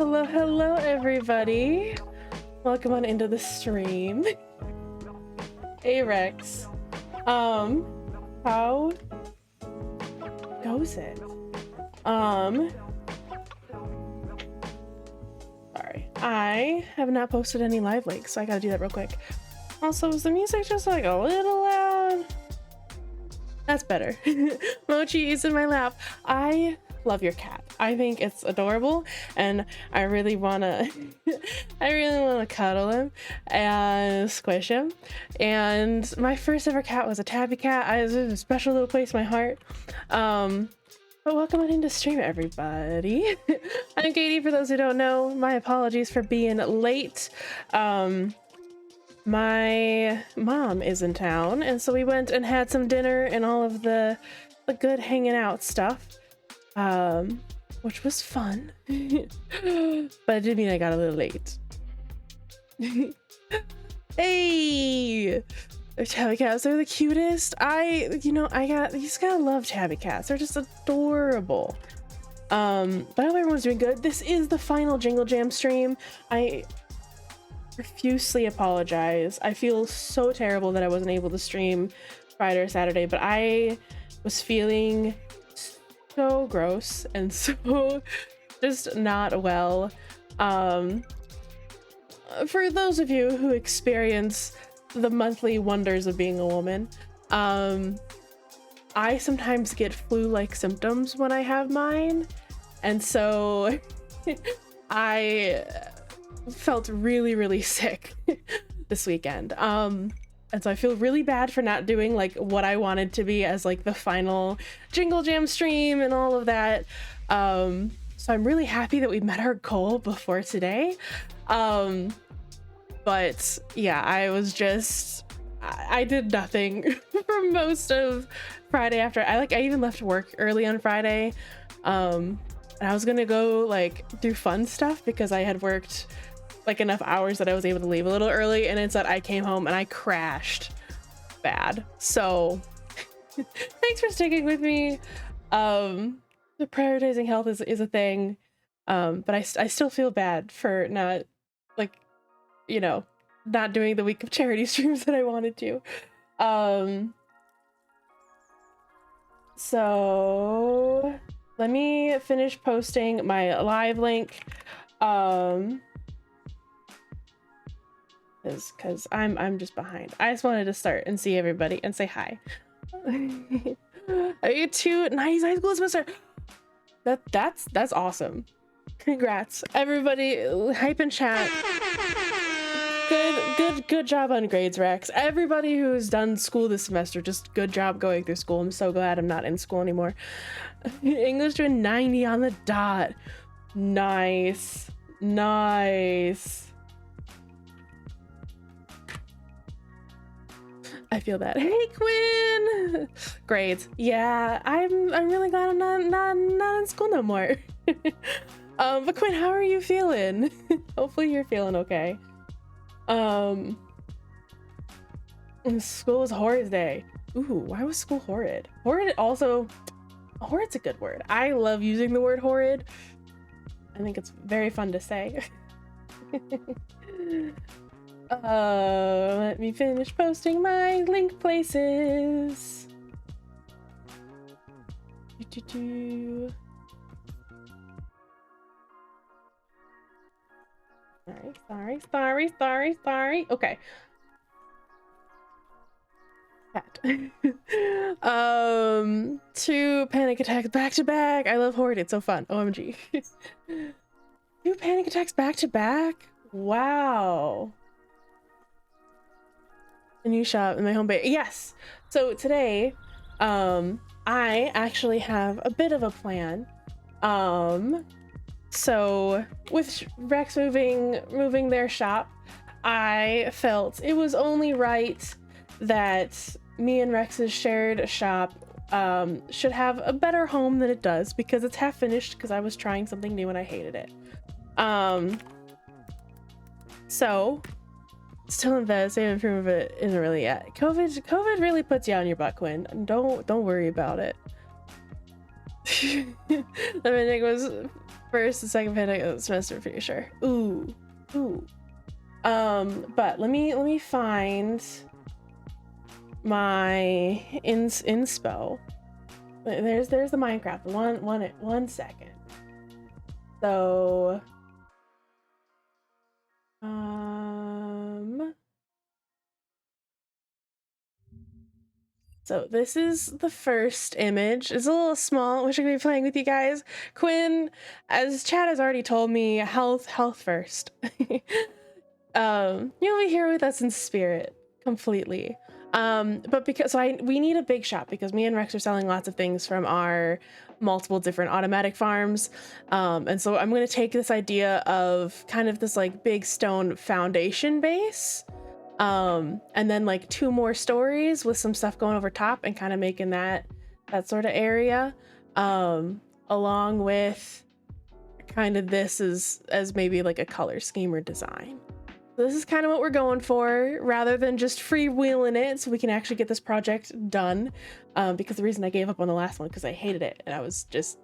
Hello, everybody. Welcome on into the stream. Hey, Rex. How goes it? Sorry. I have not posted any live links, so I gotta do that real quick. Also, is the music just like a little loud? That's better. Mochi is in my lap. I love your cat. I think it's adorable, and I really wanna cuddle him and squish him. And my first ever cat was a tabby cat. It was a special little place in my heart. But welcome on into stream, everybody. I'm Katie, for those who don't know. My apologies for being late. My mom is in town, and so we went and had some dinner and all of the good hanging out stuff, which was fun. But it did mean I got a little late. Hey, tabby cats, they're the cutest. You just gotta love tabby cats. They're just adorable. But I hope everyone's doing good. This is the final Jingle Jam stream. I profusely apologize. I feel so terrible that I wasn't able to stream Friday or Saturday, but I was feeling so gross and so just not well. For those of you who experience the monthly wonders of being a woman, I sometimes get flu-like symptoms when I have mine, and so I felt really sick this weekend. And so I feel really bad for not doing like what I wanted to be as like the final Jingle Jam stream and all of that. So I'm really happy that we met our goal before today. But yeah, I did nothing for most of Friday after. I even left work early on Friday. And I was gonna go like do fun stuff because I had worked like enough hours that I was able to leave a little early, and instead I came home and I crashed bad. So thanks for sticking with me. The prioritizing health is a thing, but I still feel bad for not not doing the week of charity streams that I wanted to. So let me finish posting my live link. Because I'm just behind. I just wanted to start and see everybody and say hi. Are you two nice high school semester? That's awesome. Congrats, everybody. Hype and chat. Good job on grades, Rex. Everybody who's done school this semester, just good job going through school. I'm so glad I'm not in school anymore. English to a 90 on the dot. Nice. I feel that. Hey, Quinn. Grades. Yeah, I'm really glad I'm not in school no more. But Quinn, how are you feeling? Hopefully you're feeling okay. School was horrid day. Ooh, why was school horrid? Horrid's a good word. I love using the word horrid. I think it's very fun to say. Let me finish posting my link places. Sorry. Okay. Cat. 2 panic attacks back to back. I love Horde. It's so fun. OMG. 2 panic attacks back to back. Wow. A new shop in my home base. Yes. So today, I actually have a bit of a plan. So with Rex moving their shop, I felt it was only right that me and Rex's shared shop should have a better home than it does, because it's half finished because I was trying something new and I hated it. So still in bed, same improvement isn't really yet. COVID really puts you on your butt, Quinn. Don't worry about it. The ending was first and second payday of the semester, pretty sure. Ooh. But let me find my inspo. There's the Minecraft. One second. So so this is the first image. It's a little small. Wish I could be playing with you guys. Quinn, as Chad has already told me, health first. You'll be here with us in spirit completely. But because we need a big shop because me and Rex are selling lots of things from our multiple different automatic farms. And so I'm going to take this idea of kind of this like big stone foundation base. And then like 2 more stories with some stuff going over top and kind of making that sort of area. Along with kind of this as maybe like a color scheme or design. This is kind of what we're going for, rather than just freewheeling it, so we can actually get this project done. Because the reason I gave up on the last one, because I hated it, and I was just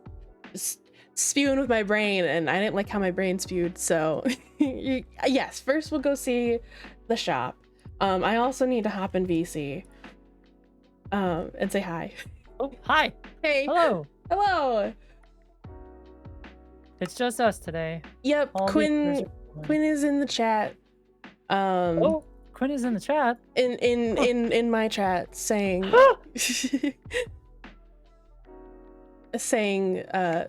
spewing with my brain, and I didn't like how my brain spewed. So, yes, first we'll go see the shop. I also need to hop in VC and say hi. Oh, hi. Hey. Hello. It's just us today. Yep. Quinn is in the chat. Oh, Quinn is in the chat. In my chat saying saying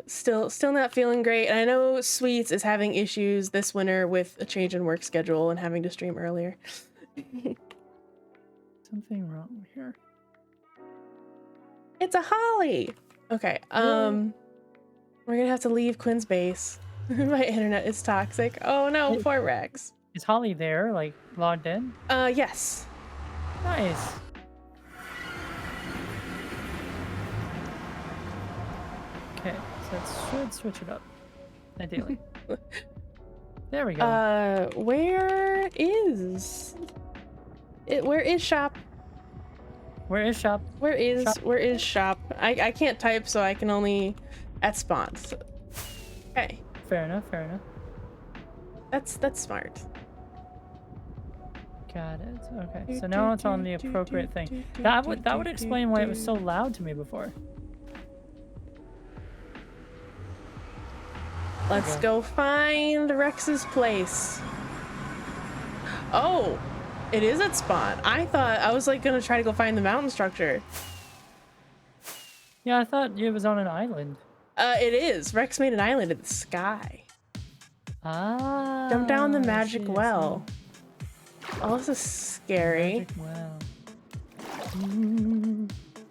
still not feeling great. And I know Sweets is having issues this winter with a change in work schedule and having to stream earlier. Something wrong here. It's a holly. Okay. We're gonna have to leave Quinn's base. My internet is toxic. Oh no, poor Rex. Is Holly there, like logged in? Yes. Nice. Okay, so it should switch it up. Ideally. There we go. Where is shop? Where is shop? Where is shop? I can't type, so I can only at spawns. Okay. Fair enough. That's smart. Got it. Okay, so now it's on the appropriate thing. That would explain why it was so loud to me before. Let's go find Rex's place. Oh, it is at spawn. I was like gonna try to go find the mountain structure. Yeah, I thought it was on an island. It is. Rex made an island in the sky. Ah. Jump down the magic well. Oh, this is scary. Magic well.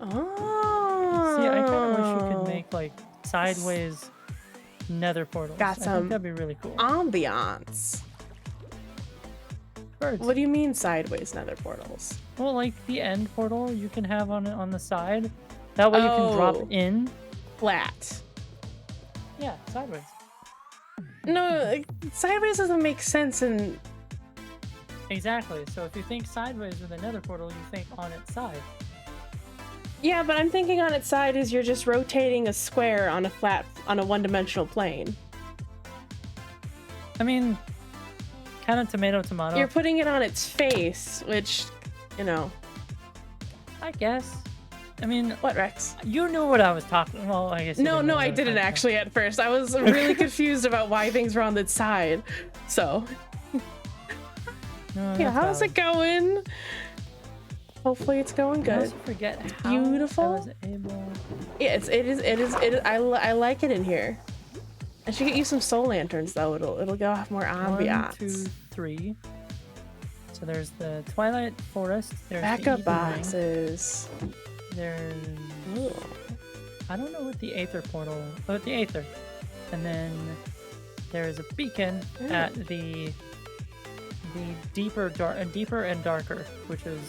Oh. See, I kind of wish you could make like sideways nether portals. Got some. I think that'd be really cool. Ambiance. Birds. What do you mean sideways nether portals? Well, like the end portal you can have on the side. That way you can drop in. Flat. Yeah, sideways. No, like, sideways doesn't make sense in... Exactly. So if you think sideways with a nether portal, you think on its side. Yeah, but I'm thinking on its side is you're just rotating a square on a one-dimensional plane. I mean, kind of tomato. You're putting it on its face, which, you know. I guess. I mean, what, Rex? You knew what I was talking. Well, I guess. No, I didn't actually at first. I was really confused about why things were on the side. So, no, yeah, how's it going? Hopefully, it's going good. I forget it's how beautiful. I was able... Yeah, it is. I like it in here. I should get you some soul lanterns though. It'll go have more ambiance. 1, 2, 3. So there's the Twilight Forest. There's backup the boxes. There's... Ooh. I don't know what the Aether portal... Oh, the Aether. And then there's a beacon at the deeper and darker, which is...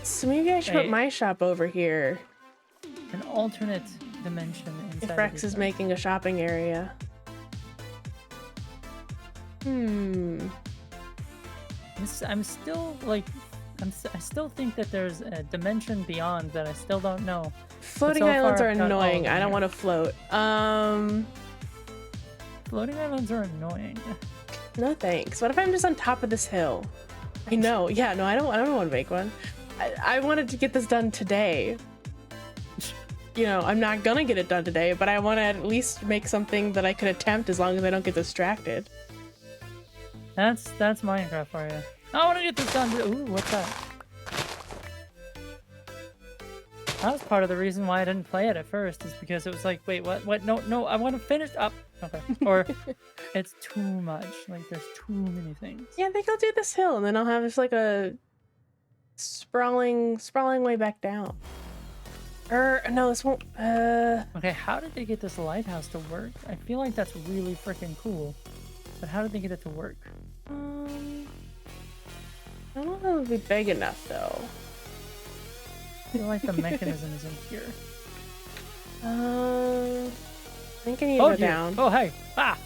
So maybe I should put my shop over here. An alternate dimension inside if Rex is making a shopping area. I'm still like... I still think that there's a dimension beyond that I still don't know. Floating islands are annoying. I don't want to float. Floating islands are annoying. No thanks. What if I'm just on top of this hill? I know. Yeah, no, I don't want to make one. I wanted to get this done today. You know, I'm not gonna get it done today, but I want to at least make something that I could attempt as long as I don't get distracted. That's Minecraft for you. I want to get this done. Ooh, what's that? That was part of the reason why I didn't play it at first, is because it was like, wait, what? No, I want to finish up. Okay. Or it's too much. Like, there's too many things. Yeah, I think I'll do this hill, and then I'll have just like a sprawling way back down. No, this won't. Okay, how did they get this lighthouse to work? I feel like that's really freaking cool. But how did they get it to work? I don't know if it'll be big enough though. I feel like the mechanism is in here. I think I need to go down. Oh, hey! Ah!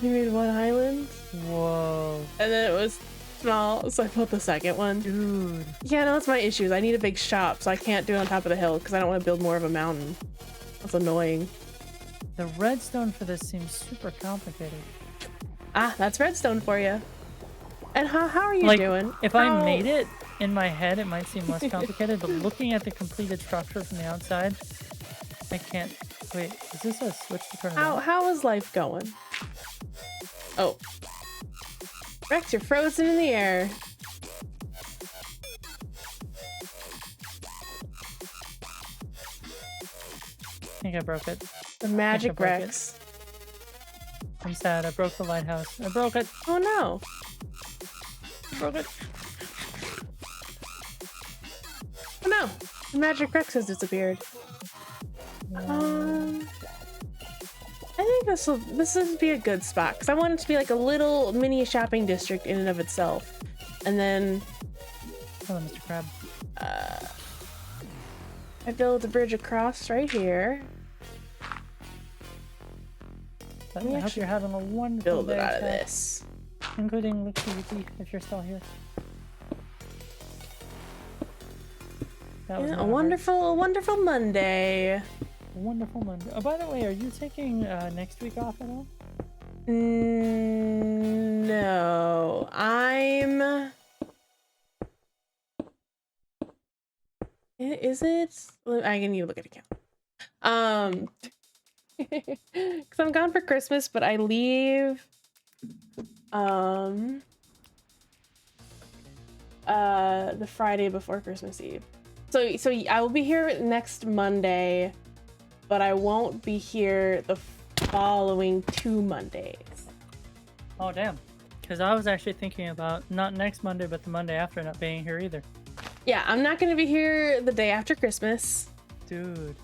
I made one island. Whoa. And then it was small, so I built the second one. Dude. Yeah, no, that's my issue. I need a big shop, so I can't do it on top of the hill because I don't want to build more of a mountain. That's annoying. The redstone for this seems super complicated. Ah, that's redstone for you. And how are you like, doing? If I made it in my head, it might seem less complicated, but looking at the completed structure from the outside, I can't. Wait, is this a switch to turn it on? How is life going? Oh. Rex, you're frozen in the air. I think I broke it. The magic Rex. I'm sad. I broke the lighthouse. I broke it. Oh no. I broke it. Oh no. The magic Rex has disappeared. I think this would be a good spot because I want it to be like a little mini shopping district in and of itself, and then hello, Mr. Crab. I build a bridge across right here. I hope you're having a wonderful build day, it out of Chad. this, including Lucky if you're still here. That was yeah, a wonderful Monday. Wonderful Monday. Oh, by the way, are you taking next week off at all? No, I'm. Is it? I need to look at account. Because I'm gone for Christmas, but I leave. The Friday before Christmas Eve. So I will be here next Monday, but I won't be here the following 2 Mondays. Oh, damn. Because I was actually thinking about not next Monday, but the Monday after not being here either. Yeah, I'm not going to be here the day after Christmas. Dude.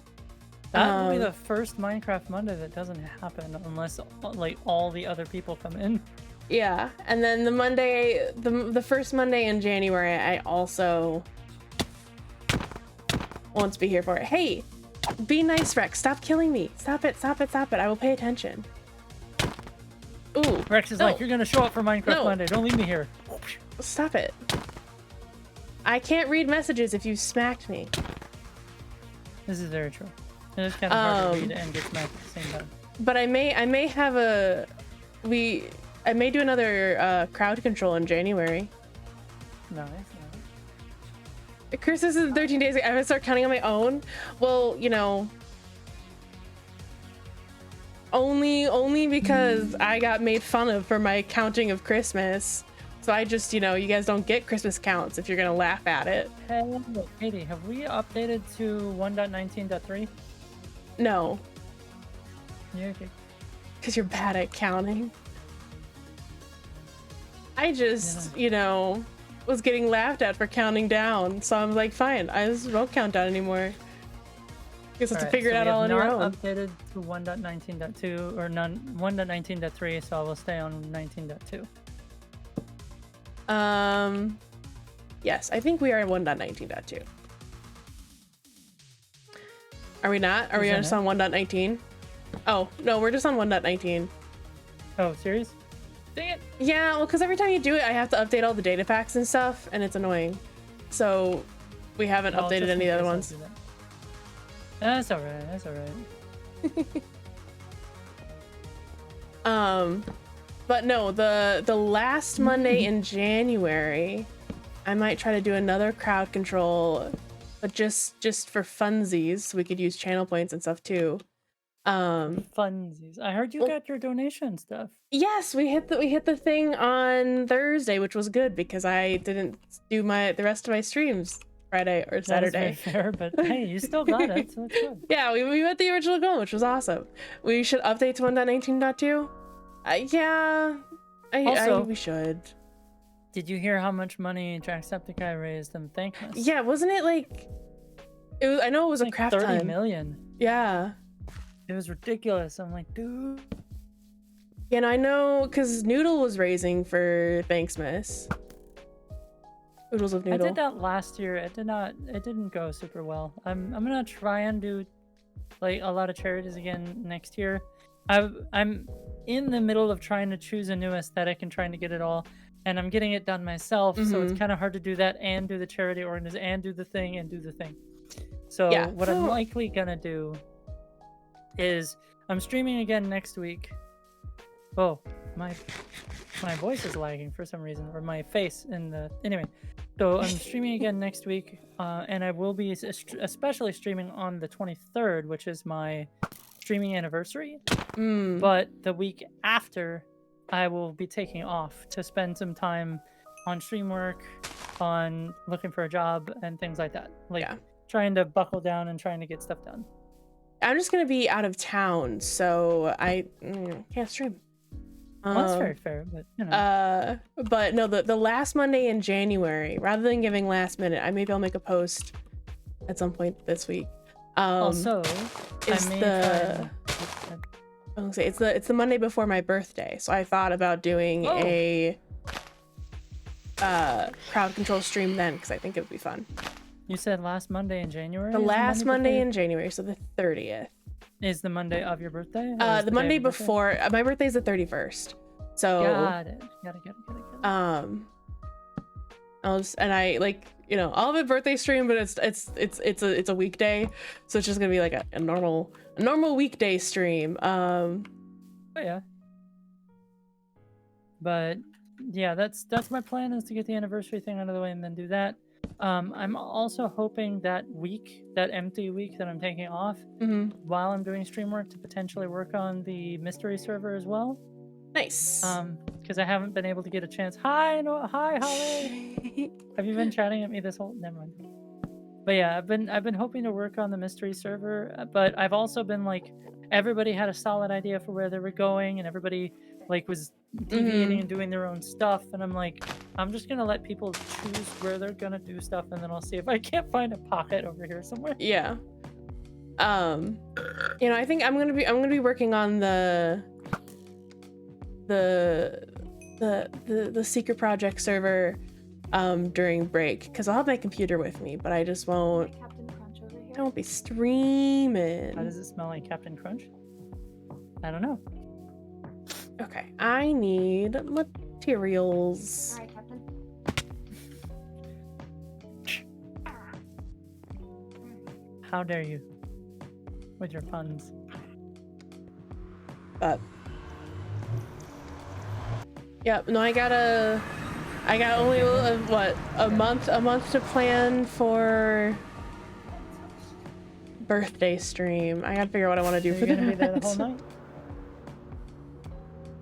That will be the first Minecraft Monday that doesn't happen unless, like, all the other people come in. Yeah, and then the Monday, the first Monday in January, I also won't be here for it. Hey, be nice, Rex. Stop killing me. Stop it. I will pay attention. Ooh. Rex is like, you're gonna show up for Minecraft Monday. Don't leave me here. Stop it. I can't read messages if you smacked me. This is very true. It is kind of hard to read and get smacked at the same time. But I may have I may do another crowd control in January. Nice. Christmas is 13 days. I'm gonna start counting on my own. Well, you know, only because I got made fun of for my counting of Christmas. So I just, you know, you guys don't get Christmas counts if you're gonna laugh at it. Hey, Katie, have we updated to 1.19.3? No. Yeah, okay. Because you're bad at counting. I just, you know, was getting laughed at for counting down, so I'm like, fine, I just won't count down anymore. Guess I have to figure it out all on your own. Updated to 1.19.2 or 1.19.3, so I will stay on 19.2. Yes, I think we are at 1.19.2. Are we not? Are we just on 1.19? Oh, no, we're just on 1.19. Oh, serious? Dang it! Yeah, well, because every time you do it, I have to update all the data packs and stuff, and it's annoying. So, we haven't updated any of the other ones. That's alright, that's alright. But no, the last Monday in January, I might try to do another crowd control, but just for funsies, so we could use channel points and stuff too. Funsies. I heard you Well, got your donation stuff. yes, we hit the thing on Thursday, which was good because I didn't do the rest of my streams Friday or Saturday. That is very fair, but hey, you still got it, so it's good. Yeah, we met the original goal, which was awesome. We should update to 1.19.2. Yeah, we should. Did you hear how much money Jacksepticeye raised in Thankmas? Yeah, wasn't it like? It was. I know it was like a craft 30 ton. million. Yeah. It was ridiculous. I'm like, dude. Yeah, and I know because Noodle was raising for Thanksmas. Oodles of Noodle. I did that last year. It didn't go super well. I'm gonna try and do like a lot of charities again next year. I'm in the middle of trying to choose a new aesthetic and trying to get it all, and I'm getting it done myself, so it's kind of hard to do that and do the charity organization and do the thing and do the thing. So yeah. What I'm likely gonna do is I'm streaming again next week. Oh, my voice is lagging for some reason, or my face in the anyway. So I'm streaming again next week, and I will be especially streaming on the 23rd, which is my streaming anniversary. But the week after, I will be taking off to spend some time on stream work, on looking for a job, and things like that. Like trying to buckle down and trying to get stuff done. I'm just gonna be out of town, so I can't stream. Well, that's very fair, but you know. But no, the last Monday in January, rather than giving last minute, maybe I'll make a post at some point this week. Also, it's the Monday before my birthday, so I thought about doing a crowd control stream then because I think it would be fun. You said last Monday in January? The last Monday in January, so the 30th. Is the Monday of your birthday? The Monday before my birthday is the 31st. So got it. I'll have a birthday stream, but it's a weekday, so it's just gonna be like a normal weekday stream. Yeah. But yeah, that's my plan, is to get the anniversary thing out of the way and then do that. I'm also hoping that empty week that I'm taking off while I'm doing stream work, to potentially work on the mystery server as well. Nice. Because I haven't been able to get a chance. Hi, Holly. Have you been chatting at me this whole? Never mind. But yeah, I've been hoping to work on the mystery server, but I've also been like, everybody had a solid idea for where they were going, and everybody like was deviating and doing their own stuff, and I'm like, I'm just gonna let people choose where they're gonna do stuff, and then I'll see if I can't find a pocket over here somewhere. Yeah. I think I'm gonna be working on the secret project server during break, because I'll have my computer with me, but I just won't. Captain Crunch over here. I won't be streaming. How does it smell like Captain Crunch? I don't know. Okay, I need materials. Alright, Captain. How dare you with your puns? But yeah, no, I got only a month to plan for birthday stream. I gotta figure out what I want to do for the gonna be there the whole night.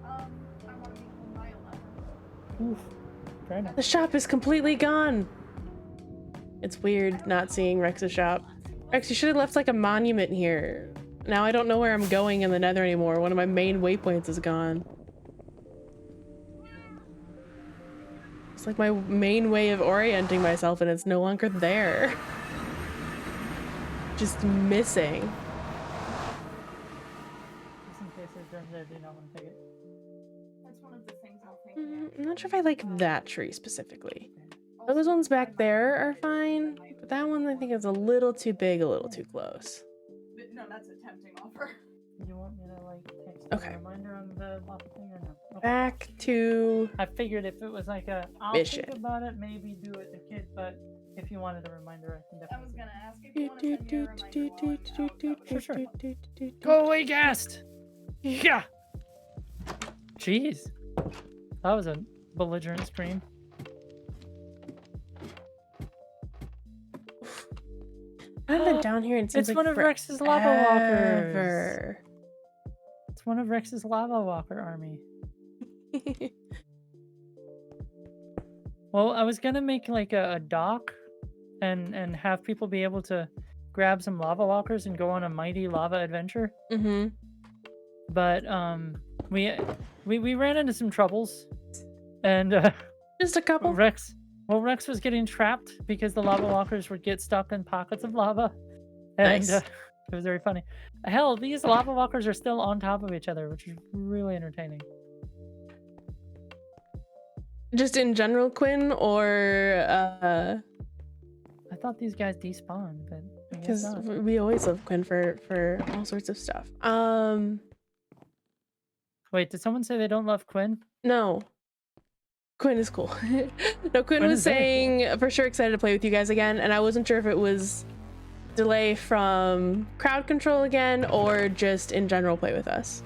I want to be home by 11. Oof. Fair enough. The shop is completely gone. It's weird not seeing Rex's shop. Rex, you should have left like a monument here. Now I don't know where I'm going in the Nether anymore. One of my main waypoints is gone. It's like my main way of orienting myself, and it's no longer there. Just missing. Just in case it turns there, do you not want to take it? That's one of the things I'll take. I'm not sure if I like that tree specifically. Those ones back there are fine, but that one I think is a little too big, a little too close. No, that's a tempting offer. You want me to like text Okay. a reminder on the lock thing or no? Okay. Back to I figured if it was like I'll mission. think about it, maybe do it the kid, but if you wanted a reminder, I can I was definitely. gonna ask if you want to send me a reminder while I'm out. For sure. Go away, guest! Yeah! Jeez. That was a belligerent scream. I've been down here and it seems It's like one of Rex's lava walkers. forever. It's one of Rex's lava walker army. Well, I was gonna make like a dock and have people be able to grab some lava walkers and go on a mighty lava adventure. Mm-hmm. But we ran into some troubles, and Just a couple. Rex was getting trapped because the lava walkers would get stuck in pockets of lava, and Nice. it was very funny. Hell, these lava walkers are still on top of each other, which is really entertaining. Just in general, Quinn, or I thought these guys despawned, but I guess because not. we always love Quinn for all sorts of stuff. Wait, did someone say they don't love Quinn? No. Quinn is cool. No, Quinn Quinn was is very saying for sure excited to play with you guys again, and I wasn't sure if it was delay from crowd control again or just in general play with us.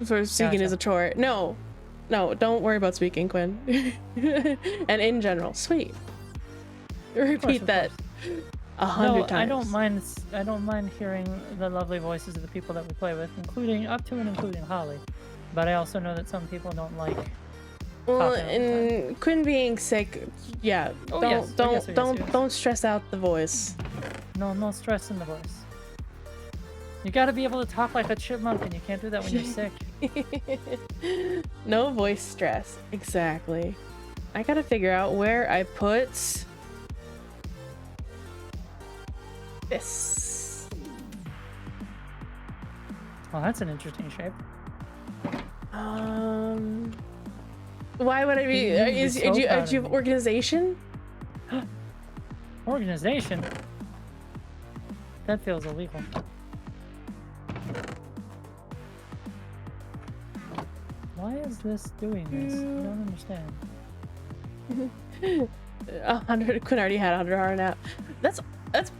For speaking Gotcha. as a chore. No, don't worry about speaking, Quinn. And in general, sweet. Repeat of that course. 100 No, times. I don't mind hearing the lovely voices of the people that we play with, including Holly. But I also know that some people don't like. Well, talking all the and Quinn being sick, yeah. Oh, don't yes. don't Yes, yes, don't yes. don't stress out the voice. No stress in the voice. You got to be able to talk like a chipmunk, and you can't do that when you're sick. No voice stress. Exactly. I gotta figure out where I put this. Well, that's an interesting shape. Why would I be? You would be Do so you proud have of me. organization? Organization. That feels illegal. Why is this doing this? I don't understand. 100. Quinn already had 100-hour nap. That's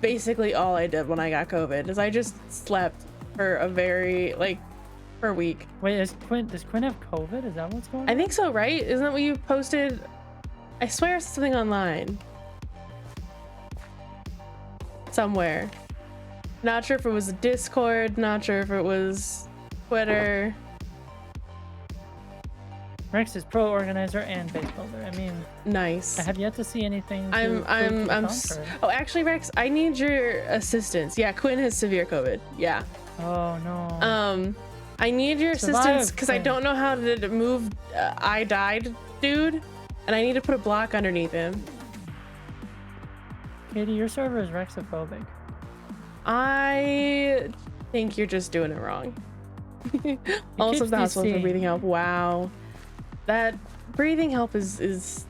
basically all I did when I got COVID. Is I just slept for a for a week. Wait, does Quinn have COVID? Is that what's going on? I think so, right? Isn't that what you posted? I swear it's something online. Somewhere. Not sure if it was Discord, not sure if it was Twitter. Rex is pro organizer and base builder. I mean, Nice. I have yet to see anything. Oh, actually, Rex, I need your assistance. Yeah, Quinn has severe COVID. Yeah. Oh no. I need your Survive, assistance because I Quinn. don't know how to move I died dude, and I need to put a block underneath him. Katie, your server is Rexophobic. I think you're just doing it wrong. Also, keeps the hospital for DCing. breathing help. Wow, that breathing help is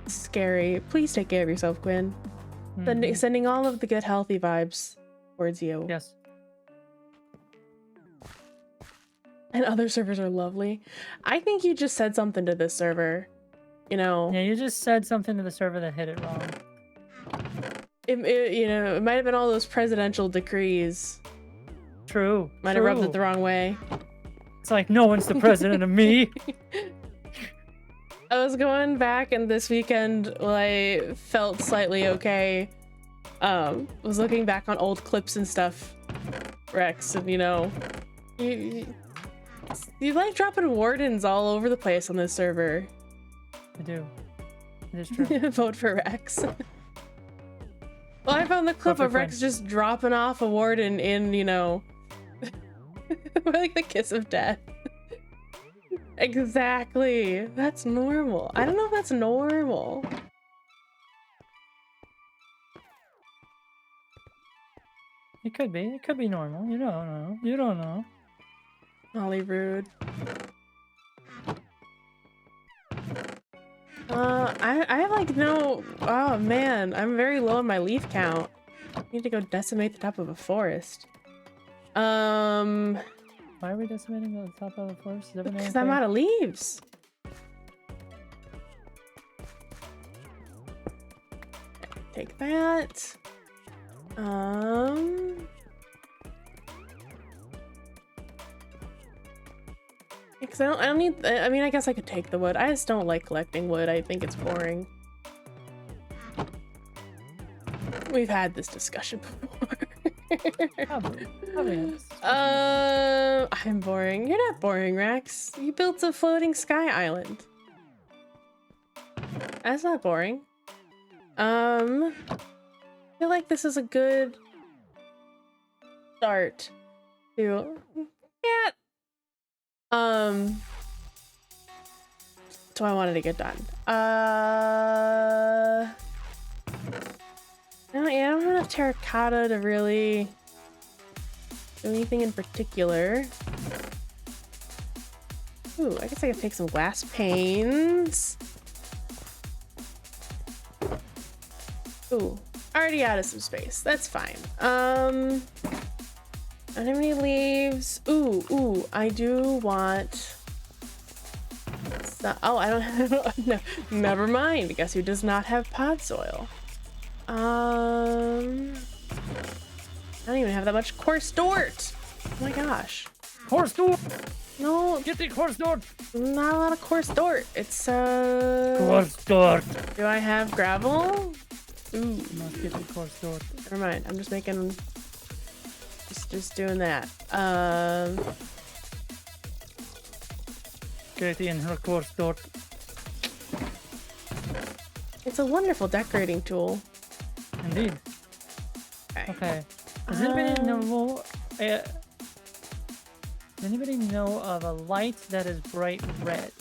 scary. Please take care of yourself, Quinn. Mhm. Sending all of the good, healthy vibes towards you. Yes. And other servers are lovely. I think you just said something to this server. You know, Yeah, you just said something to the server that hit it wrong. it might have been all those presidential decrees. True. Might have rubbed it the wrong way. It's like no one's the president of me. I was going back, and this weekend, well, I felt slightly okay. Was looking back on old clips and stuff, Rex, and you like dropping wardens all over the place on this server. I do. It is true. Vote for Rex. Well, I found the clip for of Rex Quinn. just dropping off a warden in, like the kiss of death. Exactly. That's normal. I don't know if that's normal. It could be. It could be normal. You don't know. You don't know. Holly rude. I have like no. Oh man, I'm very low on my leaf count. I need to go decimate the top of a forest. Why are we decimating the top of the forest? Is everything Because okay? I'm out of leaves. Take that. Because I don't need. I mean, I guess I could take the wood. I just don't like collecting wood. I think it's boring. We've had this discussion before. Probably had this. I'm boring. You're not boring, Rex. You built a floating sky island. That's not boring. I feel like this is a good start to so I wanted to get done. No, yeah, I don't have enough terracotta to really do anything in particular. Ooh, I guess I could take some glass panes. Ooh, already out of some space. That's fine. I don't have any leaves. Ooh, I do want. Oh, I don't have. No, never mind. Guess who does not have pod soil? I don't even have that much coarse dirt. Oh my gosh. Coarse dirt. No, Get the coarse dirt. not a lot of coarse dirt. It's Coarse dirt. Do I have gravel? Ooh, You must get the coarse dirt. never mind. I'm just making. Just doing that. Get in her coarse dirt. It's a wonderful decorating tool. Indeed. Okay. Okay. Does anybody know? Does anybody know of a light that is bright red?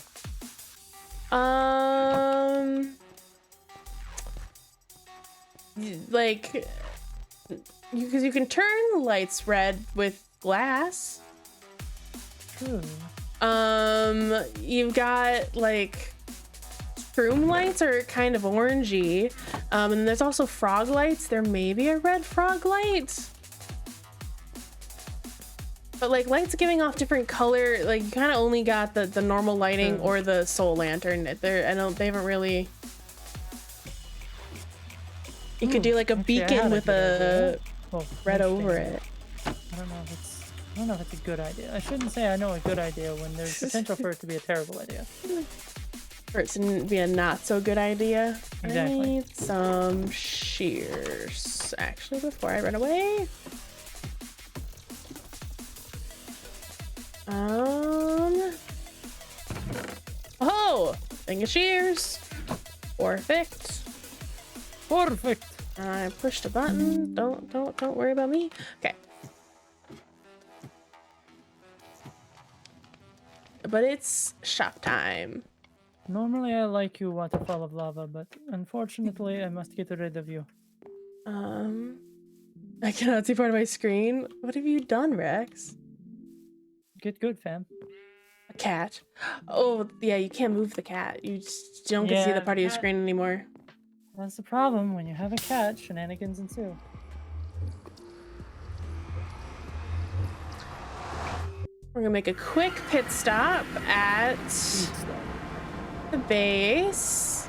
Like, because you can turn lights red with glass. True. You've got like shroom lights are kind of orangey. And there's also frog lights. There may be a red frog light. But like lights giving off different color, like you kind of only got the normal lighting or the soul lantern. They haven't really. You could do like a Actually, I beacon had a with good a idea. Well, red interesting. over it. I don't know if it's a good idea. I shouldn't say I know a good idea when there's potential for it to be a terrible idea. For it to be a not so good idea. Exactly. I need some shears. Actually, before I run away. Oh, thing of shears. Perfect. Perfect. I pushed a button. Don't worry about me. Okay. But it's shop time. Normally I like you, waterfall of lava, but unfortunately I must get rid of you. I cannot see part of my screen. What have you done, Rex? Get good, fam. A cat. Oh, yeah, you can't move the cat. You just don't get to see Yeah, the part of your cat- screen anymore. That's the problem. When you have a cat, shenanigans ensue. We're gonna make a quick pit stop at the base.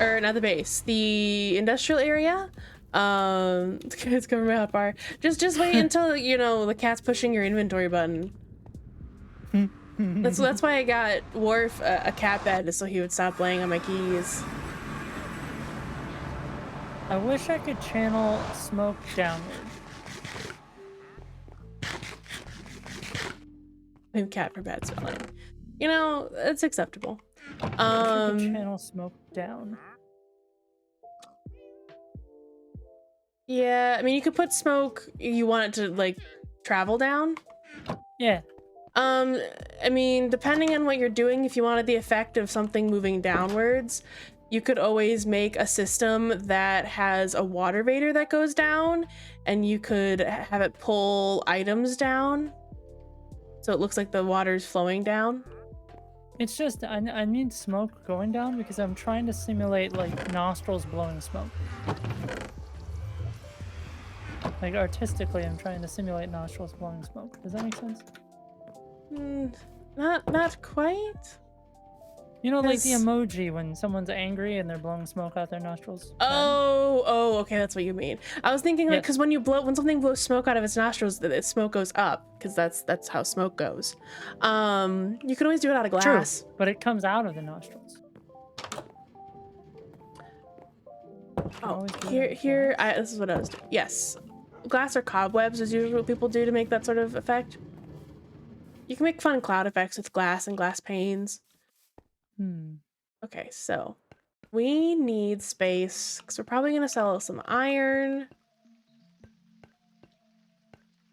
Or not the base, the industrial area. It's coming out bar. Just wait until, you know, the cat's pushing your inventory button. That's why I got Worf a cat bed, so he would stop laying on my keys. I wish I could channel smoke downward. And cat for bad spelling. You know, it's acceptable. I wish I could channel smoke down. Yeah, I mean, you could put smoke. You want it to like travel down. Yeah. I mean, depending on what you're doing, if you wanted the effect of something moving downwards, you could always make a system that has a water vader that goes down, and you could have it pull items down, so it looks like the water's flowing down. It's just, I need smoke going down because I'm trying to simulate, like, nostrils blowing smoke. Like, artistically, I'm trying to simulate nostrils blowing smoke. Does that make sense? Not quite. You know, like the Cause- emoji when someone's angry and they're blowing smoke out their nostrils. Oh, okay, that's what you mean. I was thinking like, Yes. because when something blows smoke out of its nostrils, the smoke goes up, because that's how smoke goes. You can always do it out of True, glass. but it comes out of the nostrils. Oh, this is what I was doing. Yes, glass or cobwebs is usually what people do to make that sort of effect. You can make fun cloud effects with glass and glass panes. Okay, so we need space because we're probably gonna sell some iron.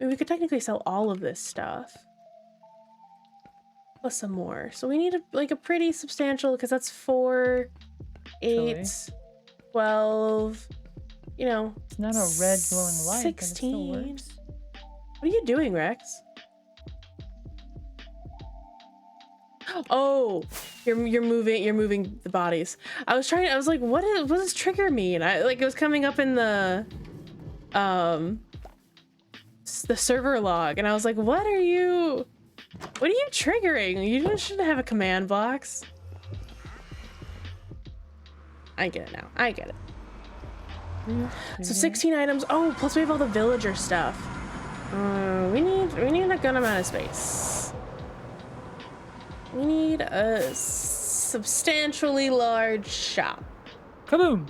I mean, we could technically sell all of this stuff plus some more. So we need a pretty substantial, because that's 4, 8, 12. You know, It's not a red glowing light, 16. But it still 16. works. What are you doing, Rex? Oh, you're moving the bodies. I was like, what does trigger mean? It was coming up in the server log, and I was like, what are you triggering? You just shouldn't have a command box. I get it now. I get it. So 16 items. Oh, plus we have all the villager stuff. We need a good amount of space. We need a substantially large shop. Kaboom!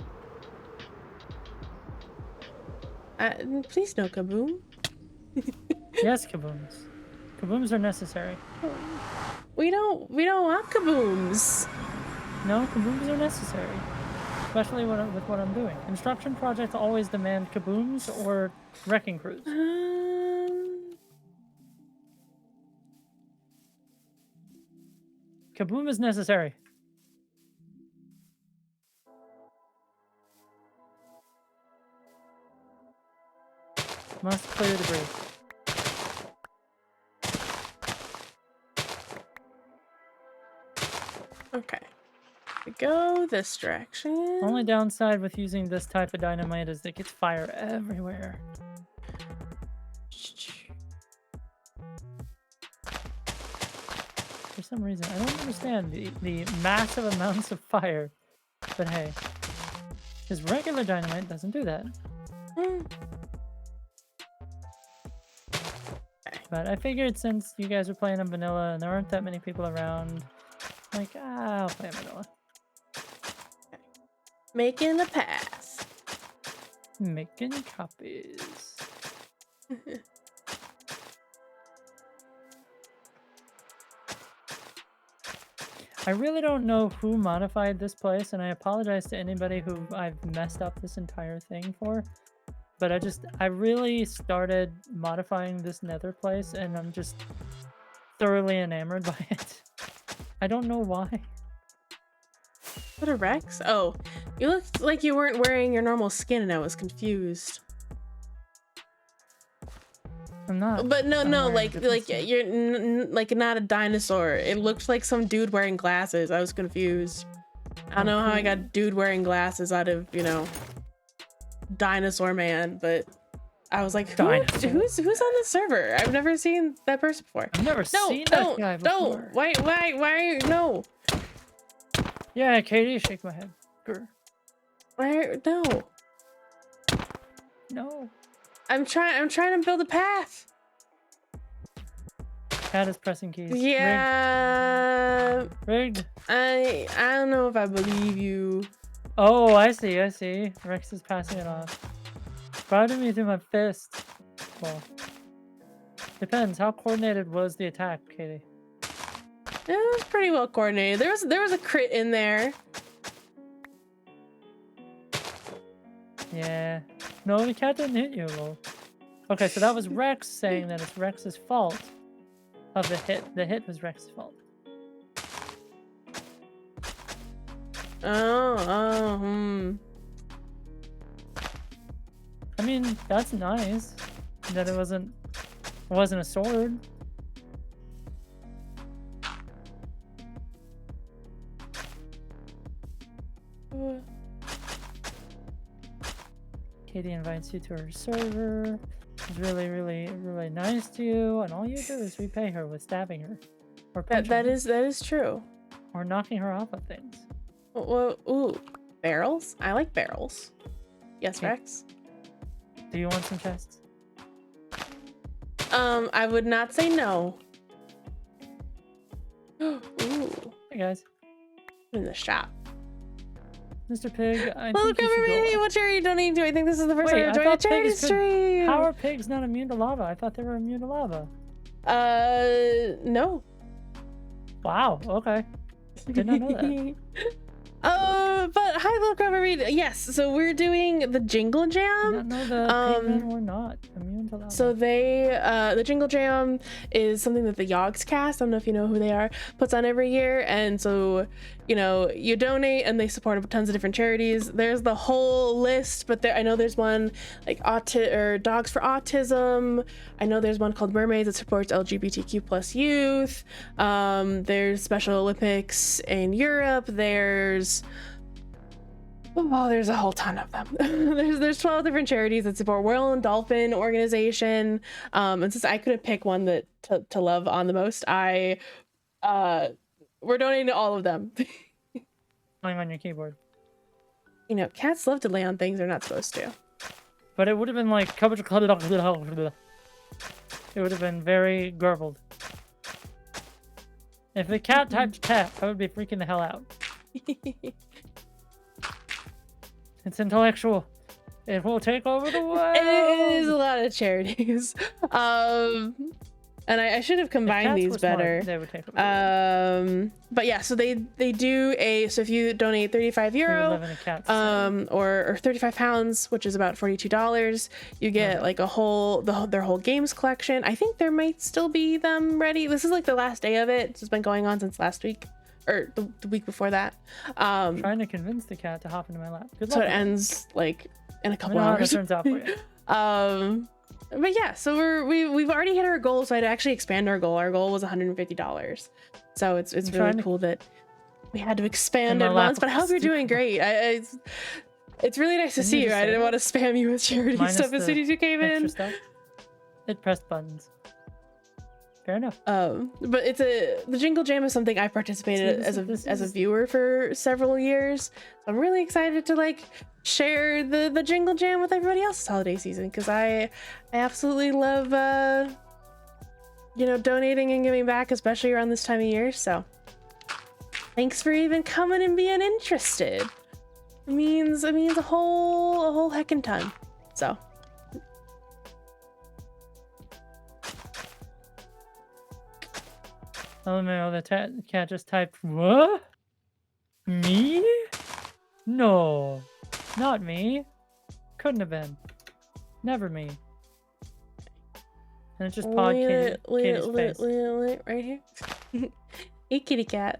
Please no kaboom. Yes, kabooms. Kabooms are necessary. We don't want kabooms. No, kabooms are necessary. Especially with what I'm doing. Construction projects always demand kabooms or wrecking crews. Kaboom is necessary. Must clear debris. Okay. We go this direction. Only downside with using this type of dynamite is it gets fire everywhere. For some reason, I don't understand the massive amounts of fire. But hey, because regular dynamite doesn't do that. But I figured since you guys are playing on vanilla and there aren't that many people around, like, I'll play vanilla. Making a pass. Making copies. I really don't know who modified this place, and I apologize to anybody who I've messed up this entire thing for. But I really started modifying this nether place, and I'm just thoroughly enamored by it. I don't know why. What a Rex? Oh, you looked like you weren't wearing your normal skin, and I was confused. I'm not. But no, I'm wearing like different skin. you're like not a dinosaur. It looked like some dude wearing glasses. I was confused. I don't know how I got dude wearing glasses out of, you know, dinosaur man, but I was like, who's on the server? I've never seen that person before. I've never seen that guy before. Why are you, no. Yeah, Katie, shake my head. Grr. No. No. I'm trying to build a path. Cat is pressing keys. Yeah. Rigged. I don't know if I believe you. Oh, I see. Rex is passing it off. Prodded me through my fist. Well, depends. How coordinated was the attack, Katie? It was pretty well coordinated. There was a crit in there. Yeah. No, the cat didn't hit you. Well, okay, so that was Rex saying that it's Rex's fault of the hit. The hit was Rex's fault. I mean, that's nice that it wasn't a sword. Katie invites you to her server. She's really nice to you, and all you do is repay her with stabbing her or punching her. That is true. Or knocking her off of things. Ooh, barrels? I like barrels. Yes, Okay. Rex? Do you want some chests? I would not say no. Ooh, Hey guys. in the shop. Mr. Pig, I Welcome think you should everybody! go. What charity are you donating to? I think this is the first Wait, time I you're joining a thought charity pigs could- stream! How are pigs not immune to lava? I thought they were immune to lava. No. Wow, okay. Did not know that. But hi, welcome everybody. Yes, so we're doing the Jingle Did Jam. not know the pigmen were not immune to lava. So the Jingle Jam is something that the Yogs cast, I don't know if you know who they are, puts on every year. And so, you know, you donate and they support tons of different charities. There's the whole list, but I know there's one like Dogs for Autism. I know there's one called Mermaids that supports LGBTQ plus youth. There's Special Olympics in Europe. There's a whole ton of them. there's 12 different charities that support Whale and Dolphin organization. And since I couldn't pick one that to love on the most, we're donating to all of them. Playing on your keyboard. You know, cats love to lay on things they're not supposed to. But it would have been like it would have been very garbled. If a cat typed cat, I would be freaking the hell out. It's intellectual. It will take over the world. It is a lot of charities. And I should have If combined cats these were smart, better. they would take over the world. But yeah, so they do so if you donate 35 We would euro, live in a cat society. or 35 pounds, which is about $42, you get like their whole games collection. I think there might still be them ready. This is like the last day of it. It's been going on since last week, or the week before that. Trying to convince the cat to hop into my lap. Good So luck it with ends like in a it. I couple know how that hours. turns out for you. But yeah, so we've already hit our goal. So I'd actually expand our goal. Our goal was $150. So it's I'm really trying to- cool that we had to expand my it lap once. But I hope you're doing great. It's really nice to Didn't see you you. just I say didn't that? want to spam you with charity Minus stuff as the soon as you came Extra in. stuff. It pressed buttons. Fair enough. But the Jingle Jam is something I participated this as a is- viewer for several years. I'm really excited to like share the Jingle Jam with everybody else this holiday season, because I absolutely love donating and giving back, especially around this time of year. So thanks for even coming and being interested. It means a whole heckin' ton. So Oh no, the cat just typed, what? Me? No, not me. Couldn't have been. Never me. And it just pawed Katie's face. right here. Hey, kitty cat.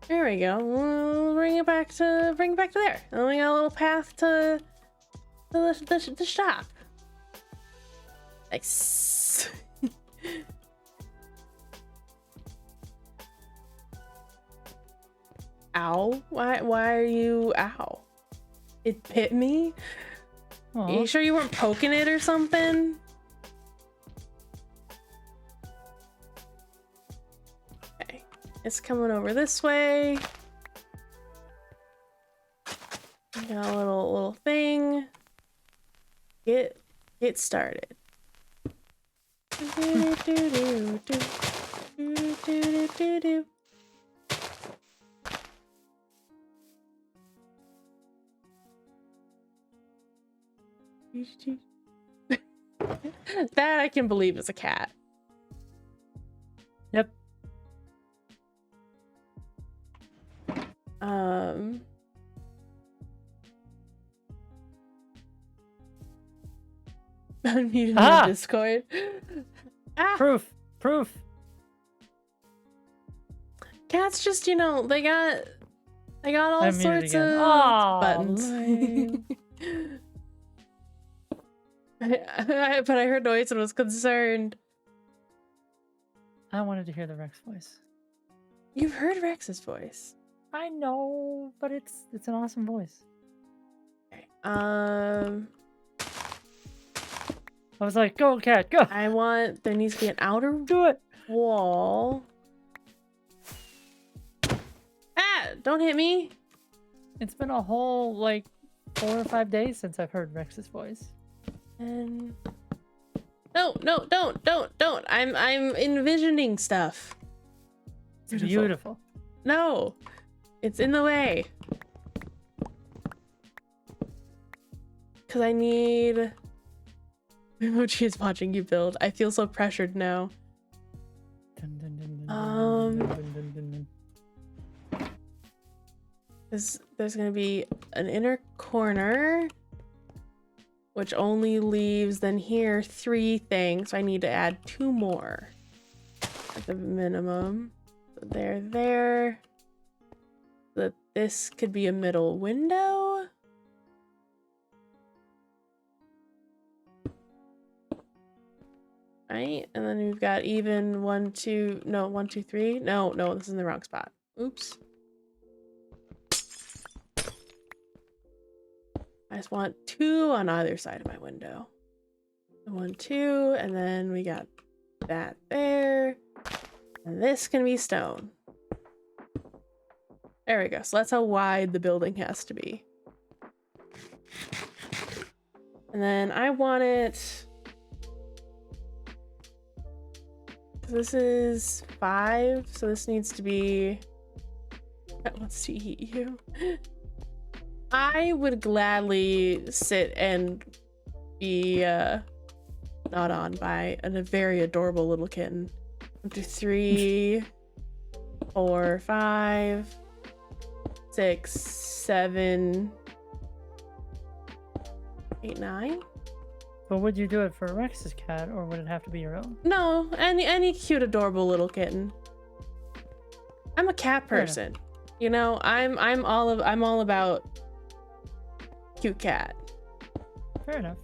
There we go. We'll bring it back to there. And we got a little path to the shop. Nice. Ow. Why are you ow? It bit me? Are Aw. you sure you weren't poking it or something? Okay. It's coming over this way. Got a little thing. Get started. That I can believe is a cat. Yep. Unmuted Ah! on Discord. Ah! Proof. Cats just, they got all I'm muted sorts again. of Aw, buttons. lame. But I heard noise and was concerned. I wanted to hear the Rex voice. You've heard Rex's voice. I know, but it's an awesome voice. Okay. I was like, go, cat, go. there needs to be an outer Do it. wall. Ah, don't hit me. It's been a whole, like, 4 or 5 days since I've heard Rex's voice. And no, don't. I'm envisioning stuff. It's beautiful. No, it's in the way. Cause I need. Mochi is watching you build. I feel so pressured now. Dun, dun, dun, dun, dun, dun, dun, dun, dun. There's gonna be an inner corner, which only leaves then here 3 things. So I need to add 2 more at the minimum. So there. So that this could be a middle window. Right, and then we've got even 1, 2, 3. No, this is in the wrong spot. Oops. I just want 2 on either side of my window. 1, 2, and then we got that there. And this can be stone. There we go. So that's how wide the building has to be. And then I want it... This is 5, so this needs to be... That wants to eat you. I would gladly sit and be gnawed on by a very adorable little kitten. 1, 2, 3, 4, 5, 6, 7, 8, 9. But would you do it for Rex's cat, or would it have to be your own? No, any cute, adorable little kitten. I'm a cat person. You know, I'm all about cute cat. Fair enough.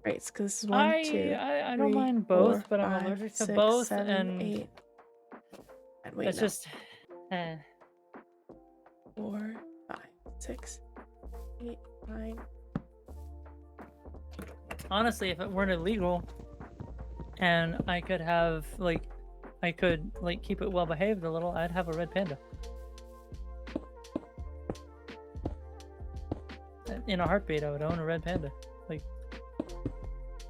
Right, because this is 1, 2. I don't 3, mind both, 4, but I'm 5, allergic to 6, both, 7, and 8. Wait, it's no. just. 4, 5, 6, 8, 9. Honestly, if it weren't illegal, and I could keep it well behaved a little, I'd have a red panda. In a heartbeat, I would own a red panda. Like,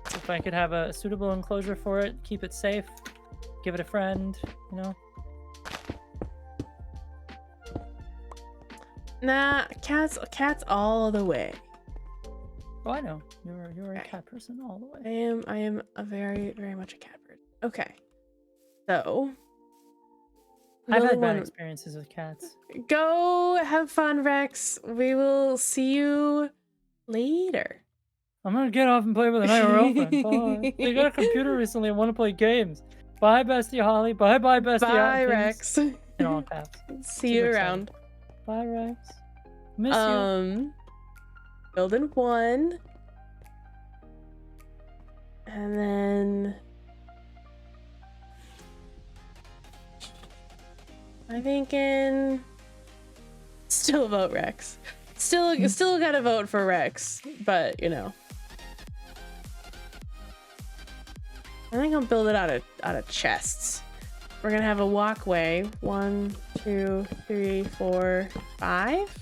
if I could have a suitable enclosure for it, keep it safe, give it a friend, you know. Nah, cats all the way. Oh, I know. You're a cat person all the way. I am a very, very much a cat bird. Okay. So I've had bad experiences with cats. go have fun, Rex. We will see you later. I'm gonna get off and play with an IRL friend. Bye. They got a computer recently and want to play games. Bye, bestie Holly. Bye, bestie. Bye, Rex. In all caps. See you around. Bye, Rex. Miss you. Building 1. And then I'm thinking still vote Rex. Still gotta vote for Rex, but you know. I think I'll build it out of chests. We're gonna have a walkway. 1, 2, 3, 4, 5.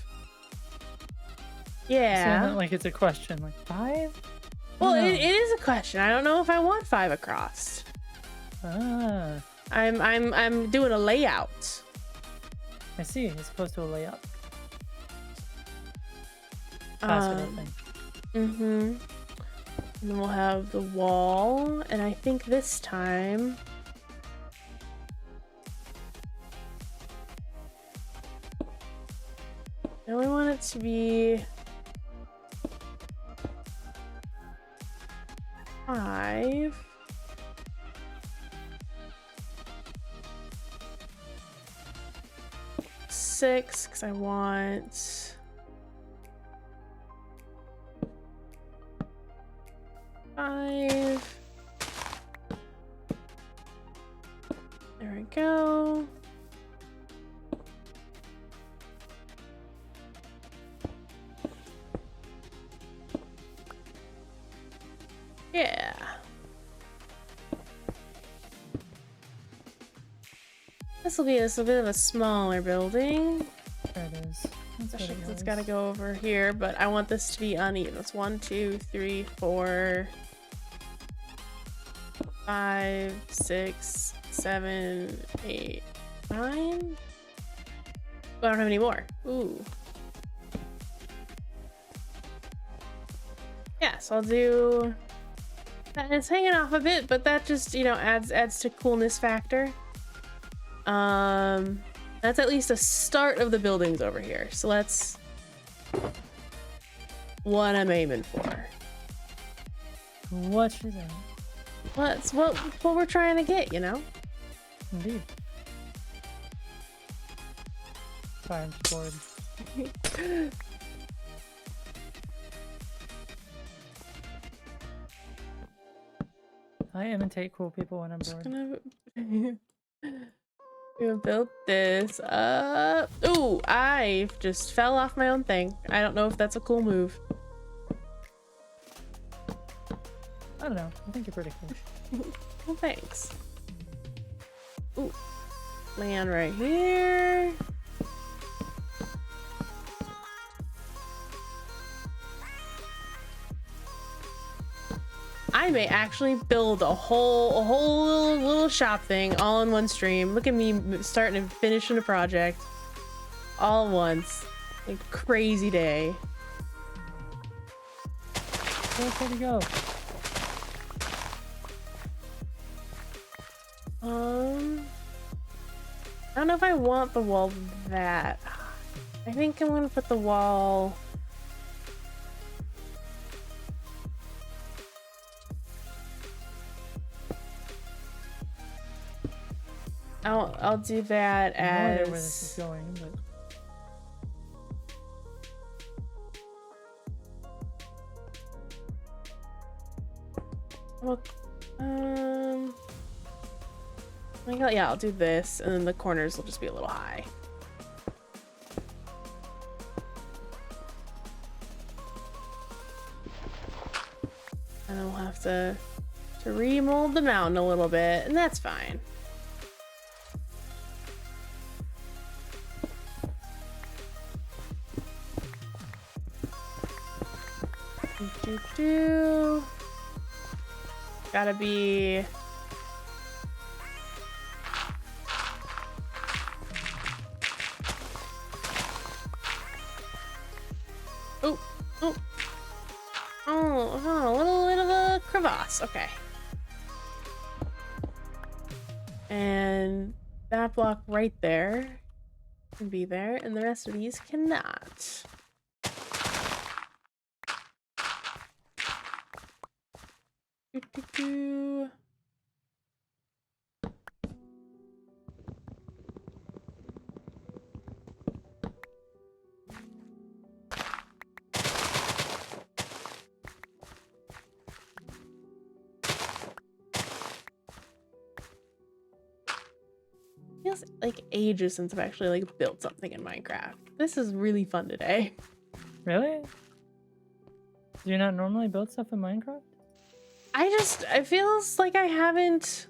Yeah. Saying that like it's a question. Like 5? Well, No. it is a question. I don't know if I want 5 across. Ah, I'm doing a layout. I see. As opposed to a layout. Basketball thing. And then we'll have the wall, and I think this time I only want it to be 5. Six, because I want 5. There we go. Yeah. This will be a bit of a smaller building. There it is. That's what it It's was. got to go over here, but I want this to be uneven. It's 1, 2, 3, 4, 5, 6, 7, 8, 9. Oh, I don't have any more. Ooh. Yeah, so I'll do. And it's hanging off a bit, but that just, you know, adds to coolness factor. That's at least a start of the buildings over here. So let's what I'm aiming for. What is that? What's what we're trying to get, you know? Indeed. Sorry, I'm just bored. I imitate cool people when I'm bored. Gonna build this up. Ooh, I just fell off my own thing. I don't know if that's a cool move. I don't know. I think you're pretty cool. Well, thanks. Ooh, land right here. I may actually build a whole little shop thing all in one stream. Look at me starting and finishing a project all at once. A crazy day. Where'd he go? I don't know if I want the wall that. I think I'm gonna put the wall. I'll do that I have no idea where as. this is going, but Well, yeah, I'll do this, and then the corners will just be a little high. And I'll have to remold the mountain a little bit, and that's fine. Gotta be. Oh, oh, oh, a little bit of a crevasse. Okay. And that block right there can be there, and the rest of these cannot. Do. Feels like ages since I've actually like built something in Minecraft. This is really fun today. really? Do you not normally build stuff in Minecraft? It feels like I haven't,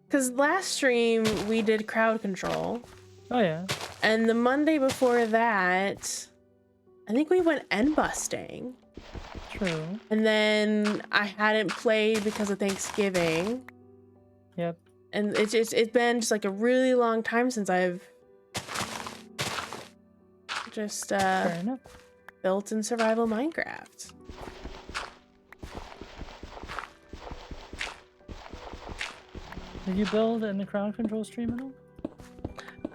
because last stream we did crowd control, Oh yeah. and the Monday before that, I think we went end busting, True. and then I hadn't played because of Thanksgiving, Yep. and it's been just like a really long time since I've just Fair enough. built in survival Minecraft. Did you build in the crowd control stream at all?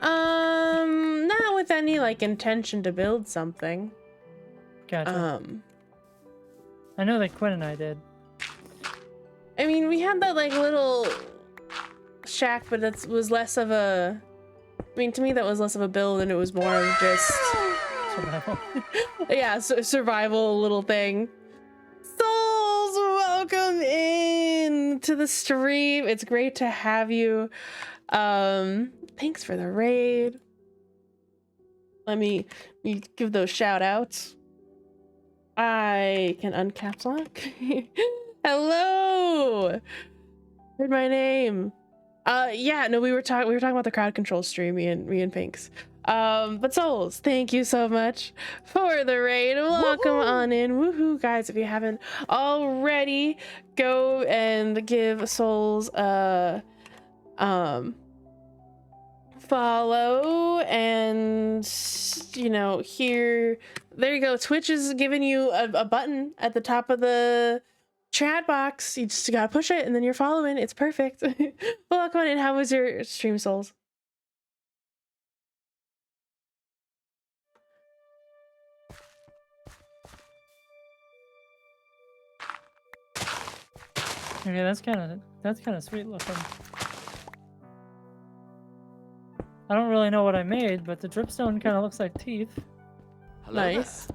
Not with any like intention to build something. Gotcha. I know that Quinn and I did. I mean, we had that like little shack, but that was less of a. I mean, to me, that was less of a build, and it was more of just Survival. yeah, survival little thing. Souls, welcome in to the stream. It's great to have you. Thanks for the raid. Let me give those shout outs. I can uncaps lock. Hello. Heard my name. Yeah, no, we were talking about the crowd control stream, me and Pinks. But Souls, thank you so much for the raid. Welcome on in. Woohoo, guys. If you haven't already, go and give Souls a follow, and you know, here, there you go. Twitch is giving you a button at the top of the chat box. You just gotta push it and then you're following. It's perfect. Welcome on in. How was your stream, Souls? Okay, that's kind of sweet looking. I don't really know what I made, but the dripstone kind of looks like teeth. Hello Nice.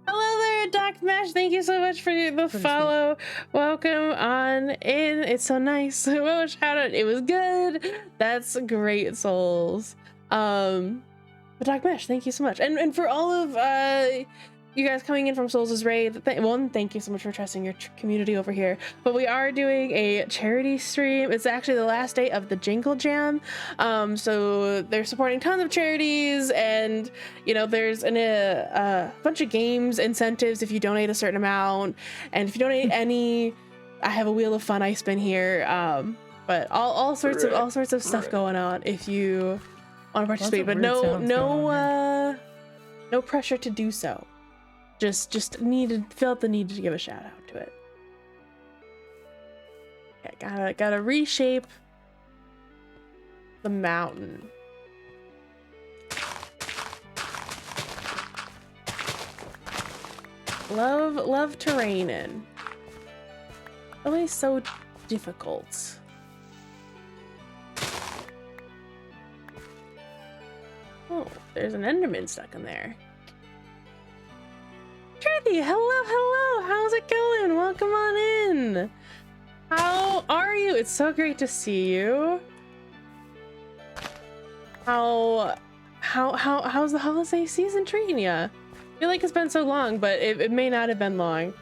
Hello there, Doc Mesh. Thank you so much for the Pretty follow. Welcome on in. It's so nice. Well, shout out. It was good. That's great, Souls. But Doc Mesh, thank you so much. And for all of you guys coming in from Souls' raid, thank you so much for trusting your community over here. But we are doing a charity stream. It's actually the last day of the Jingle Jam. So they're supporting tons of charities, and you know, there's a bunch of games incentives if you donate a certain amount, and if you donate any, I have a wheel of fun I spin here. But all sorts of stuff going on if you want to participate. But no pressure to do so. Just felt the need to give a shout out to it. Okay, gotta reshape the mountain. Love terrain. Always so difficult. Oh, there's an Enderman stuck in there. Truthy, hello, how's it going? Welcome on in. How are you? It's so great to see you. How's the holiday season treating you? I feel like it's been so long, but it may not have been long.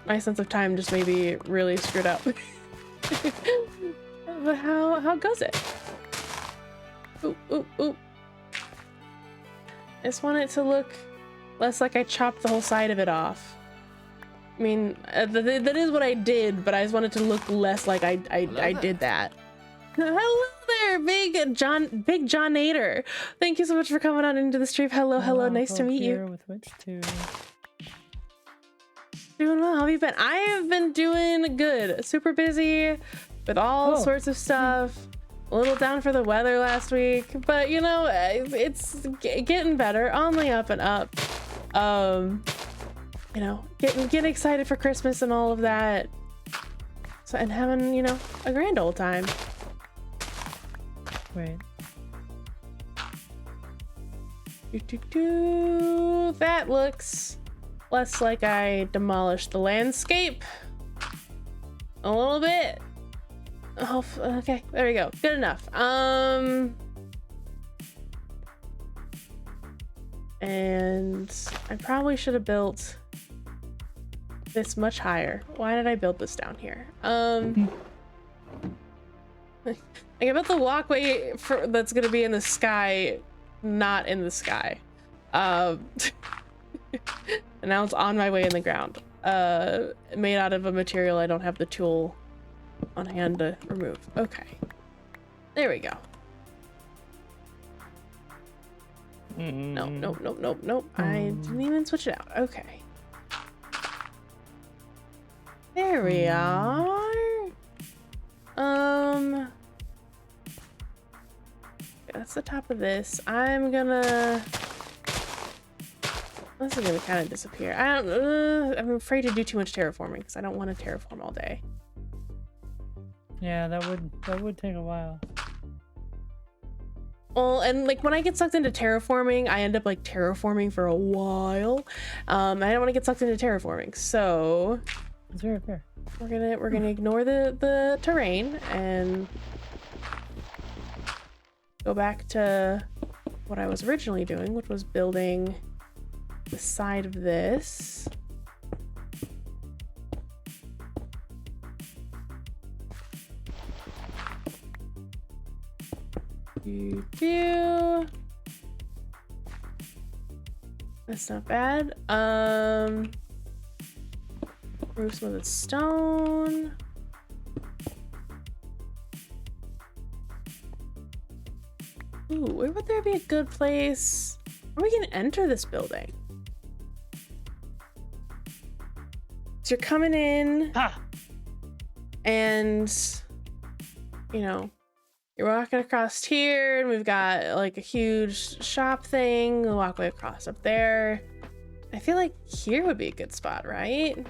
My sense of time just maybe really screwed up. But how goes it? Ooh. I just want it to look less like I chopped the whole side of it off. I mean, that is what I did, but I just wanted to look less like I did that. Hello there, Big John Nader. Thank you so much for coming on into the stream. Hello, nice to meet you. With which to... Doing well. How have you been? I have been doing good. Super busy with all sorts of stuff. A little down for the weather last week, but you know, it's getting better, on the up and up. You know, getting excited for Christmas and all of that. So, and having, you know, a grand old time. Wait. That looks less like I demolished the landscape. A little bit. Oh, okay, there we go. Good enough. And I probably should have built this much higher. Why did I build this down here? I built the walkway that's gonna be in the sky, not in the sky. And now it's on my way in the ground. Made out of a material I don't have the tool on hand to remove. Okay. There we go. Nope. I didn't even switch it out. Okay. There we are. That's the top of this. I'm this is gonna kind of disappear. I'm afraid to do too much terraforming because I don't want to terraform all day. Yeah, that would take a while. Well, and like when I get sucked into terraforming, I end up like terraforming for a while. I don't want to get sucked into terraforming, so It's very fair. we're gonna ignore the terrain and go back to what I was originally doing, which was building the side of this. Do. That's not bad. Roofs with stone. Ooh, where would there be a good place where we can enter this building? So you're coming in Ha! and, you know, you're walking across here and we've got like a huge shop thing, a walkway across up there. I feel like here would be a good spot, right?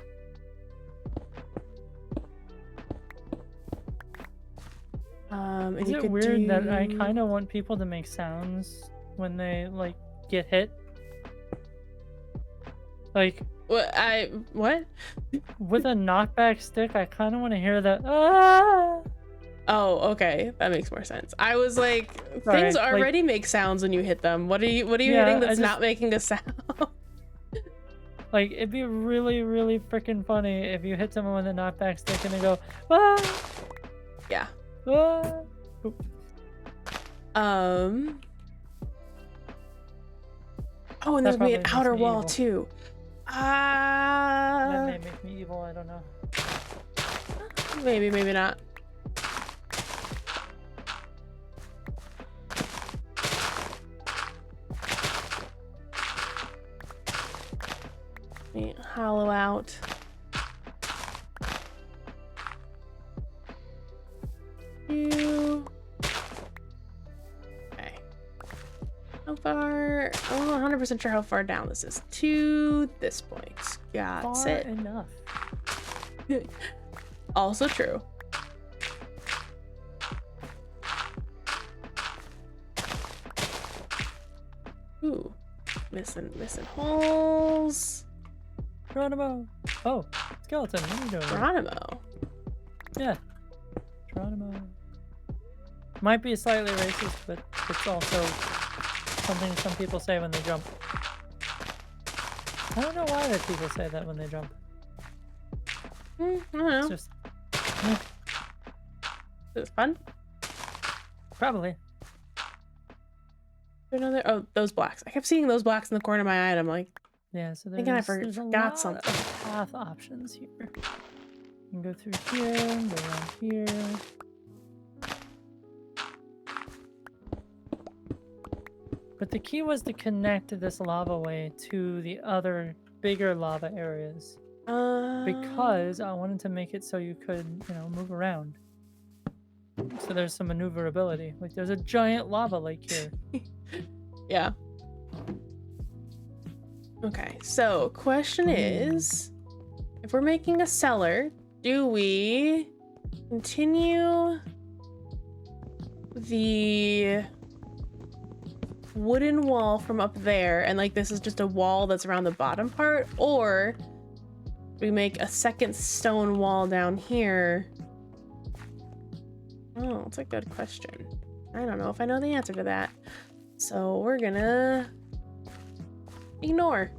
Is it weird that I kind of want people to make sounds when they like get hit? Like what? with a knockback stick, I kind of want to hear that. Ah! Oh, okay, that makes more sense. I was like, Sorry, things like- already make sounds when you hit them. What are you Yeah, hitting I that's just- not making a sound? Like it'd be really, really freaking funny if you hit someone with a knockback stick and they go, ah! Yeah. Ah! Oh, and That there's gonna be probably an makes outer me wall evil. too. That may make me evil. I don't know. Maybe, maybe not. Let me hollow out. You. Okay. How far? I'm not 100% sure how far down this is. To this point. Got Far it. enough. Also true. Ooh, missing holes. Geronimo. Oh, skeleton. What are you doing? Geronimo. Yeah. Geronimo. Might be slightly racist, but it's also something some people say when they jump. I don't know why that people say that when they jump. I don't know. It's just Is it fun? probably. Another. Oh, those blocks. I kept seeing those blocks in the corner of my eye, and I'm like, Yeah, so Thinking I there's a forgot lot something. of path options here. You can go through here, go around here. But the key was to connect this lava way to the other bigger lava areas because I wanted to make it so you could, move around. So there's some maneuverability. Like there's a giant lava lake here. Yeah. Okay, so question is, if we're making a cellar, do we continue the wooden wall from up there and like this is just a wall that's around the bottom part, or we make a second stone wall down here? Oh, it's a good question. I don't know if I know the answer to that, so we're gonna ignore.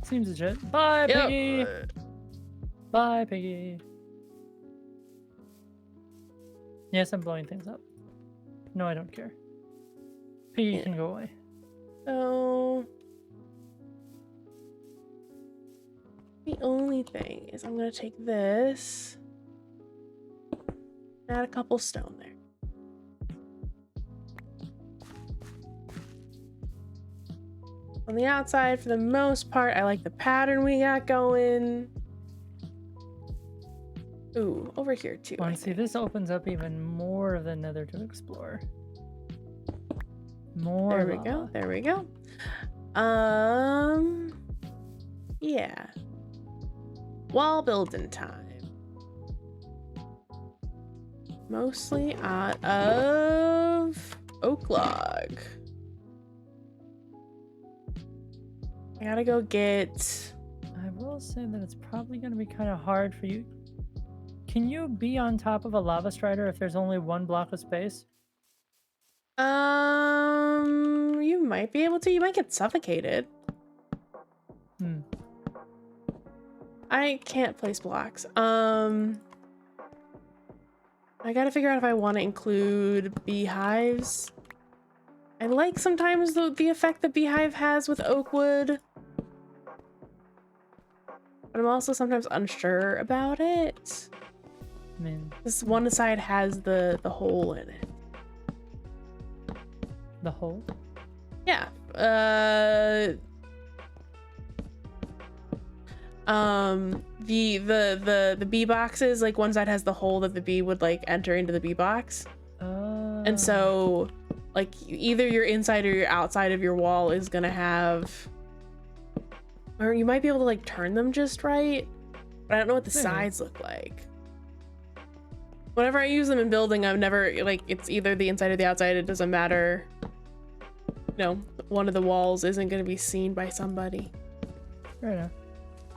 Seems legit. Bye, Yep. Piggy. Bye, Piggy. Yes, I'm blowing things up. No, I don't care. Piggy Yeah. can go away. So the only thing is I'm gonna take this, add a couple stone there. On the outside, for the most part, I like the pattern we got going. Ooh, over here too. Oh, I and see, think. this opens up even more of the nether to explore. More There we lava. go. There we go. Yeah. Wall building time. Mostly out of oak log. I gotta go get. I will say that it's probably going to be kind of hard for you. Can you be on top of a lava strider if there's only one block of space? You might be able to. You might get suffocated. Hmm. I can't place blocks. I gotta figure out if I want to include beehives. I like sometimes the effect that beehive has with oak wood. But I'm also sometimes unsure about it. I mean, This one side has the hole in it. the hole? Yeah. The bee boxes, like one side has the hole that the bee would like enter into the bee box. And so like either your inside or your outside of your wall is gonna have, or you might be able to like turn them just right, but I don't know what the sides look like. Whenever I use them in building, I've never, like, it's either the inside or the outside, it doesn't matter. You know, one of the walls isn't going to be seen by somebody. Fair enough.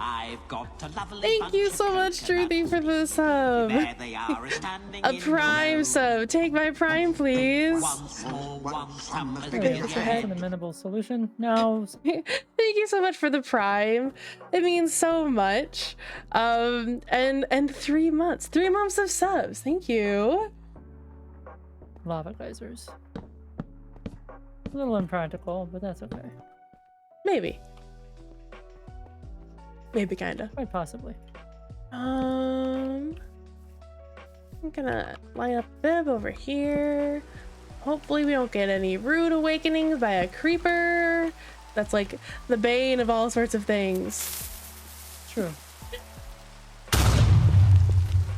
I've got a lovely Thank you so much, Truthy, for the sub. There they are, standing A in Prime row. sub. Take my Prime, please. One small, one tumbler's There big you go. ahead. An amenable solution. No. Thank you so much for the Prime. It means so much. And 3 months. 3 months of subs. Thank you. Lava geysers. A little impractical, but that's okay. Maybe. Maybe kinda. Quite possibly. I'm gonna line up Bib over here. Hopefully we don't get any rude awakenings by a creeper. That's like the bane of all sorts of things. True.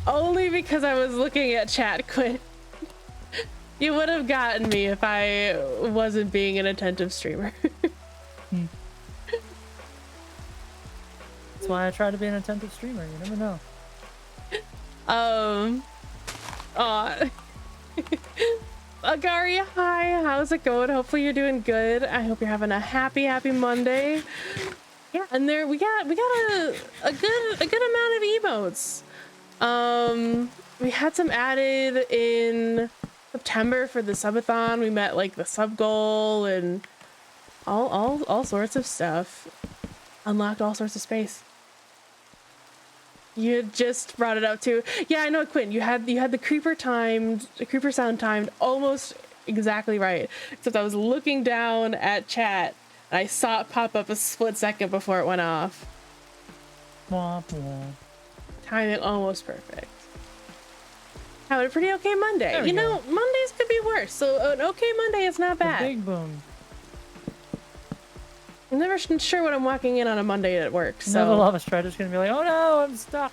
Only because I was looking at chat, Quinn. You would have gotten me if I wasn't being an attentive streamer. That's why I try to be an attentive streamer. You never know. Agaria, hi, how's it going? Hopefully you're doing good. I hope you're having a happy Monday. Yeah, and there we got a good amount of emotes. We had some added in September for the subathon. We met like the sub goal and all sorts of stuff. Unlocked all sorts of space. You had just brought it up too. Yeah, I know, Quinn. You had the creeper sound timed almost exactly right. Except I was looking down at chat and I saw it pop up a split second before it went off. Womp womp. Timing almost perfect. Having a pretty okay Monday. There we You know, go. Mondays could be worse, so an okay Monday is not The bad. big boom. I'm never sure what I'm walking in on a Monday at work, So the so lava strider's gonna be like, oh no, I'm stuck.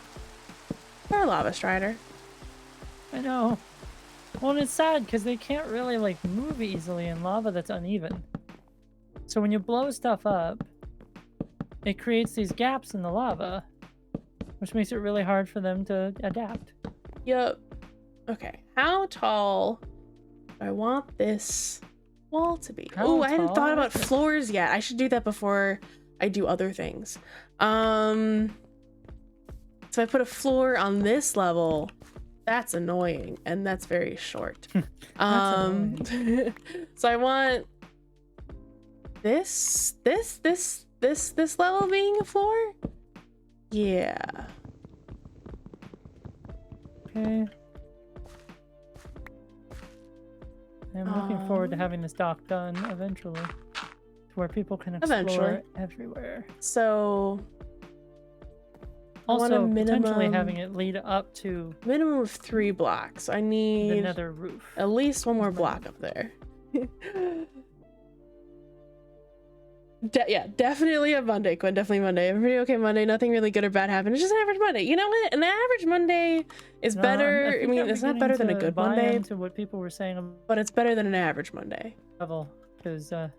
or Lava Strider. I know. Well, and it's sad because they can't really like move easily in lava that's uneven. So when you blow stuff up, it creates these gaps in the lava, which makes it really hard for them to adapt. Yup. Okay, how tall do I want this wall to be? How Oh, I hadn't tall thought about is it? floors yet. I should do that before I do other things. So I put a floor on this level. That's annoying, and that's very short. Annoying. So I want this level being a floor. Yeah. Okay. I'm looking forward to having this dock done eventually, to where people can explore Eventually. everywhere. So I want a Also, potentially minimum- having it lead up to minimum of 3 blocks. I the need nether roof. at least one more block up there. Yeah, definitely a Monday, Quinn. Definitely Monday. A pretty okay Monday. Nothing really good or bad happened. It's just an average Monday. You know what? An average Monday is No, better. I think mean, I'm it's not beginning better than a to good buy Monday, into what people were saying about but it's better than an average Monday. level, because I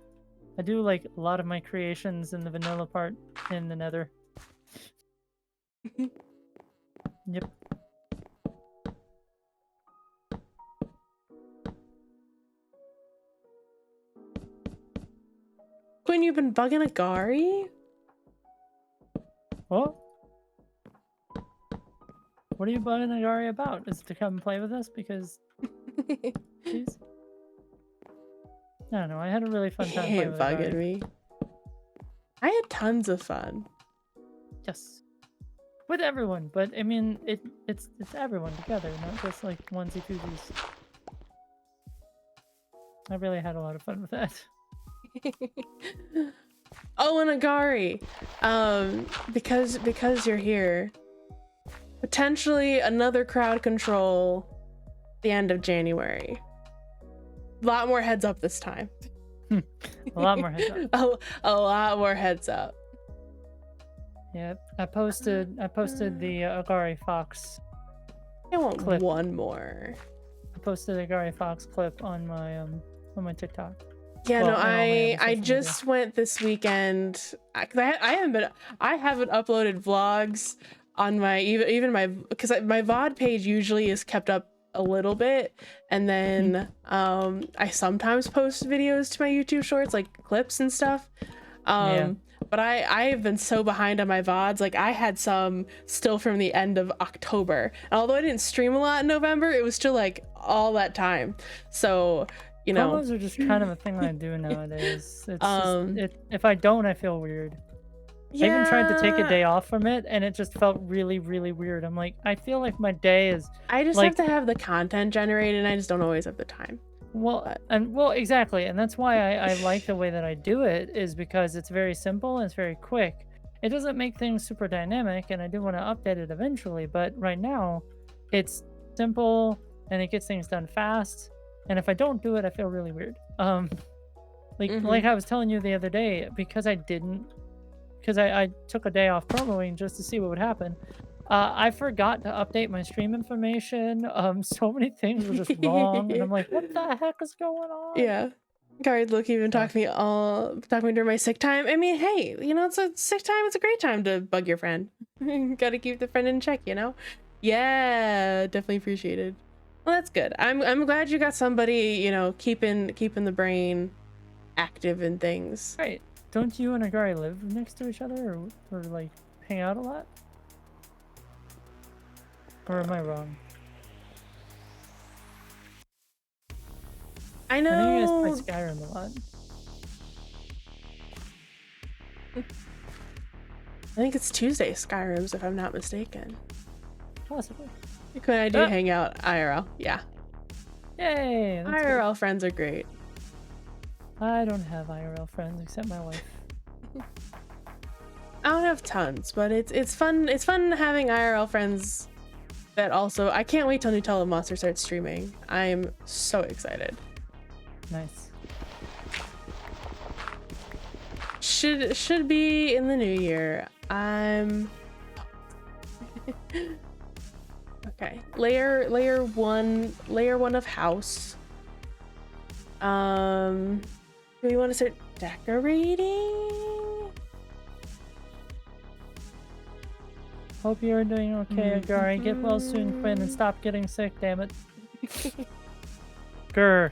do like a lot of my creations in the vanilla part in the nether. Yep. Quinn, you've been bugging Agari? Well, what are you bugging Agari about? Is it to come play with us? Because, please? I don't know. I had a really fun time He playing ain't with bugging Agari. me. I had tons of fun. Yes. with everyone, but I mean, it's everyone together, not just like onesie twosies. I really had a lot of fun with that. Oh, and Agari, because you're here, potentially another crowd control the end of January. A lot more heads up this time. A lot more heads up. A lot more heads up. Yeah, I posted the Agari Fox. I want Clip. one more. I posted a Agari Fox clip on my TikTok. Yeah, Well, no, and all my I other social just went this weekend. 'Cause I haven't uploaded vlogs on my even my because my VOD page usually is kept up a little bit, and then I sometimes post videos to my YouTube shorts, like clips and stuff. Yeah. But I have been so behind on my VODs. Like I had some still from the end of October. And although I didn't stream a lot in November, it was still like all that time. So, you know, Promos are just kind of a thing I do nowadays. It's Um, just, if I don't, I feel weird. yeah, I even tried to take a day off from it, and it just felt really, really weird. I'm like, I feel like my day is I just like, have to have the content generated, and I just don't always have the time. well, exactly, and that's why I like the way that I do it, is because it's very simple and it's very quick. It doesn't make things super dynamic, and I do want to update it eventually, but right now, it's simple and it gets things done fast. And if I don't do it, I feel really weird. Like I was telling you the other day, because I took a day off promoing just to see what would happen. I forgot to update my stream information. So many things were just wrong, and I'm like, what the heck is going on? Yeah. Guard look even talked me during my sick time. I mean, hey, you know, it's a sick time, it's a great time to bug your friend. Gotta keep the friend in check, you know? Yeah, definitely appreciated. Well, that's good. I'm glad you got somebody, you know, keeping the brain active and things. Right. Don't you and Agari live next to each other, or like hang out a lot? Or am I wrong? I I know you know. guys play Skyrim a lot. I think it's Tuesday Skyrims, if I'm not mistaken. Possibly. When I do hang out IRL, yeah. Yay! That's IRL friends are great. good. I don't have IRL friends except my wife. I don't have tons, but it's fun. It's fun having IRL friends. That also, I can't wait till Nutella Monster starts streaming. I'm so excited. Nice. Should be in the new year. Okay. Layer one of house. Do we want to start decorating? Hope you're doing okay, Agari. Get well soon, Quinn, and stop getting sick, damn it. Grr.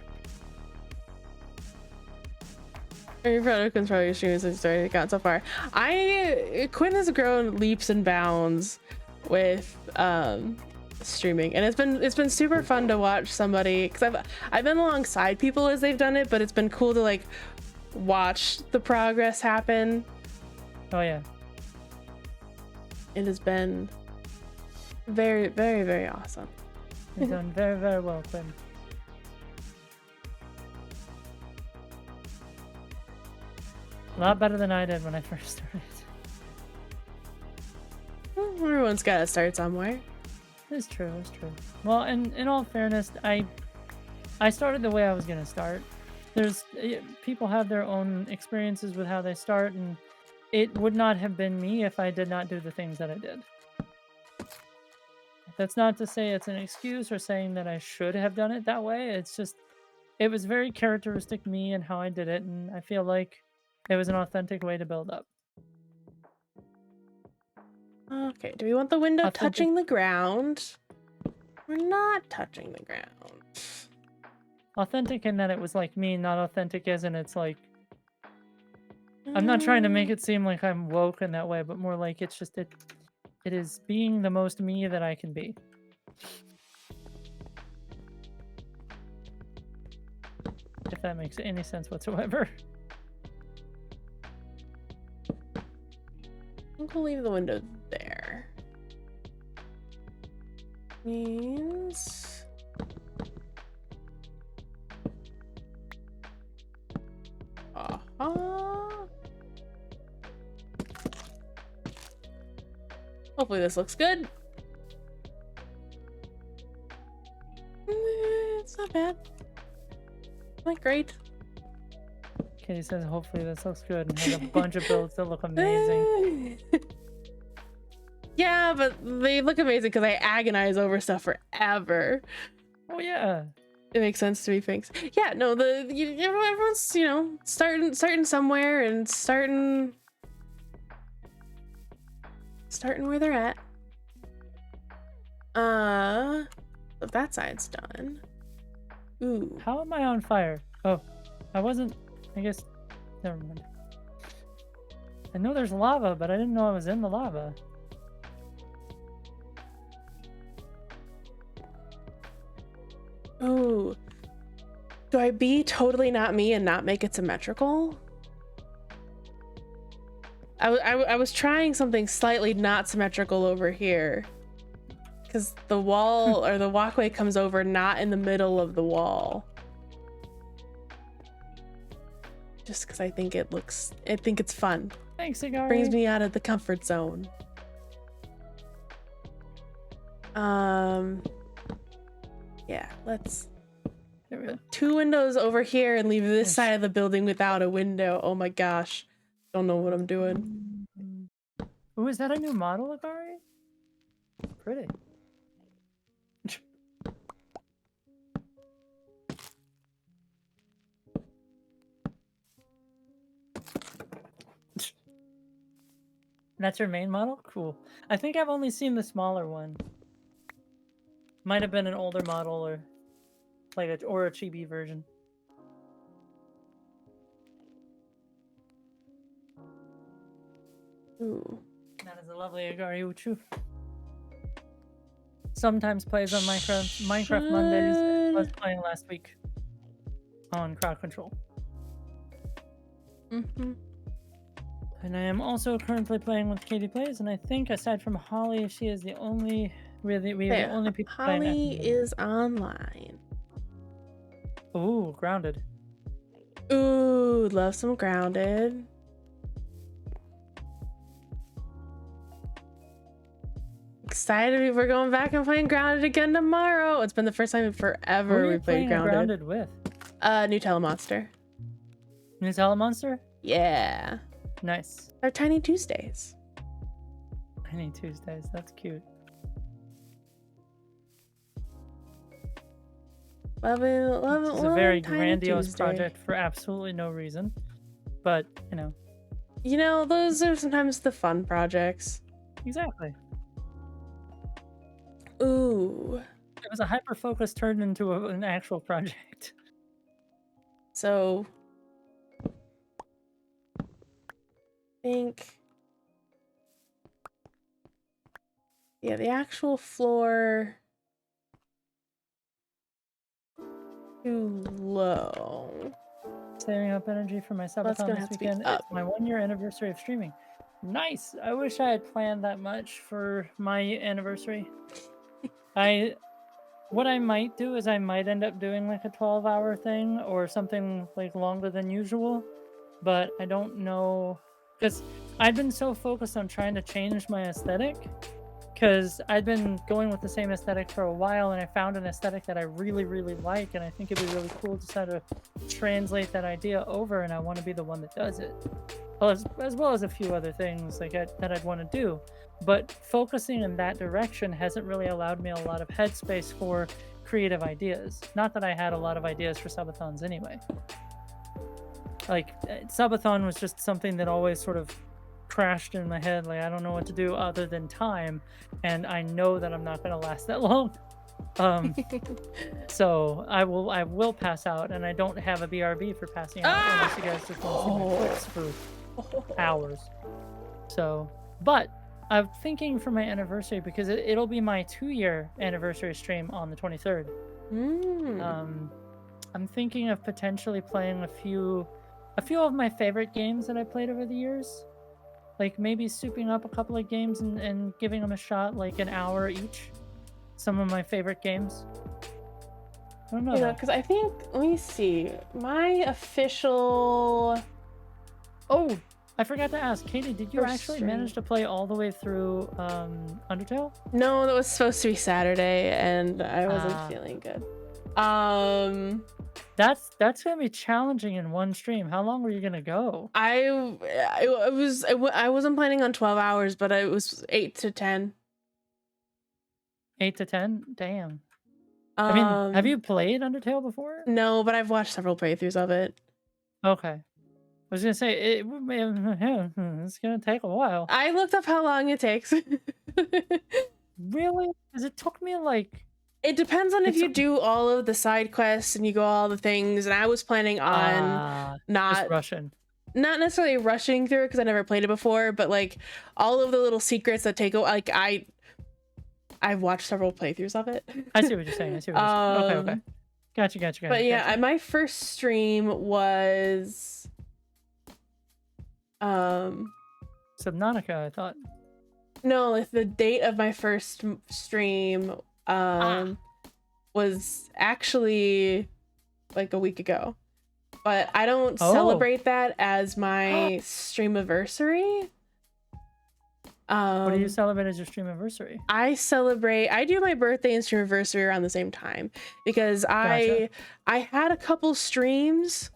Are you proud of control your streams and starting to count so far? Quinn has grown leaps and bounds with streaming, and it's been super fun to watch somebody, because I've been alongside people as they've done it, but it's been cool to like watch the progress happen. Oh yeah. It has been very, very, very awesome. You've done very, very well, Quinn. A lot better than I did when I first started. Well, everyone's got to start somewhere. It's true, it's true. Well, and in all fairness, I started the way I was gonna start. People have their own experiences with how they start, and it would not have been me if I did not do the things that I did. That's not to say it's an excuse or saying that I should have done it that way. It's just, it was very characteristic me and how I did it, and I feel like it was an authentic way to build up. Okay, do we want the window Authentic. touching the ground? We're not touching the ground. Authentic in that it was like me, not authentic as in it's like, I'm not trying to make it seem like I'm woke in that way, but more like it's just, it is being the most me that I can be. If that makes any sense whatsoever. I think we'll leave the window there. means hopefully this looks good. It's not bad. Not great. Katie says hopefully this looks good and has a bunch of builds that look amazing. Yeah, but they look amazing because I agonize over stuff forever. Oh yeah. It makes sense to me, thanks. Yeah, no, everyone's, you know, starting somewhere and starting where they're at. So that side's done. Ooh. How am I on fire? Oh, I wasn't. I guess. Never mind. I know there's lava, but I didn't know I was in the lava. Oh. Do I be totally not me and not make it symmetrical? I was trying something slightly not symmetrical over here. Because the wall or the walkway comes over not in the middle of the wall. Just because I think it's fun. Thanks, Igari. Brings me out of the comfort zone. Yeah, let's There we go. put 2 windows over here and leave this side of the building without a window. Oh my gosh. Don't know what I'm doing. Oh, is that a new model, Igari? Pretty. That's your main model? Cool. I think I've only seen the smaller one. Might have been an older model or like a chibi version. Ooh. That is a lovely Igari Uchu. Sometimes plays on Minecraft Mondays. I was playing last week on crowd control. Mm-hmm. And I am also currently playing with Katie Plays, and I think aside from Holly, she is the only we are the only people playing. Holly is online. Ooh, grounded. Ooh, love some grounded. Excited, we're going back and playing grounded again tomorrow. It's been the first time in forever we played grounded. With New Telemonster. New Telemonster? Yeah. Nice. Our Tiny Tuesdays. Tiny Tuesdays, that's cute. Love it. It's a very Tiny grandiose Tuesday. project for absolutely no reason. But, you know. You know, those are sometimes the fun projects. Exactly. Ooh. It was a hyper focus turned into an actual project. So think yeah, the actual floor too low. Saving up energy for my That's subathon gonna this have to be weekend. up. It's my 1-year anniversary of streaming. Nice. I wish I had planned that much for my anniversary. What I might do is I might end up doing like a 12-hour thing or something like longer than usual, but I don't know because I've been so focused on trying to change my aesthetic because I've been going with the same aesthetic for a while and I found an aesthetic that I really, really like and I think it'd be really cool to try to translate that idea over and I want to be the one that does it. As well as a few other things like that I'd want to do. But focusing in that direction hasn't really allowed me a lot of headspace for creative ideas. Not that I had a lot of ideas for subathons anyway. Like, subathon was just something that always sort of crashed in my head. Like, I don't know what to do other than time. And I know that I'm not going to last that long. So I will pass out, and I don't have a BRB for passing out unless you guys just want to see my clips for hours. So, but I'm thinking for my anniversary because it'll be my 2-year anniversary stream on the 23rd. I'm thinking of potentially playing a few of my favorite games that I played over the years. Like maybe souping up a couple of games and giving them a shot like an hour each. some of my favorite games. I don't know. You know, though. because I think, let me see, my official. Oh, I forgot to ask, Katie, did you First actually stream. manage to play all the way through Undertale? No, that was supposed to be Saturday, and I wasn't Ah. feeling good. That's gonna be challenging in one stream. How long were you gonna go? I wasn't planning on 12 hours, but it was 8 to 10. 8 to 10? Damn. I mean, have you played Undertale before? No, but I've watched several playthroughs of it. Okay. I was gonna say it's gonna take a while. I looked up how long it takes. Really? Because it took me like It depends on if It's- you do all of the side quests and you go all the things, and I was planning on just not Russian. necessarily rushing through it because I never played it before, but like all of the little secrets that take like I've watched several playthroughs of it. I see what you're saying. Okay. Gotcha. But yeah, my first stream was Subnautica, I thought. no, like the date of my first stream was actually like a week ago. But I don't celebrate that as my streamiversary. What do you celebrate as your stream anniversary? I do my birthday and streamiversary around the same time because Gotcha. I had a couple streams,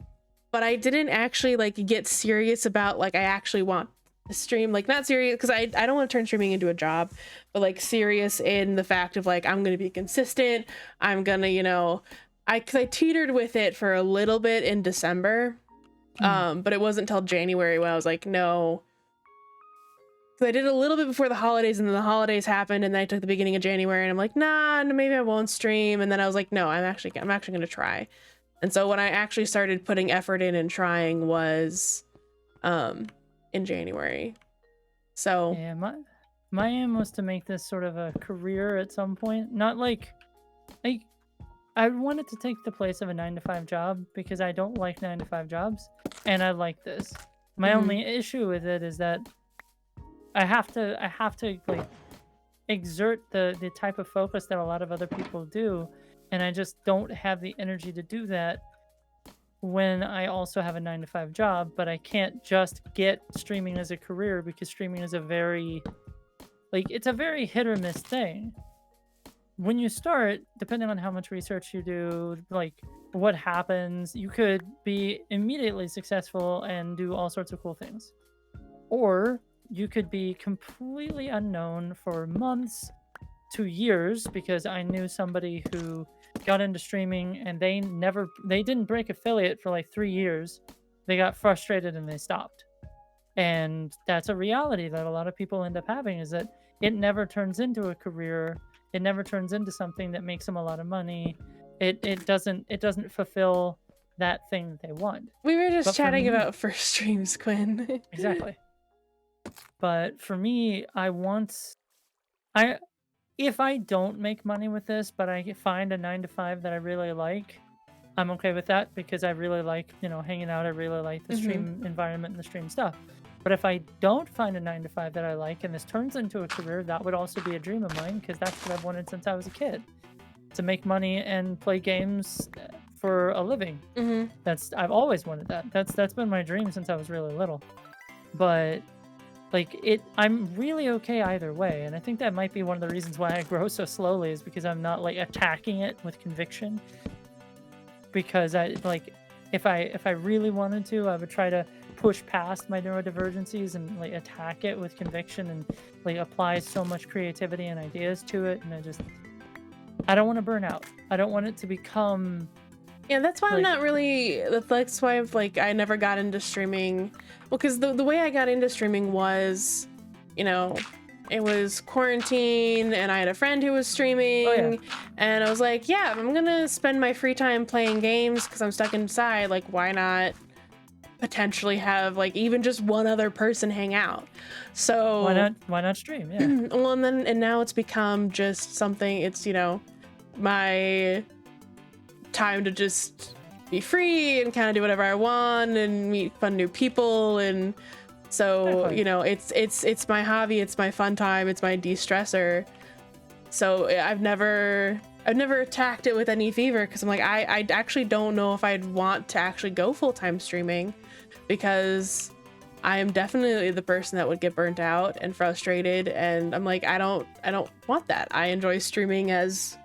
but I didn't actually like get serious about like I actually want to stream, like not serious because I don't want to turn streaming into a job, but like serious in the fact of like I'm gonna be consistent. I'm gonna, you know, I teetered with it for a little bit in December, but it wasn't until January when I was like, no. So I did a little bit before the holidays, and then the holidays happened, and then I took the beginning of January, and I'm like, nah, maybe I won't stream. And then I was like, no, I'm actually gonna try. And so when I actually started putting effort in and trying was in January. So Yeah, my aim was to make this sort of a career at some point. Not like I wanted to take the place of a 9-to-5 job because I don't like 9-to-5 jobs, and I like this. My only issue with it is that I have to like exert the type of focus that a lot of other people do, and I just don't have the energy to do that when I also have a 9-to-5 job. But I can't just get streaming as a career because streaming is a very hit or miss thing. When you start, depending on how much research you do, like what happens, you could be immediately successful and do all sorts of cool things, or you could be completely unknown for months to years, because I knew somebody who got into streaming and they didn't break affiliate for like 3 years. They got frustrated and they stopped. And that's a reality that a lot of people end up having, is that it never turns into a career. It never turns into something that makes them a lot of money. It doesn't fulfill that thing that they want. we were just But for chatting me- about first streams, Quinn. Exactly. But for me, if I don't make money with this, but I find a 9-to-5 that I really like, I'm okay with that, because I really like, hanging out. I really like the stream environment and the stream stuff. But if I don't find a 9-to-5 that I like, and this turns into a career, that would also be a dream of mine, because that's what I've wanted since I was a kid, to make money and play games for a living. I've always wanted that. That's been my dream since I was really little. But I'm really okay either way, and I think that might be one of the reasons why I grow so slowly, is because I'm not like attacking it with conviction. Because if I really wanted to, I would try to push past my neurodivergencies and like attack it with conviction and like apply so much creativity and ideas to it, and I don't want to burn out. I don't want it to become. Yeah, that's why I'm not really. That's why I never got into streaming. Well, because the way I got into streaming was, it was quarantine, and I had a friend who was streaming, and I was like, yeah, I'm gonna spend my free time playing games because I'm stuck inside. Like, why not potentially have even just one other person hang out? So Why not stream? Yeah. well, and now it's become just something. It's my time to just be free and kind of do whatever I want and meet fun new people, and so Definitely. it's my hobby, it's my fun time, it's my de-stressor. So I've never attacked it with any fever because I'm like, I actually don't know if I'd want to actually go full-time streaming, because I am definitely the person that would get burnt out and frustrated, and I'm like, I don't want that. I enjoy streaming as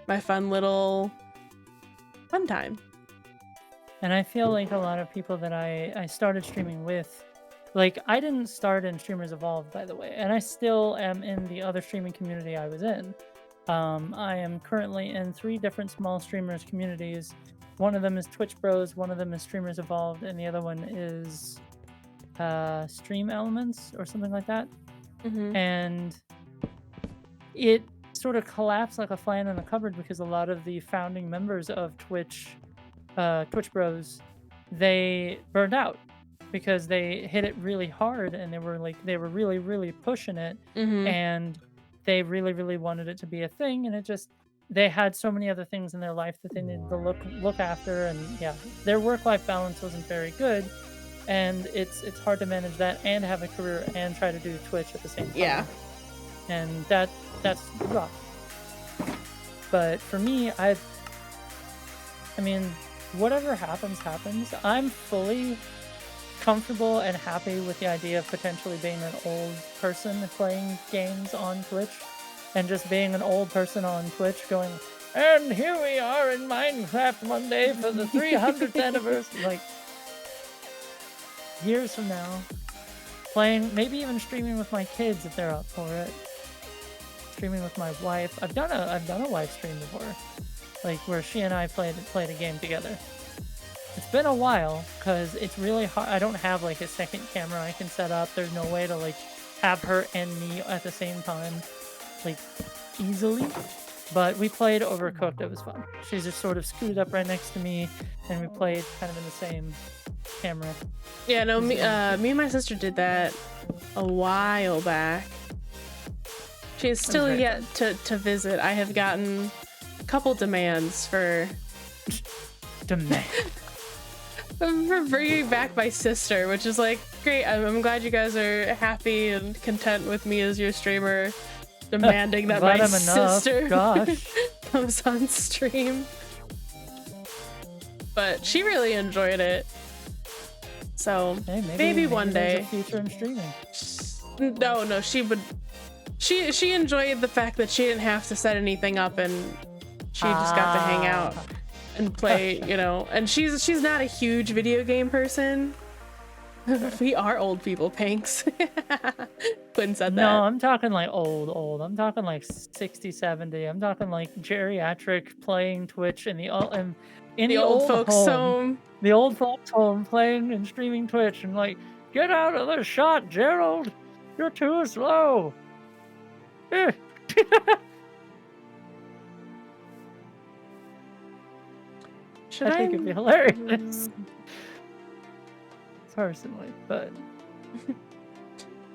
my fun little fun time. And I feel like a lot of people that I started streaming with, like, I didn't start in Streamers Evolved, by the way, and I still am in the other streaming community I was in. I am currently in 3 different small streamers communities. One of them is Twitch Bros, one of them is Streamers Evolved, and the other one is Stream Elements or something like that. And it sort of collapsed like a fly in the cupboard because a lot of the founding members of Twitch Bros, they burned out because they hit it really hard, and they were really pushing it, and they really wanted it to be a thing, and they had so many other things in their life that they needed to look after, and yeah, their work-life balance wasn't very good, and it's hard to manage that and have a career and try to do Twitch at the same time. Yeah. And that's rough. But for me, I mean, whatever happens. I'm fully comfortable and happy with the idea of potentially being an old person playing games on Twitch, and just being an old person on Twitch going, and here we are in Minecraft one day for the 300th anniversary. Like, years from now, playing, maybe even streaming with my kids if they're up for it. Streaming with my wife. I've done a wife stream before, like where she and I played a game together. It's been a while because it's really hard. I don't have like a second camera I can set up. There's no way to like have her and me at the same time, like, easily. But we played Overcooked. It was fun. She's just sort of scooted up right next to me, and we played kind of in the same camera. Yeah, no, me and my sister did that a while back. She's still yet to visit. I have gotten a couple demands for bringing back my sister, which is like, great. I'm glad you guys are happy and content with me as your streamer, demanding that my sister comes on stream. But she really enjoyed it. So hey, maybe one day. There's a future in streaming. No, she would. She enjoyed the fact that she didn't have to set anything up, and she just got to hang out and play, you know. And she's not a huge video game person. We are old people, Panks. Couldn't said that. No, I'm talking like old. I'm talking like 60, 70. I'm talking like geriatric playing Twitch in the old folks home. The old folks home playing and streaming Twitch, and like, get out of the shot, Gerald. You're too slow. I think it'd be hilarious. Personally, but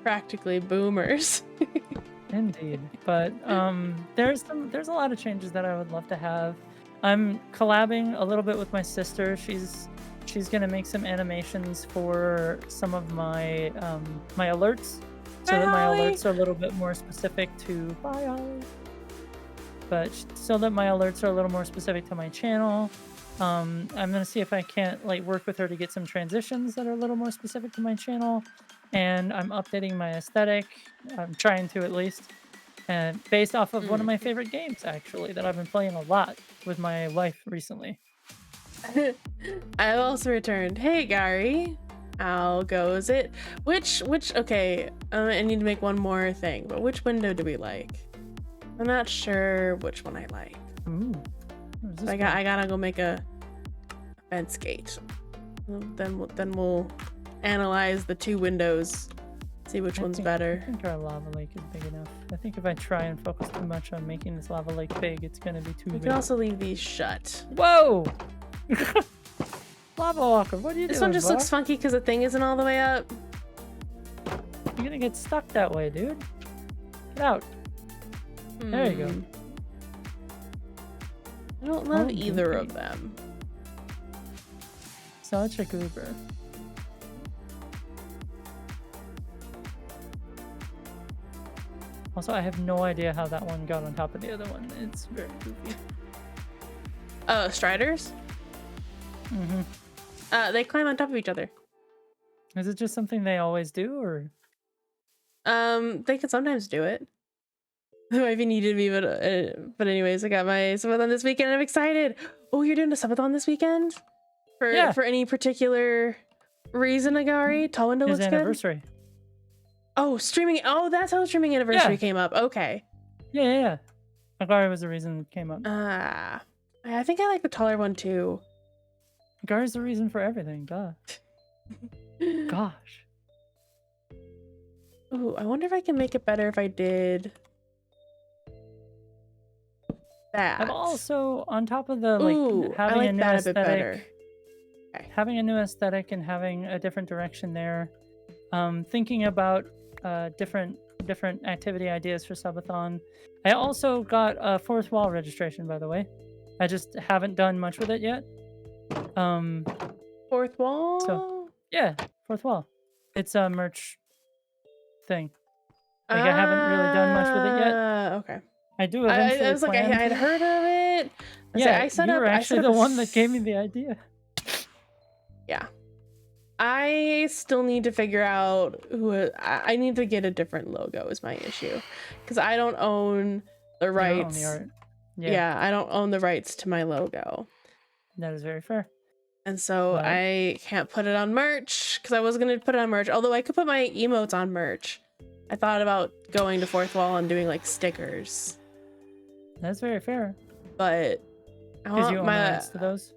practically boomers. Indeed. But there's a lot of changes that I would love to have. I'm collabing a little bit with my sister. She's gonna make some animations for some of my my alerts, so that my alerts are a little bit more specific to so that my alerts are a little more specific to my channel. I'm gonna see if I can't like work with her to get some transitions that are a little more specific to my channel, and I'm updating my aesthetic. I'm trying to, at least, and based off of one of my favorite games, actually, that I've been playing a lot with my wife recently. I've also returned. Hey Gary, how goes it? Which okay, I need to make one more thing, but which window do we like? I'm not sure which one I like. Ooh. I gotta go make a fence gate. Then we'll analyze the 2 windows, see which one's better. I think our lava lake is big enough. I think if I try and focus too much on making this lava lake big, it's gonna be too big. We can also leave these shut. Whoa! Lava Walker, what are you doing? This one just looks funky because the thing isn't all the way up. You're gonna get stuck that way, dude. Get out. There you go. I don't love either of them. Such a goober. Also, I have no idea how that one got on top of the other one. It's very goofy. Striders? Mm-hmm. They climb on top of each other. Is it just something they always do, or? They can sometimes do it. It might be needed to be, but anyways, I got my subathon this weekend. I'm excited. Oh, you're doing a subathon this weekend? For any particular reason, Agari? Tall window His looks anniversary. good. Oh, streaming. Oh, that's how streaming anniversary came up. Okay. Yeah. Agari was the reason it came up. I think I like the taller one too. Agari's the reason for everything. Duh. Gosh. Ooh, I wonder if I can make it better if I did that. I'm also on top of the Ooh, having I like a new that aesthetic, a bit better. Okay. having a new aesthetic and having a different direction there. Thinking about different activity ideas for subathon. I also got a fourth wall registration, by the way. I just haven't done much with it yet. Fourth wall? So yeah, fourth wall. It's a merch thing. Like I haven't really done much with it yet. Okay. I do eventually. I was like, plan I'd to. heard of it. You were actually the one that gave me the idea. Yeah. I still need to figure out who. I need to get a different logo is my issue, because I don't own the rights. You don't own the art. Yeah, I don't own the rights to my logo. That is very fair. And so But I can't put it on merch, because I was going to put it on merch, although I could put my emotes on merch. I thought about going to fourth wall and doing like stickers, that's very fair. but I Because you want own the rights to those.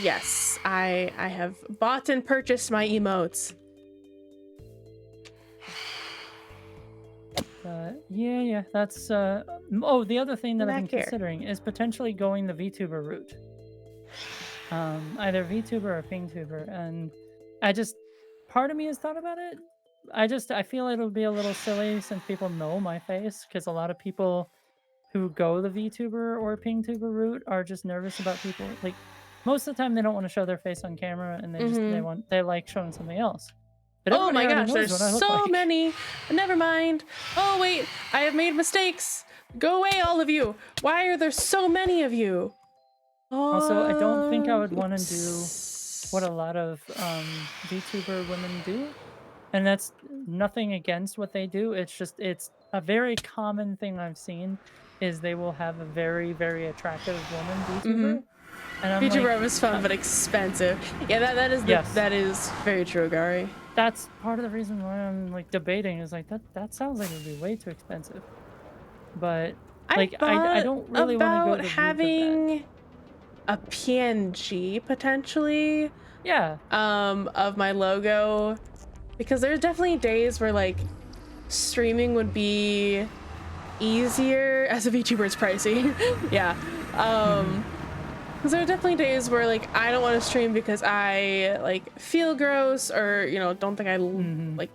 yes, I have bought and purchased my emotes. Yeah, that's oh, the other thing that I've been Back here. considering is potentially going the VTuber route. Either VTuber or PingTuber, and part of me has thought about it. I feel it'll be a little silly since people know my face, because a lot of people who go the VTuber or PingTuber route are just nervous about people. Like most of the time they don't want to show their face on camera, and they like showing something else. But Oh my everybody already gosh, knows there's what I look so like. many. Never mind. Oh wait, I have made mistakes. Go away, all of you. Why are there so many of you? Also, I don't think I would want to do oops. what a lot of VTuber women do. And that's nothing against what they do. It's just, it's a very common thing I've seen is they will have a very, very attractive woman VTuber. And I'm VTuber like, was fun but expensive. Yeah, that is very true, Gary. that's part of the reason why I'm like debating is like that sounds like it would be way too expensive. But like I don't really want to go about the route of that. having a PNG potentially. Yeah. Of my logo, because there's definitely days where like streaming would be easier. As a VTuber, it's pricey. Yeah. Because there are definitely days where like I don't want to stream because I like feel gross, or don't think I like,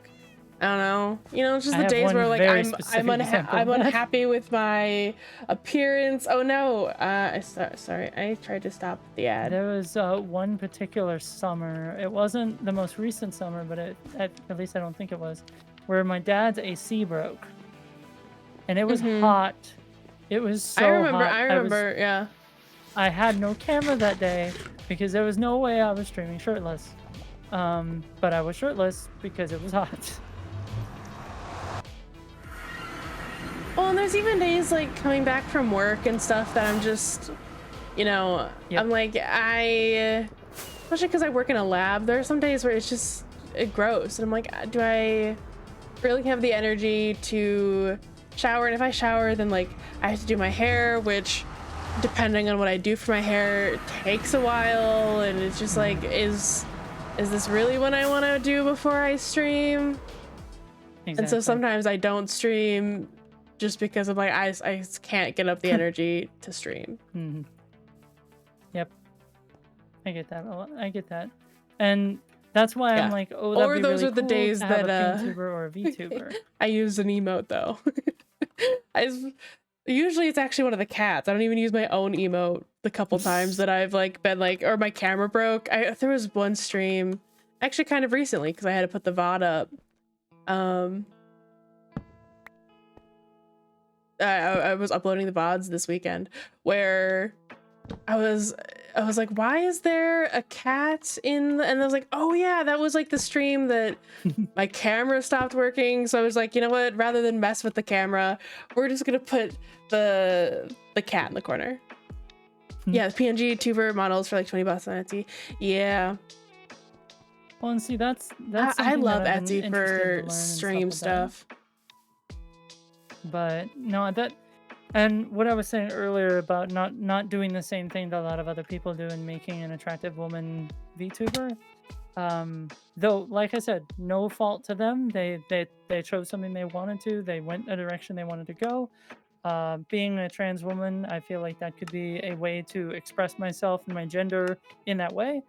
I don't know, it's just I the have days one where like very I'm specific example of that. unhappy with my appearance. Oh no, sorry, I tried to stop the ad. There was one particular summer. It wasn't the most recent summer, but at least I don't think it was, where my dad's AC broke, and it was hot. It was so I remember. hot. Yeah. I had no camera that day because there was no way I was streaming shirtless. But I was shirtless because it was hot. Well, and there's even days like coming back from work and stuff that I'm just, I'm like, especially because I work in a lab, there are some days where it's just gross. And I'm like, do I really have the energy to shower? And if I shower, then like I have to do my hair, which depending on what I do for my hair takes a while. And it's just like, is this really what I want to do before I stream? Exactly. And so sometimes I don't stream just because I'm like, I just can't get up the energy to stream. Yep. I get that a lot. I get that. And that's why I'm like, oh, that'd or be those really are the cool days to have that a PingTuber or a VTuber. I use an emote though. Usually it's actually one of the cats. I don't even use my own emote the couple times that I've like been like, or my camera broke. There was one stream actually kind of recently because I had to put the VOD up. I was uploading the VODs this weekend where I was like, why is there a cat in and I was like, oh yeah, that was like the stream that my camera stopped working. So I was like, you know what, rather than mess with the camera, we're just gonna put the cat in the corner. Yeah, the PNG tuber models for like 20 bucks on Etsy. Yeah. Well, and see, that's I something love that I've been Etsy interested to for learn and stream like that. stuff. But no, that, and what I was saying earlier about not doing the same thing that a lot of other people do in making an attractive woman VTuber. Though, like I said, no fault to them. They chose something they wanted to. They went a direction they wanted to go. Being a trans woman, I feel like that could be a way to express myself and my gender in that way.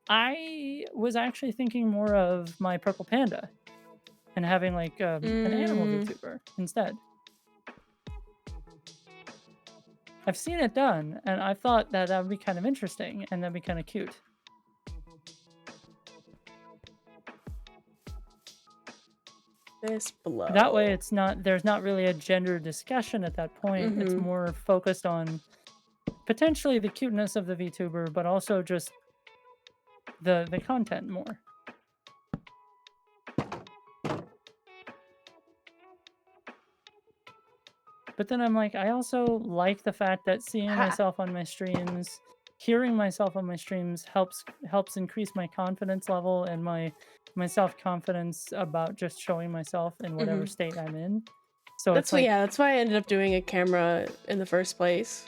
I was actually thinking more of my purple panda and having like an animal VTuber instead. I've seen it done, and I thought that would be kind of interesting and that'd be kind of cute. This blow. That way, there's not really a gender discussion at that point. It's more focused on potentially the cuteness of the VTuber, but also just the content more. But then I'm like, I also like the fact that seeing myself on my streams, hearing myself on my streams helps increase my confidence level and my self-confidence about just showing myself in whatever state I'm in. So that's it's like, yeah, that's why I ended up doing a camera in the first place.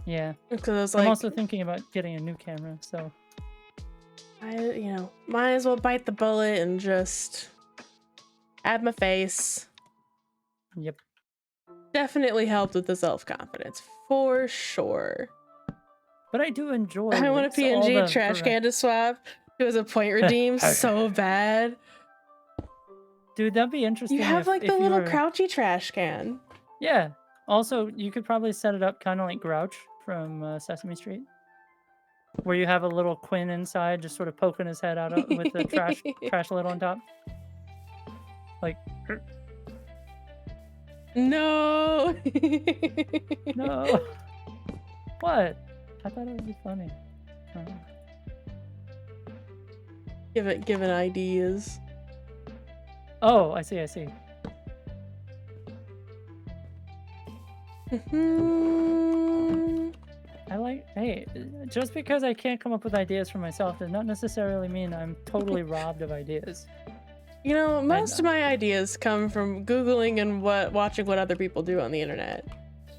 Yeah. Because I was like, I'm also thinking about getting a new camera, so I might as well bite the bullet and just add my face. Yep. Definitely helped with the self-confidence, for sure. But I do enjoy. I want a PNG trash can to swap. It was a point redeem so bad. Dude, that'd be interesting. You have like the little crouchy trash can. Yeah. Also, you could probably set it up kind of like Grouch from Sesame Street, where you have a little Quinn inside, just sort of poking his head out with the trash lid on top. Like. No. No. What? I thought it would be funny. Give it ideas. Oh, I see. Hey, just because I can't come up with ideas for myself does not necessarily mean I'm totally robbed of ideas. You know, most of my ideas come from Googling and watching what other people do on the internet.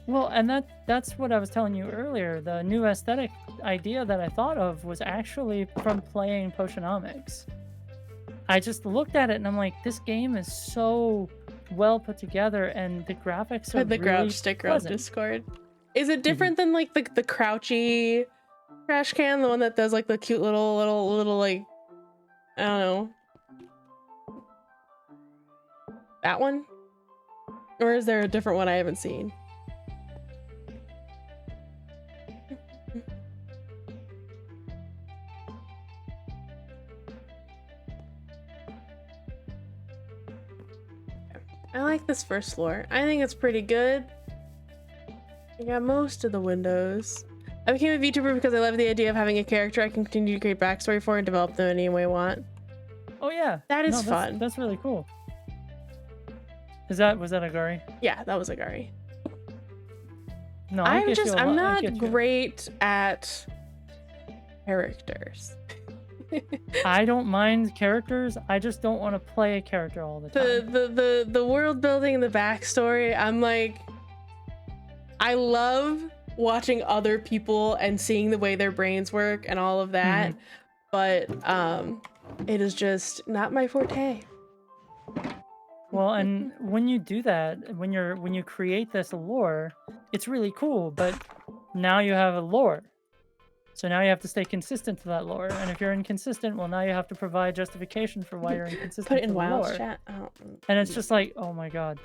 Well, and that's what I was telling you earlier. The new aesthetic idea that I thought of was actually from playing Potionomics. I just looked at it and I'm like, this game is so well put together and the graphics are the really Grouch sticker on Discord. Is it different than like the crouchy trash can, the one that does like the cute little like, I don't know, that one? Or is there a different one I haven't seen? I like this first floor. I think it's pretty good. I got most of the windows. I became a VTuber because I love the idea of having a character I can continue to create backstory for and develop them any way I want. Oh yeah. That is fun. That's really cool. Was that Agari? Yeah, that was Agari. No, I'm not great at characters. I don't mind characters. I just don't want to play a character all the time. The world building and the backstory, I'm like, I love watching other people and seeing the way their brains work and all of that, but it is just not my forte. Well, and when you do that, when you create this lore, it's really cool, but now you have a lore. So now you have to stay consistent to that lore, and if you're inconsistent, well, now you have to provide justification for why you're inconsistent. Put it in WoW's lore. chat. And it's just like, oh my god,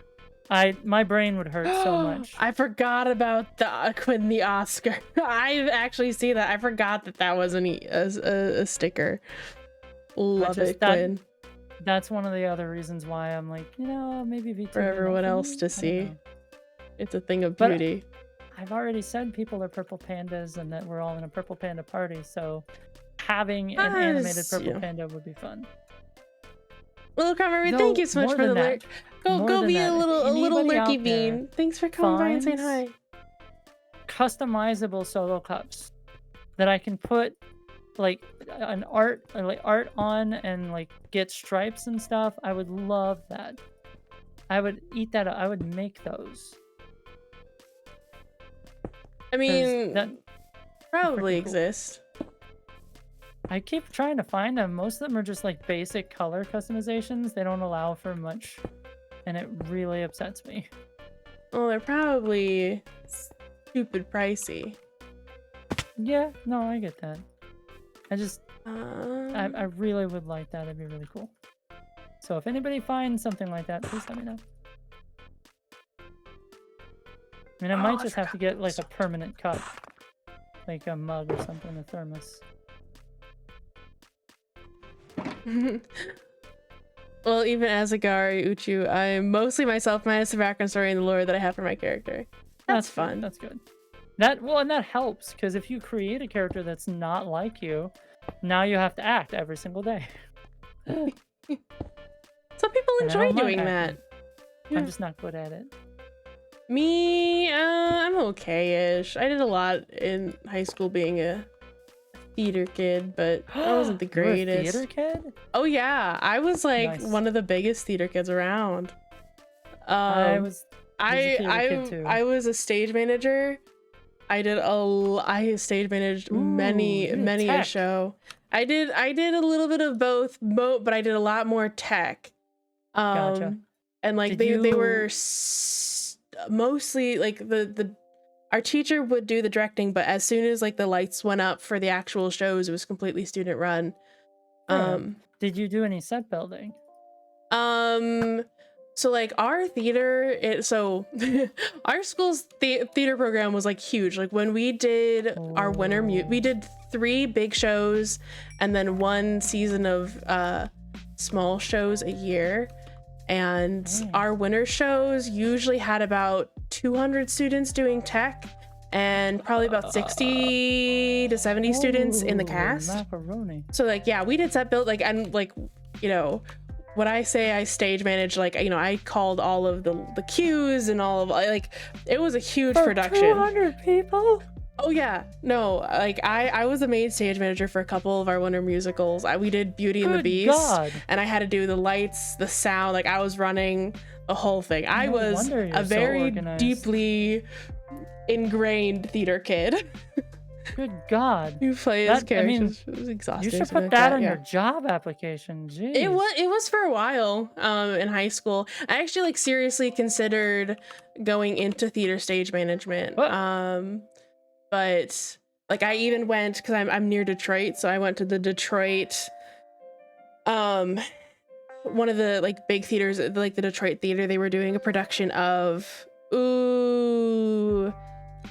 my brain would hurt so much. I forgot about the Quinn the Oscar. I actually see that. I forgot that was a sticker. Love it, Quinn. That's one of the other reasons why I'm like, maybe VTuber for everyone else to see. It's a thing of But- beauty. I've already said people are purple pandas and that we're all in a purple panda party, so having an animated purple yeah. panda would be fun. Little Crummery, Though, thank you so much more for the than lurk. that- more Go than be that, a if little anybody out lurky there bean. Thanks for coming by and saying hi. Customizable solo cups that I can put like an art on and like get stripes and stuff. I would love that. I would eat that. I would make those. I mean, that probably freaking cool. exist. I keep trying to find them. Most of them are just like basic color customizations. They don't allow for much, and it really upsets me. Well, they're probably stupid pricey. Yeah, no, I get that. I just, I Um, really would like that. It'd be really cool. So if anybody finds something like that, please let me know. I mean, I might just have to get like a permanent cup, like a mug or something, a thermos. well, even as a Gari Uchu, I'm mostly myself minus the background story and the lore that I have for my character. That's good, fun. That's good. And that helps because if you create a character that's not like you, now you have to act every single day. Some people And I enjoy don't mind doing that. acting. Yeah. I'm just not good at it. Me, I'm okay-ish. I did a lot in high school being a theater kid, but I wasn't the You were a greatest. theater kid? Oh yeah, I was like Nice. one of the biggest theater kids around. I was a theater kid too. I was a stage manager. I stage managed Ooh, many you did many a tech. show. I did a little bit of both, but I did a lot more tech. Gotcha. And like Did they were you- mostly like our teacher would do the directing, but as soon as like the lights went up for the actual shows, it was completely student run. Yeah. Did you do any set building? So like our theater, our school's theater program was like huge. Like when we did our winter we did 3 big shows and then 1 season of small shows a year. And Dang. our winter shows usually had about 200 students doing tech and probably about 60 to 70 students in the Ooh, cast. Macaroni. So like, yeah, we did set build, like, and like, you know, when I say I stage managed, like, you know, I called all of the cues and all of, like, it was a huge production. 200 people? Oh yeah, no, like I was the main stage manager for a couple of our winter musicals. We did Beauty and the Good Beast, God. and I had to do the lights, the sound, like I was running the whole thing. I No was wonder a you're so very organized. deeply ingrained theater kid. Good God. You play as That- I mean, characters. It was exhausting. You should something put like that on yeah. your job application. Jeez. It was for a while in high school. I actually like seriously considered going into theater stage management. What? But like I even went because I'm near Detroit, so I went to the Detroit one of the like big theaters, like the Detroit Theater. They were doing a production of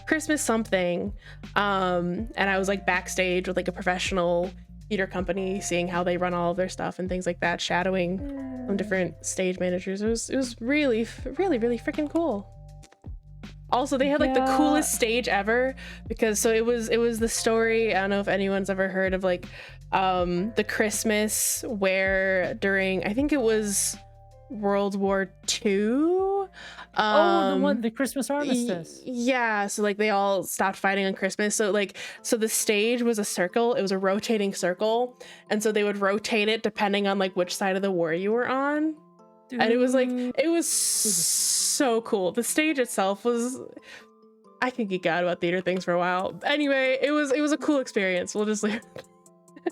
Christmas something. And I was like backstage with like a professional theater company, seeing how they run all of their stuff and things like that, shadowing some different stage managers. It was really freaking cool. Also, they had like the Yeah. coolest stage ever because so it was the story. I don't know if anyone's ever heard of like the Christmas where during, I think it was World War II. The Christmas armistice. Yeah, so like they all stopped fighting on Christmas. So the stage was a circle. It was a rotating circle, and so they would rotate it depending on like which side of the war you were on. And it was like so cool. The stage itself was, I could geek out about theater things for a while. Anyway, it was a cool experience. We'll just leave it.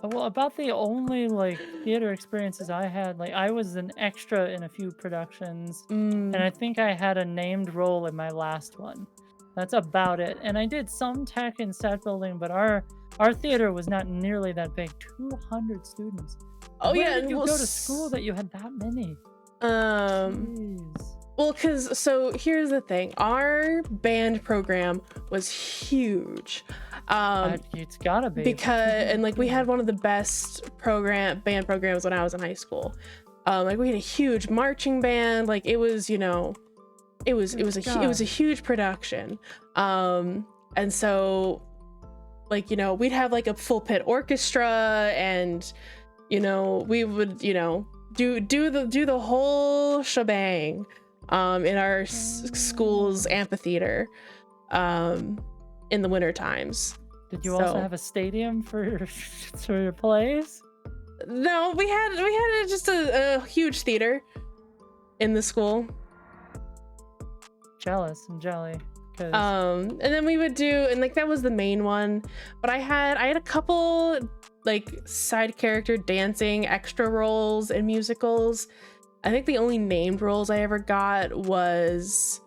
Well, about the only like theater experiences I had, like I was an extra in a few productions, and I think I had a named role in my last one. That's about it. And I did some tech and set building, but our theater was not nearly that big. 200 students. Oh Where yeah, did you well, go to school that you had that many? Jeez. Well, so here's the thing. Our band program was huge. It's gotta be. And like we had one of the best band programs when I was in high school. Like we had a huge marching band. Like it was, you know, it was a huge production. And so like, you know, we'd have like a full pit orchestra, and you know, we would, you know, do the whole shebang in our school's amphitheater in the winter times. Did you also have a stadium for your plays? No, we had just a huge theater in the school. Jealous and jelly. And then we would do, and like that was the main one, but I had a couple like side character dancing extra roles in musicals. I think the only named roles I ever got was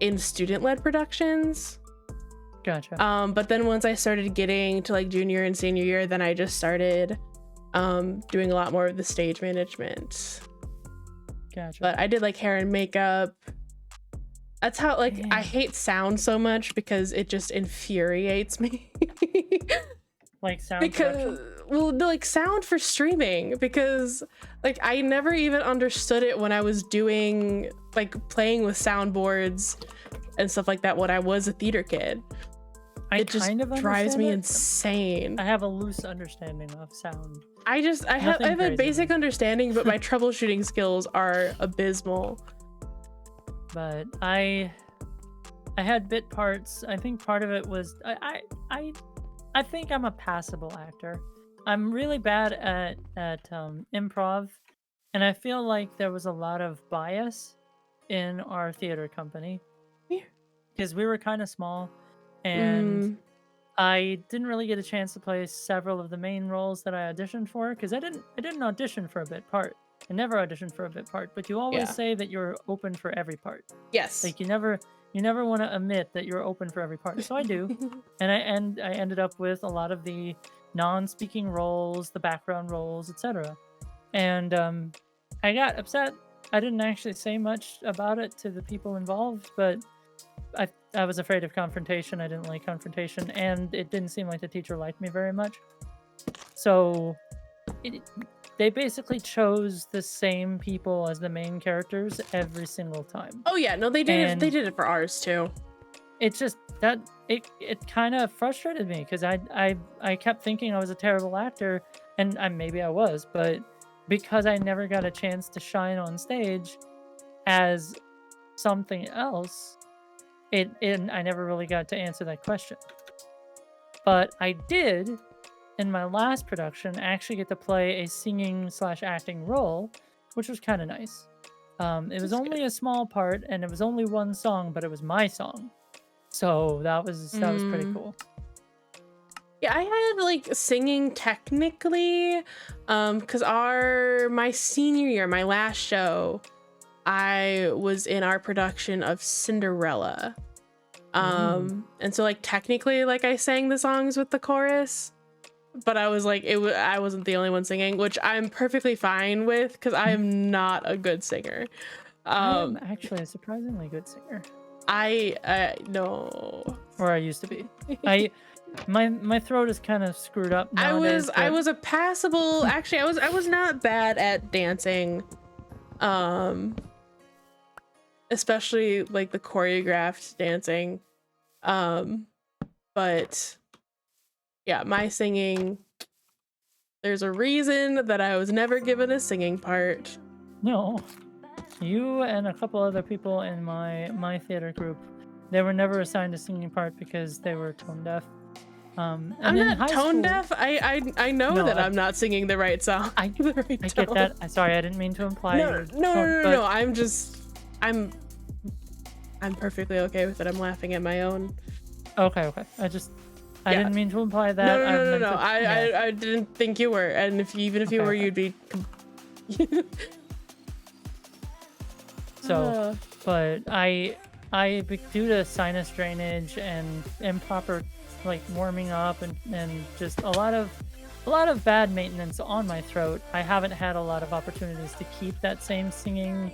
in student-led productions. Gotcha. But then once I started getting to like junior and senior year, then I just started doing a lot more of the stage management. Gotcha. But I did like hair and makeup. That's how, like, I hate sound so much because it just infuriates me. Like sound because, well, like sound for streaming, because like I never even understood it when I was doing like playing with soundboards and stuff like that when I was a theater kid. It just drives me insane. I have a loose understanding of sound. I have a basic understanding, but my troubleshooting skills are abysmal. But I had bit parts. I think part of it was I think I'm a passable actor. I'm really bad at improv, and I feel like there was a lot of bias in our theater company because we were kind of small, and I didn't really get a chance to play several of the main roles that I auditioned for because I didn't audition for a bit part. I never auditioned for a bit part, but you always say that you're open for every part. Yes. Like you never want to admit that you're open for every part. So I do. and I ended up with a lot of the non-speaking roles, the background roles, etc. And I got upset. I didn't actually say much about it to the people involved, but I was afraid of confrontation. I didn't like confrontation, and it didn't seem like the teacher liked me very much. So they basically chose the same people as the main characters every single time. Oh yeah, no, they did it for ours too. It's just that it kind of frustrated me because I kept thinking I was a terrible actor, and maybe I was, but because I never got a chance to shine on stage as something else, I never really got to answer that question. But I did, in my last production, actually get to play a singing/acting role, which was kind of nice. It was only a small part, and it was only one song, but it was my song, so that was pretty cool. Yeah, I had like singing technically, because my senior year, my last show, I was in our production of Cinderella, and so like technically, like I sang the songs with the chorus. But I was like, I wasn't the only one singing, which I'm perfectly fine with because I am not a good singer. I'm actually a surprisingly good singer. No. Or I used to be. My throat is kind of screwed up nowadays. I was a passable. Actually, I was not bad at dancing, especially like the choreographed dancing, but. Yeah, my singing, there's a reason that I was never given a singing part. No. You and a couple other people in my theater group, they were never assigned a singing part because they were tone deaf. I'm not tone deaf. I know that I'm not singing the right song. I get that. I'm sorry, I didn't mean to imply. No. I'm perfectly okay with it. I'm laughing at my own. Okay. I didn't mean to imply that. No. I didn't think you were, and even if you were, you'd be. So, but I due to sinus drainage and improper like warming up and just a lot of bad maintenance on my throat, I haven't had a lot of opportunities to keep that same singing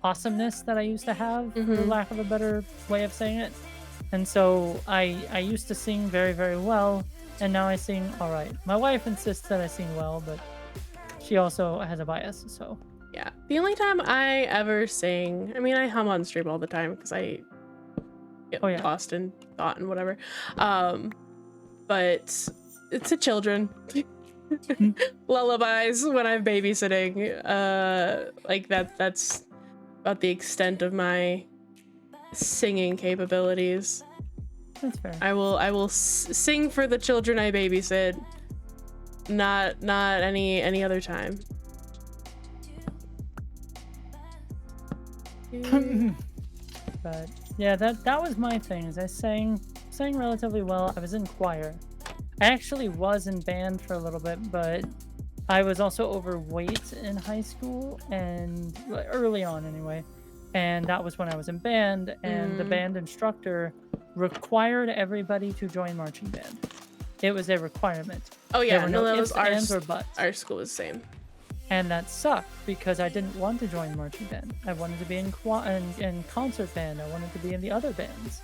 awesomeness that I used to have, for lack of a better way of saying it. And so I used to sing very, very well, and now I sing all right. My wife insists that I sing well, but she also has a bias, so. Yeah, the only time I ever sing, I mean, I hum on stream all the time because I get Oh, yeah. lost in thought and whatever. But it's to children. Lullabies when I'm babysitting. Like that's about the extent of my singing capabilities. That's fair. I will sing for the children I babysit. Not any other time. But yeah, that was my thing. Is I sang relatively well. I was in choir. I actually was in band for a little bit, but I was also overweight in high school and early on anyway. And that was when I was in band, and the band instructor required everybody to join marching band. It was a requirement. Oh yeah, There were no, that ifs, was ands, or buts. our school was the same. And that sucked because I didn't want to join marching band. I wanted to be in concert band. I wanted to be in the other bands.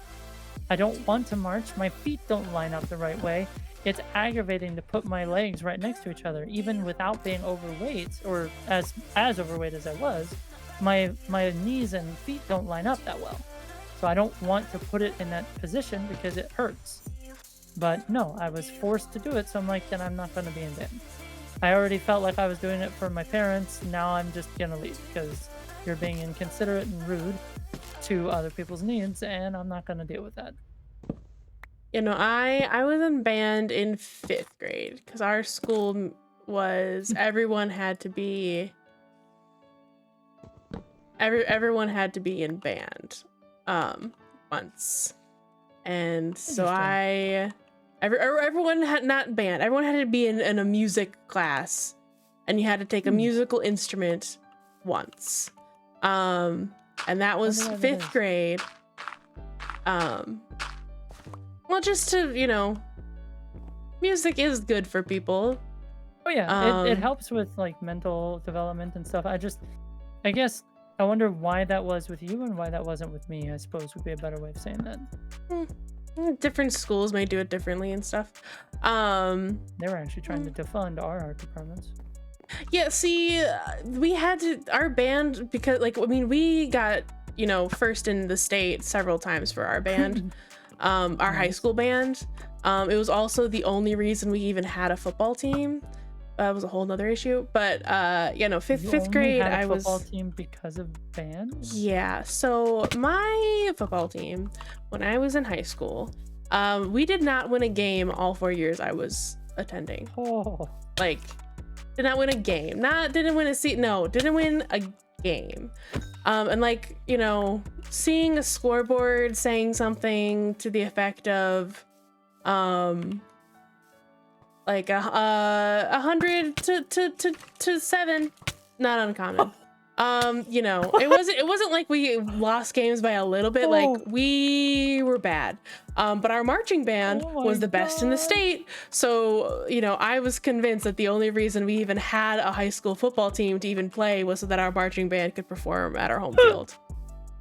I don't want to march. My feet don't line up the right way. It's aggravating to put my legs right next to each other, even without being overweight or as overweight as I was. My knees and feet don't line up that well. So I don't want to put it in that position because it hurts. But no, I was forced to do it. So I'm like, then I'm not going to be in band. I already felt like I was doing it for my parents. Now I'm just going to leave because you're being inconsiderate and rude to other people's needs, and I'm not going to deal with that. You know, I was in band in 5th grade because our school was everyone had to be everyone had to be in band once. And so everyone had not band. Everyone had to be in a music class, and you had to take a musical instrument once. And that was 5th grade. Well, just to, you know, music is good for people. Oh yeah, it helps with like mental development and stuff. I guess I wonder why that was with you and why that wasn't with me. I suppose would be a better way of saying that. Different schools may do it differently and stuff. They were actually trying to defund our art departments. Yeah, see, we had to, our band, because like, I mean, we got, you know, first in the state several times for our band, our high school band. It was also the only reason we even had a football team. That was a whole nother issue, but you know, fifth grade, had a I was football team because of bands. Yeah, so my football team, when I was in high school, we did not win a game all 4 years I was attending. Oh, Like, did not win a game. Didn't win a seat. No, didn't win a game. And like, you know, seeing a scoreboard saying something to the effect of, like 100 to 7, not uncommon. You know, it wasn't like we lost games by a little bit. Like, we were bad. But our marching band was the best in the state. So, you know, I was convinced that the only reason we even had a high school football team to even play was so that our marching band could perform at our home field.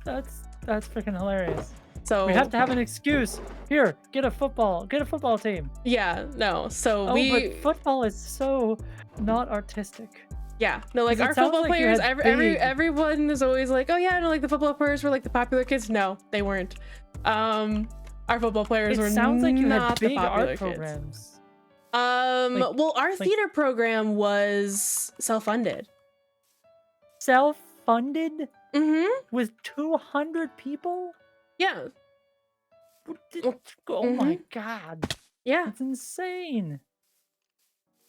That's freaking hilarious. So we have to have an excuse. Here, get a football team. Yeah, no. So but football is so not artistic. Yeah, no, like 'Cause it our sounds football like you players, had everyone is always like, oh yeah, no, like the football players were like the popular kids. No, they weren't. Our football players were sounds like you had not the big popular art kids. programs. Well, our theater program was self-funded. Self-funded Mm-hmm. with 200 people? Yeah. Oh my god. Yeah. That's insane.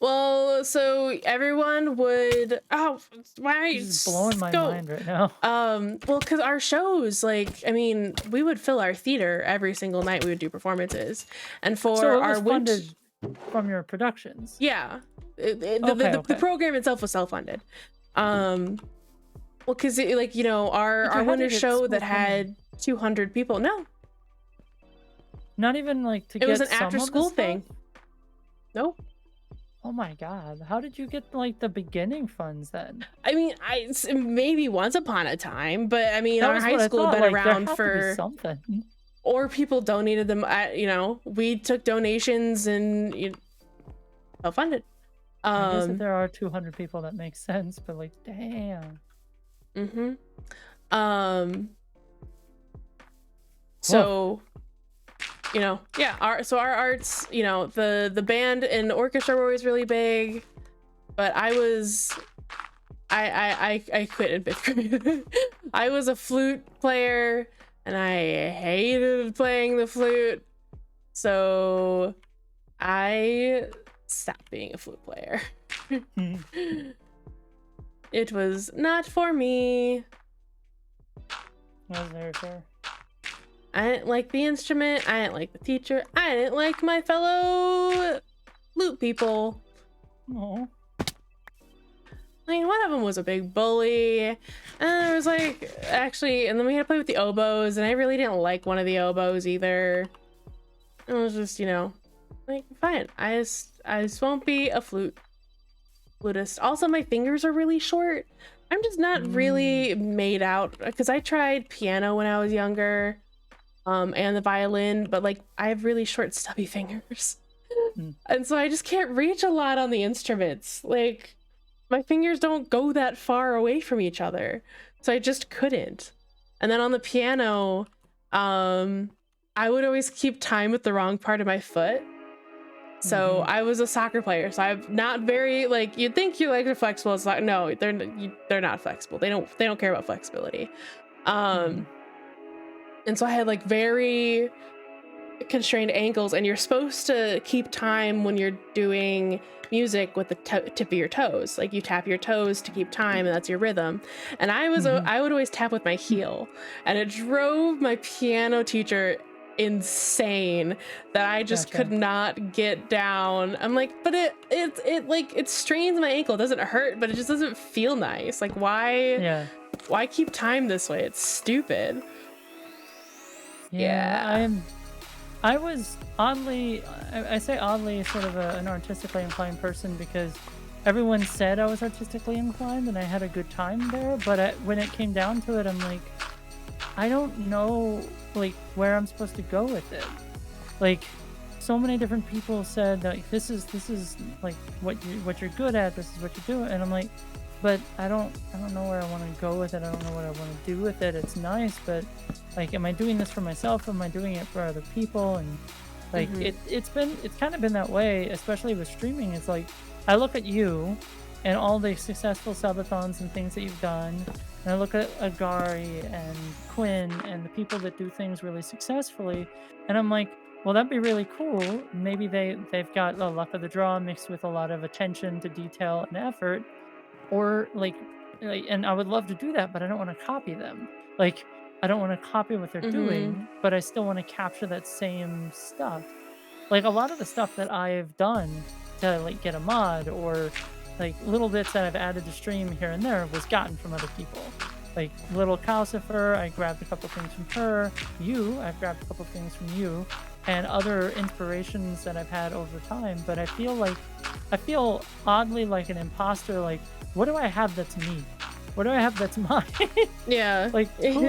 Well, so everyone would. Oh, why are you This is blowing my mind right now. Well, because our shows, like, I mean, we would fill our theater every single night. We would do performances, and for So it our was funded from your productions. yeah, Okay. the program itself was self-funded. Well, because like, you know, our how winter did it show that self-funded? had 200 people. No, Not even like to it get was an some of the after-school stuff? thing. Nope. Oh my god. How did you get like the beginning funds then? I mean, maybe once upon a time, but I mean, That our was high what I school had thought, been like, there around had to be for, something. or people donated them. You know, we took donations and self-funded. I guess if there are 200 people, that makes sense, but like, damn. Mm-hmm. So, yeah, our arts, the band and orchestra were always really big, but I quit in 5th grade. I was a flute player and I hated playing the flute. So I stopped being a flute player. It was not for me. Was there fair? I didn't like the instrument. I didn't like the teacher. I didn't like my fellow flute people. Oh. I mean, one of them was a big bully. And there was and then we had to play with the oboes, and I really didn't like one of the oboes either. It was just, fine. I just won't be a flutist. Also, my fingers are really short. I'm just not really made out, because I tried piano when I was younger, and the violin, but I have really short stubby fingers. And so I just can't reach a lot on the instruments. My fingers don't go that far away from each other. So I just couldn't. And then on the piano, I would always keep time with the wrong part of my foot. So I was a soccer player, so I'm not very you'd think your legs are flexible. It's like, no, they're not flexible. They don't care about flexibility. And so I had very constrained ankles, and you're supposed to keep time when you're doing music with the tip of your toes. You tap your toes to keep time, and that's your rhythm. And I would always tap with my heel, and it drove my piano teacher insane that I just could not get down. I'm but it strains my ankle. It doesn't hurt, but it just doesn't feel nice. Why keep time this way? It's stupid. I was oddly, I say oddly, sort of an artistically inclined person, because everyone said I was artistically inclined and I had a good time there, but when it came down to it, I'm I don't know where I'm supposed to go with it. So many different people said that this is what you're good at, this is what you're doing, and I'm but I don't know where I want to go with it. I don't know what I want to do with it. It's nice, but am I doing this for myself? Am I doing it for other people? And it's kind of been that way, especially with streaming. It's I look at you and all the successful subathons and things that you've done, and I look at Agari and Quinn and the people that do things really successfully, and I'm well, that'd be really cool. Maybe they've got the luck of the draw mixed with a lot of attention to detail and effort, or and I would love to do that, but I don't want to copy them. I don't want to copy what they're doing, but I still want to capture that same stuff. A lot of the stuff that I've done to get a mod, or little bits that I've added to stream here and there, was gotten from other people. Little Calcifer, I grabbed a couple things from her. I've grabbed a couple things from you, and other inspirations that I've had over time. But I feel oddly like an imposter. What do I have that's me? What do I have that's mine? Yeah. Who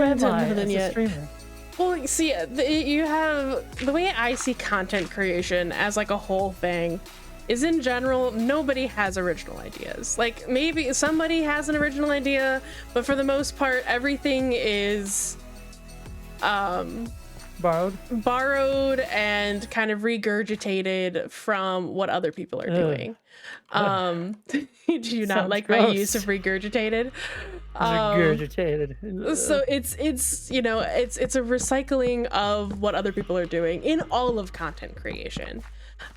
am I as a streamer? Well, see, you have the way I see content creation as a whole thing is, in general, nobody has original ideas. Maybe somebody has an original idea, but for the most part, everything is borrowed and kind of regurgitated from what other people are doing. Do you not like gross. my use of regurgitated? Regurgitated. So it's a recycling of what other people are doing in all of content creation.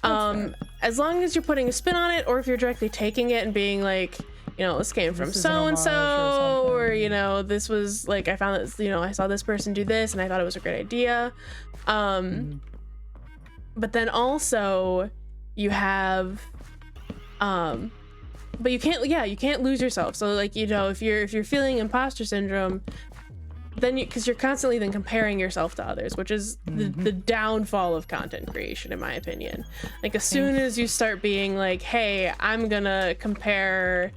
As long as you're putting a spin on it, or if you're directly taking it and being this came from so and so, or this was I found this, I saw this person do this and I thought it was a great idea. But then also you have but you can't lose yourself. So if you're feeling imposter syndrome, then because you're constantly then comparing yourself to others, which is the downfall of content creation, in my opinion. As soon as you start being hey, I'm gonna compare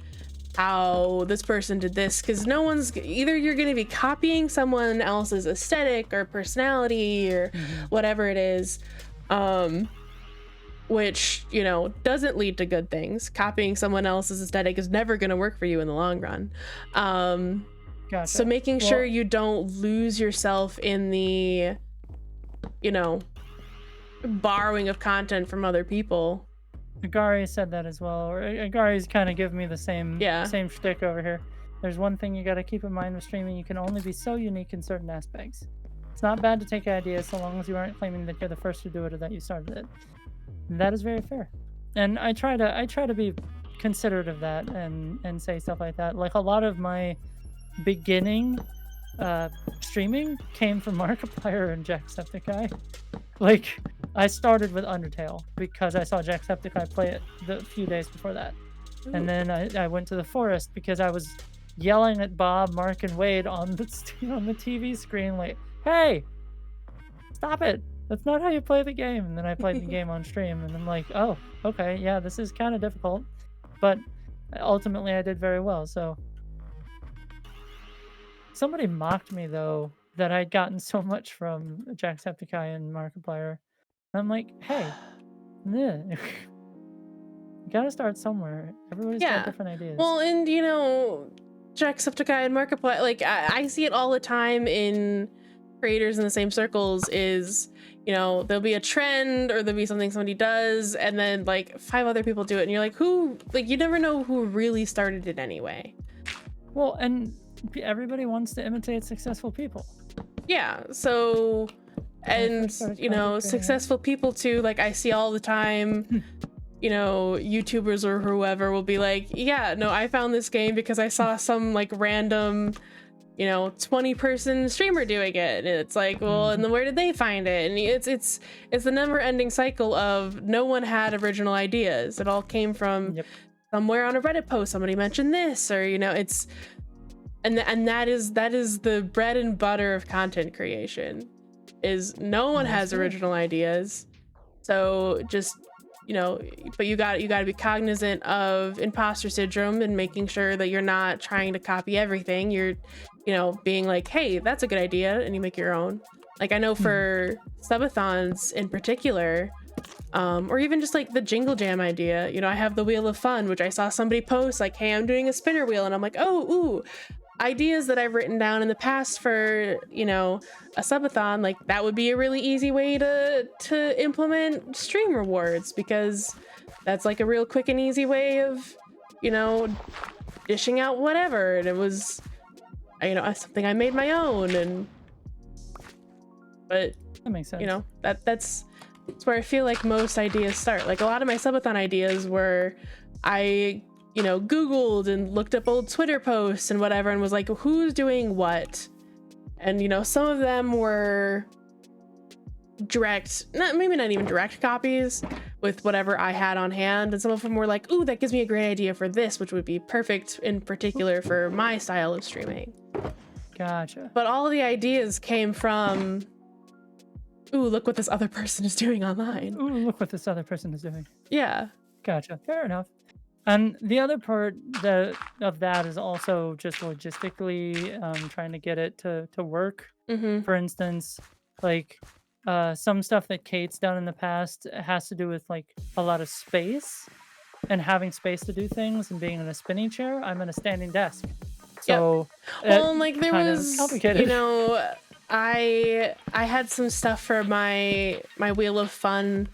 how this person did this, because no one's either, you're going to be copying someone else's aesthetic or personality or whatever it is, which doesn't lead to good things. Copying someone else's aesthetic is never going to work for you in the long run. Gotcha. So making sure Well, you don't lose yourself in the, you know, borrowing of content from other people. Agari said that as well. Or Agari's kind of giving me the same Yeah. shtick over here. There's one thing you got to keep in mind with streaming: you can only be so unique in certain aspects. It's not bad to take ideas so long as you aren't claiming that you're the first to do it or that you started it. And that is very fair. And I try to be considerate of that and say stuff like that. Like a lot of my beginning streaming came from Markiplier and Jacksepticeye. Like I started with Undertale because I saw Jacksepticeye play it the few days before that. And then I went to the forest because I was yelling at Bob, Mark, and Wade on the TV screen like, "Hey, stop it! That's not how you play the game." And then I played the game on stream, and I'm like, "Oh, okay, yeah, this is kind of difficult," but ultimately I did very well. So somebody mocked me though that I'd gotten so much from Jacksepticeye and Markiplier. I'm like, "Hey, you gotta start somewhere. Everybody's got Yeah. different ideas." Well, and you know, Jacksepticeye and Markiplier, like I see it all the time in creators in the same circles. Is, you know, there'll be a trend or there'll be something somebody does, and then like 5 other people do it, and you're like, who? Like you never know who really started it anyway. Well, and everybody wants to imitate successful people. Yeah. So, and started you know, content creating. successful people too. Like I see all the time. You know, YouTubers or whoever will be like, yeah, no, I found this game because I saw some like random, you know, 20-person streamer doing it. And it's like, well, and then where did they find it? And it's the never-ending cycle of no one had original ideas. It all came from somewhere on a Reddit post. Somebody mentioned this, or you know, it's and that is the bread and butter of content creation. Is no one has original ideas. So just, you know, but you got to be cognizant of imposter syndrome and making sure that you're not trying to copy everything. You're, you know, being like, hey, that's a good idea, and you make your own. Like I know for subathons in particular, or even just like the Jingle Jam idea, you know, I have the Wheel of Fun, which I saw somebody post like, hey, I'm doing a spinner wheel, and I'm like, oh, ooh, ideas that I've written down in the past for, you know, a subathon. Like that would be a really easy way to implement stream rewards, because that's like a real quick and easy way of, you know, dishing out whatever. And it was, you know, something I made my own. But That makes sense. you know, that's where I feel like most ideas start. Like a lot of my subathon ideas were, I, you know, Googled and looked up old Twitter posts and whatever, and was like, who's doing what? And, you know, some of them were maybe not even direct copies with whatever I had on hand. And some of them were like, ooh, that gives me a great idea for this, which would be perfect in particular for my style of streaming. Gotcha. But all of the ideas came from, ooh, look what this other person is doing online. Ooh, look what this other person is doing. Yeah. Gotcha. Fair enough. And the other part of that is also just logistically trying to get it to work. Mm-hmm. For instance, like some stuff that Kate's done in the past has to do with like a lot of space and having space to do things and being in a spinning chair. I'm in a standing desk. So well, like there kind of was, complicated. you know, I had some stuff for my Wheel of Fun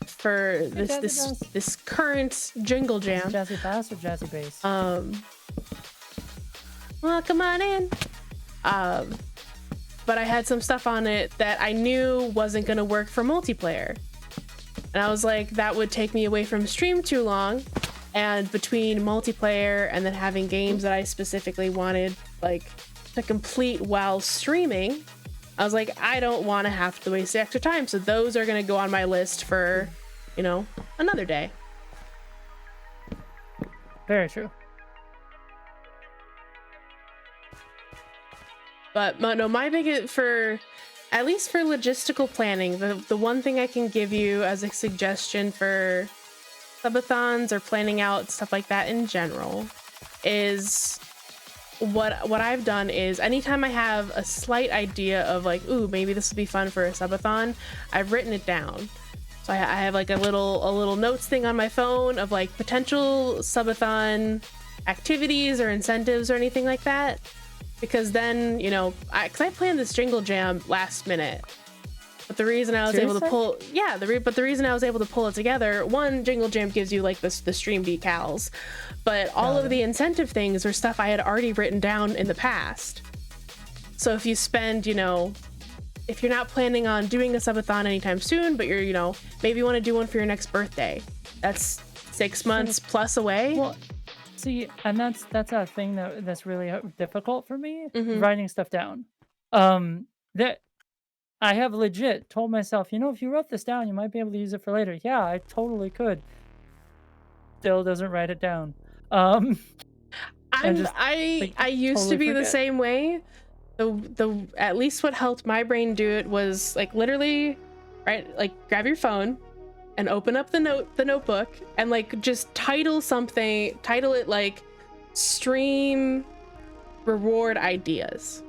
for this current Jingle Jam. Jazzy bass or jazzy bass? Well, come on in. But I had some stuff on it that I knew wasn't gonna work for multiplayer. And I was like, that would take me away from stream too long. And between multiplayer and then having games that I specifically wanted like to complete while streaming, I was like, I don't want to have to waste the extra time. So those are gonna go on my list for, you know, another day. Very true. But no, my big for, at least for logistical planning, the one thing I can give you as a suggestion for subathons or planning out stuff like that in general is what I've done is anytime I have a slight idea of like, ooh, maybe this would be fun for a subathon, I've written it down. So I have like a little notes thing on my phone of like potential subathon activities or incentives or anything like that, because then, you know, because I planned this Jingle Jam last minute. But the reason I was able to pull, yeah, but the reason I was able to pull it together, one, Jingle Jam gives you like the stream decals, but all of the incentive things are stuff I had already written down in the past. So if you spend, you know, if you're not planning on doing a subathon anytime soon, but you're, you know, maybe you want to do one for your next birthday, that's 6 months plus away. Well, see, and that's a thing that's really difficult for me, writing stuff down. That I have legit told myself, you know, if you wrote this down, you might be able to use it for later. Yeah, I totally could. Still doesn't write it down. I used to be the same way. The at least what helped my brain do it was like literally, right? Like grab your phone and open up the notebook and like just title it like stream reward ideas.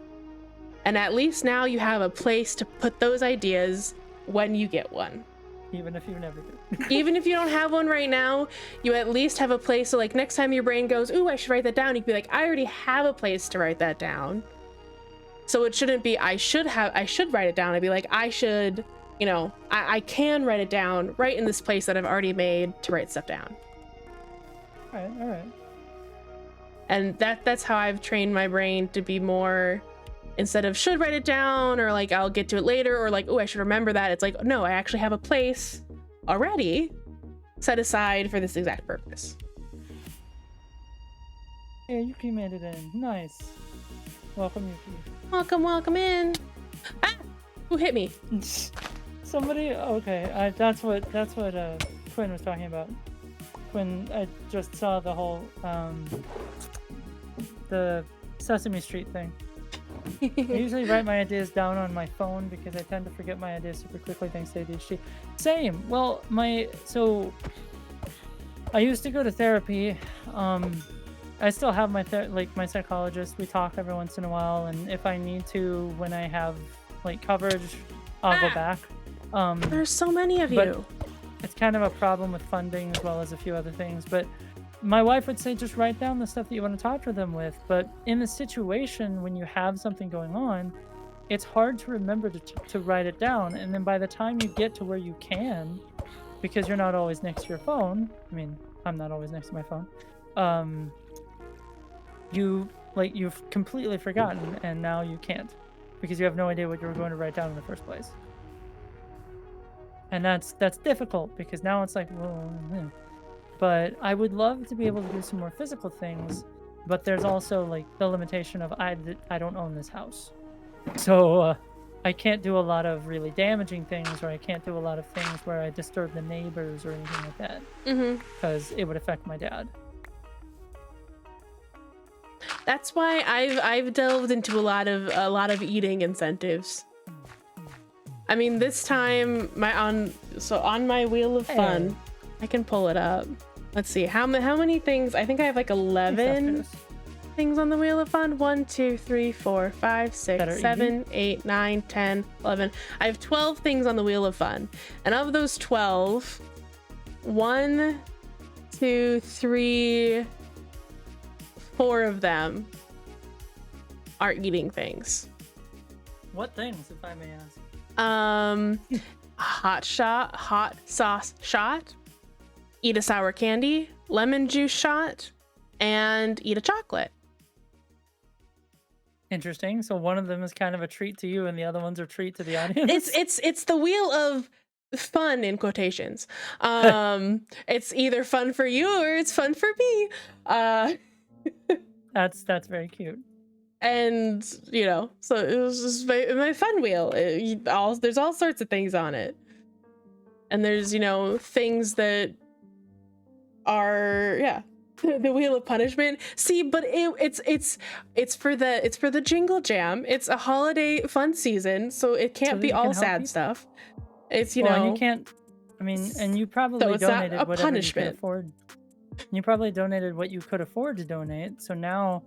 And at least now you have a place to put those ideas when you get one. Even if you never do. Even if you don't have one right now, you at least have a place. So like next time your brain goes, ooh, I should write that down. You can be like, I already have a place to write that down. So it shouldn't be, I should write it down. I'd be like, I should, you know, I can write it down right in this place that I've already made to write stuff down. All right. And that's how I've trained my brain to be more, instead of should write it down or like I'll get to it later or like, oh, I should remember that. It's like, no, I actually have a place already set aside for this exact purpose. Yeah, Yuki made it in. Nice. Welcome, Yuki. Welcome in. Ah! Who hit me? Somebody. Okay, that's what Quinn was talking about. Quinn, I just saw the whole the Sesame Street thing. I usually write my ideas down on my phone because I tend to forget my ideas super quickly thanks to ADHD. Same. Well, so I used to go to therapy. I still have my my psychologist. We talk every once in a while, and if I need to, when I have like coverage, I'll go back. There's so many of you. It's kind of a problem with funding as well as a few other things, but my wife would say just write down the stuff that you want to talk to them with. But in the situation when you have something going on, it's hard to remember to write it down. And then by the time you get to where you can, because you're not always next to your phone, I mean, I'm not always next to my phone, you've completely forgotten, and now you can't because you have no idea what you were going to write down in the first place. And that's difficult because now it's like, well, but I would love to be able to do some more physical things, but there's also like the limitation of I don't own this house, so I can't do a lot of really damaging things, or I can't do a lot of things where I disturb the neighbors or anything like that, because it would affect my dad. That's why I've delved into a lot of eating incentives. I mean, this time on my wheel of fun, I can pull it up. Let's see how many things. I think I have like 11 things on the wheel of fun. 1, 2, 3, 4, 5, 6, 7, 8, 9, 10, 11. I have 12 things on the wheel of fun, and of those 12, 1, 2, 3, 4 of them are eating things. What things, if I may ask? Hot sauce shot, eat a sour candy, lemon juice shot, and eat a chocolate. Interesting. So one of them is kind of a treat to you, and the other one's a treat to the audience. It's the wheel of fun in quotations. It's either fun for you or it's fun for me. That's very cute. And you know, so it was just my fun wheel. There's all sorts of things on it, and there's, you know, things that are the wheel of punishment. See, but it's for the Jingle Jam. It's a holiday fun season, so it can't be all sad stuff. It's, you know, you can't. I mean, and you probably donated whatever punishment. You could afford. You probably donated what you could afford to donate. So now,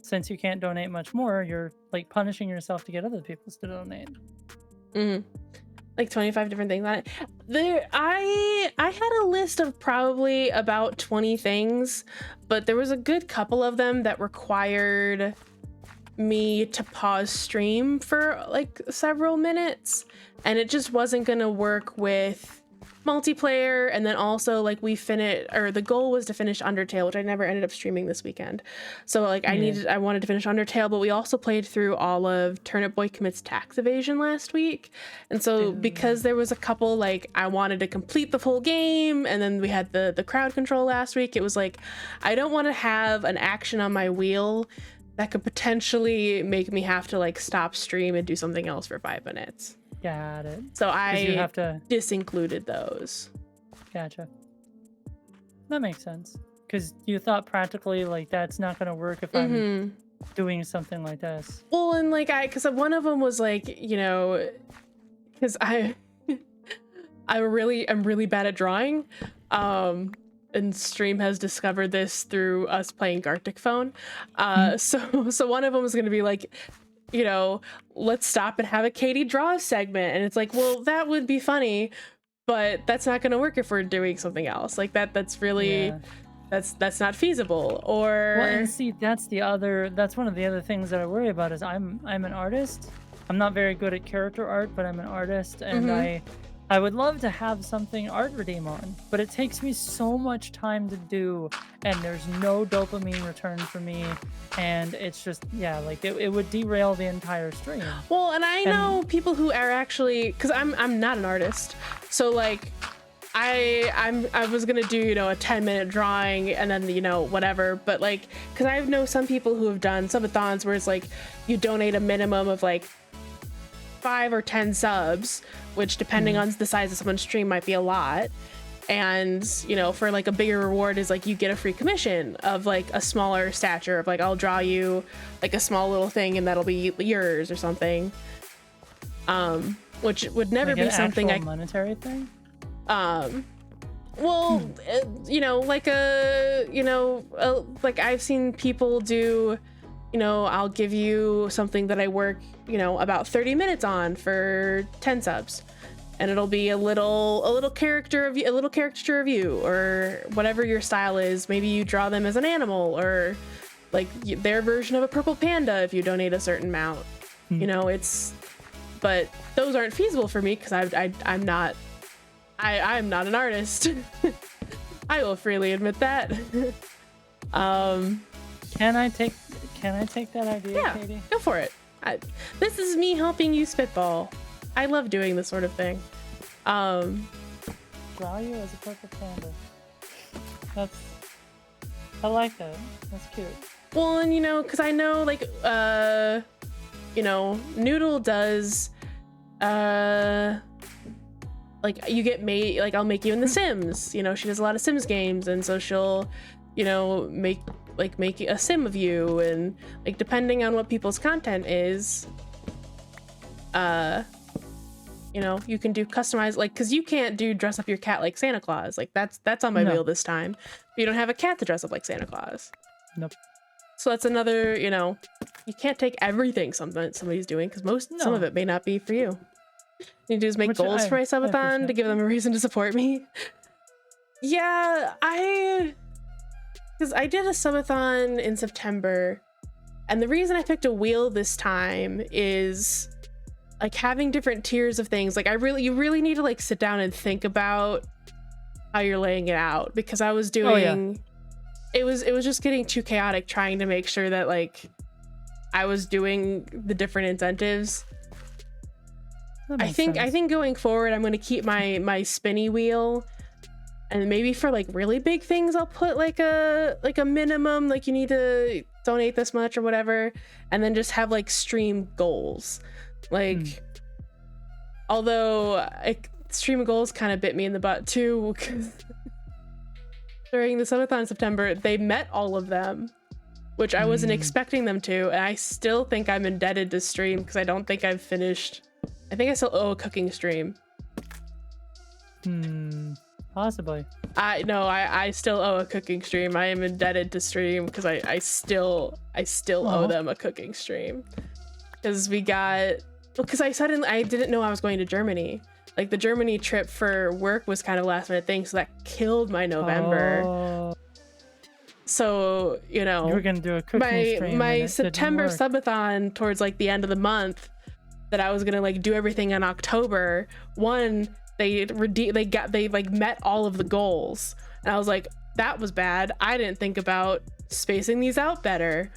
since you can't donate much more, you're like punishing yourself to get other people to donate. like 25 different things on it. I had a list of probably about 20 things, but there was a good couple of them that required me to pause stream for like several minutes, and it just wasn't gonna work with multiplayer. And then also like the goal was to finish Undertale, which I never ended up streaming this weekend. So like I wanted to finish Undertale, but we also played through all of Turnip Boy Commits Tax Evasion last week. And so because there was a couple, like I wanted to complete the full game, and then we had the crowd control last week, it was like I don't want to have an action on my wheel that could potentially make me have to like stop stream and do something else for 5 minutes. Got it. So I You have to. disincluded those. Gotcha. That makes sense. Because you thought practically like that's not gonna work if I'm doing something like this. Well, and like because one of them was like, you know, because I'm really bad at drawing, and stream has discovered this through us playing Gartic Phone. So one of them was gonna be like, you know, let's stop and have a Katie draw segment, and it's like, well, that would be funny, but that's not gonna work if we're doing something else like that. That's really that's not feasible. Or well, and see, that's one of the other things that I worry about is I'm an artist. I'm not very good at character art, but I'm an artist, and I would love to have something art redeem on, but it takes me so much time to do, and there's no dopamine return for me, and it's just like it would derail the entire stream. Well, and I know people who are actually, because I'm not an artist, so like I was gonna do, you know, a 10-minute drawing and then, you know, whatever, but like because I know some people who have done subathons where it's like you donate a minimum of like 5 or 10 subs, which depending on the size of someone's stream might be a lot. And, you know, for like a bigger reward is like you get a free commission of like a smaller stature of like I'll draw you like a small little thing and that'll be yours or something. Which would never like be something actual monetary thing. Well, you know, like like I've seen people do, you know, I'll give you something that I work, you know, about 30 minutes on for 10 subs, and it'll be a little caricature of you or whatever your style is. Maybe you draw them as an animal or like their version of a purple panda if you donate a certain amount. You know, but those aren't feasible for me because I'm not an artist. I will freely admit that. Can I take that idea, Yeah, Katie? go for it. This is me helping you spitball. I love doing this sort of thing. Draw you as a purple panda. I like that. That's cute. Well, and you know, because I know like you know, Noodle does like you get made, like I'll make you in The Sims. You know, she does a lot of Sims games, and so she'll, you know, make a sim of you, and like depending on what people's content is, you know, you can do customized, like, because you can't do dress up your cat like Santa Claus. Like that's on my wheel this time. You don't have a cat to dress up like Santa Claus. Nope. So that's another, you know, you can't take everything somebody's doing because some of it may not be for you. You do is make goals for my subathon to give them a reason to support me. Yeah, because I did a subathon in September, and the reason I picked a wheel this time is like having different tiers of things. Like you really need to like sit down and think about how you're laying it out, because I was doing it was just getting too chaotic trying to make sure that like I was doing the different incentives. I think going forward I'm going to keep my spinny wheel, and maybe for like really big things I'll put like a minimum, like you need to donate this much or whatever, and then just have like stream goals. Like although stream goals kind of bit me in the butt too, because during the subathon in September they met all of them, which I wasn't expecting them to, and I still think I'm indebted to stream because I don't think I've finished. I think I still owe a cooking stream. Possibly. I still owe a cooking stream. I am indebted to stream because I still owe them a cooking stream. Because I didn't know I was going to Germany. like the Germany trip for work was kind of a last minute thing, so that killed my November. Oh, So, you know, you were gonna do a cooking stream. and my it didn't September work. subathon towards like the end of the month that I was gonna like do everything in October. One, they like met all of the goals, and I was like, that was bad. I didn't think about spacing these out better.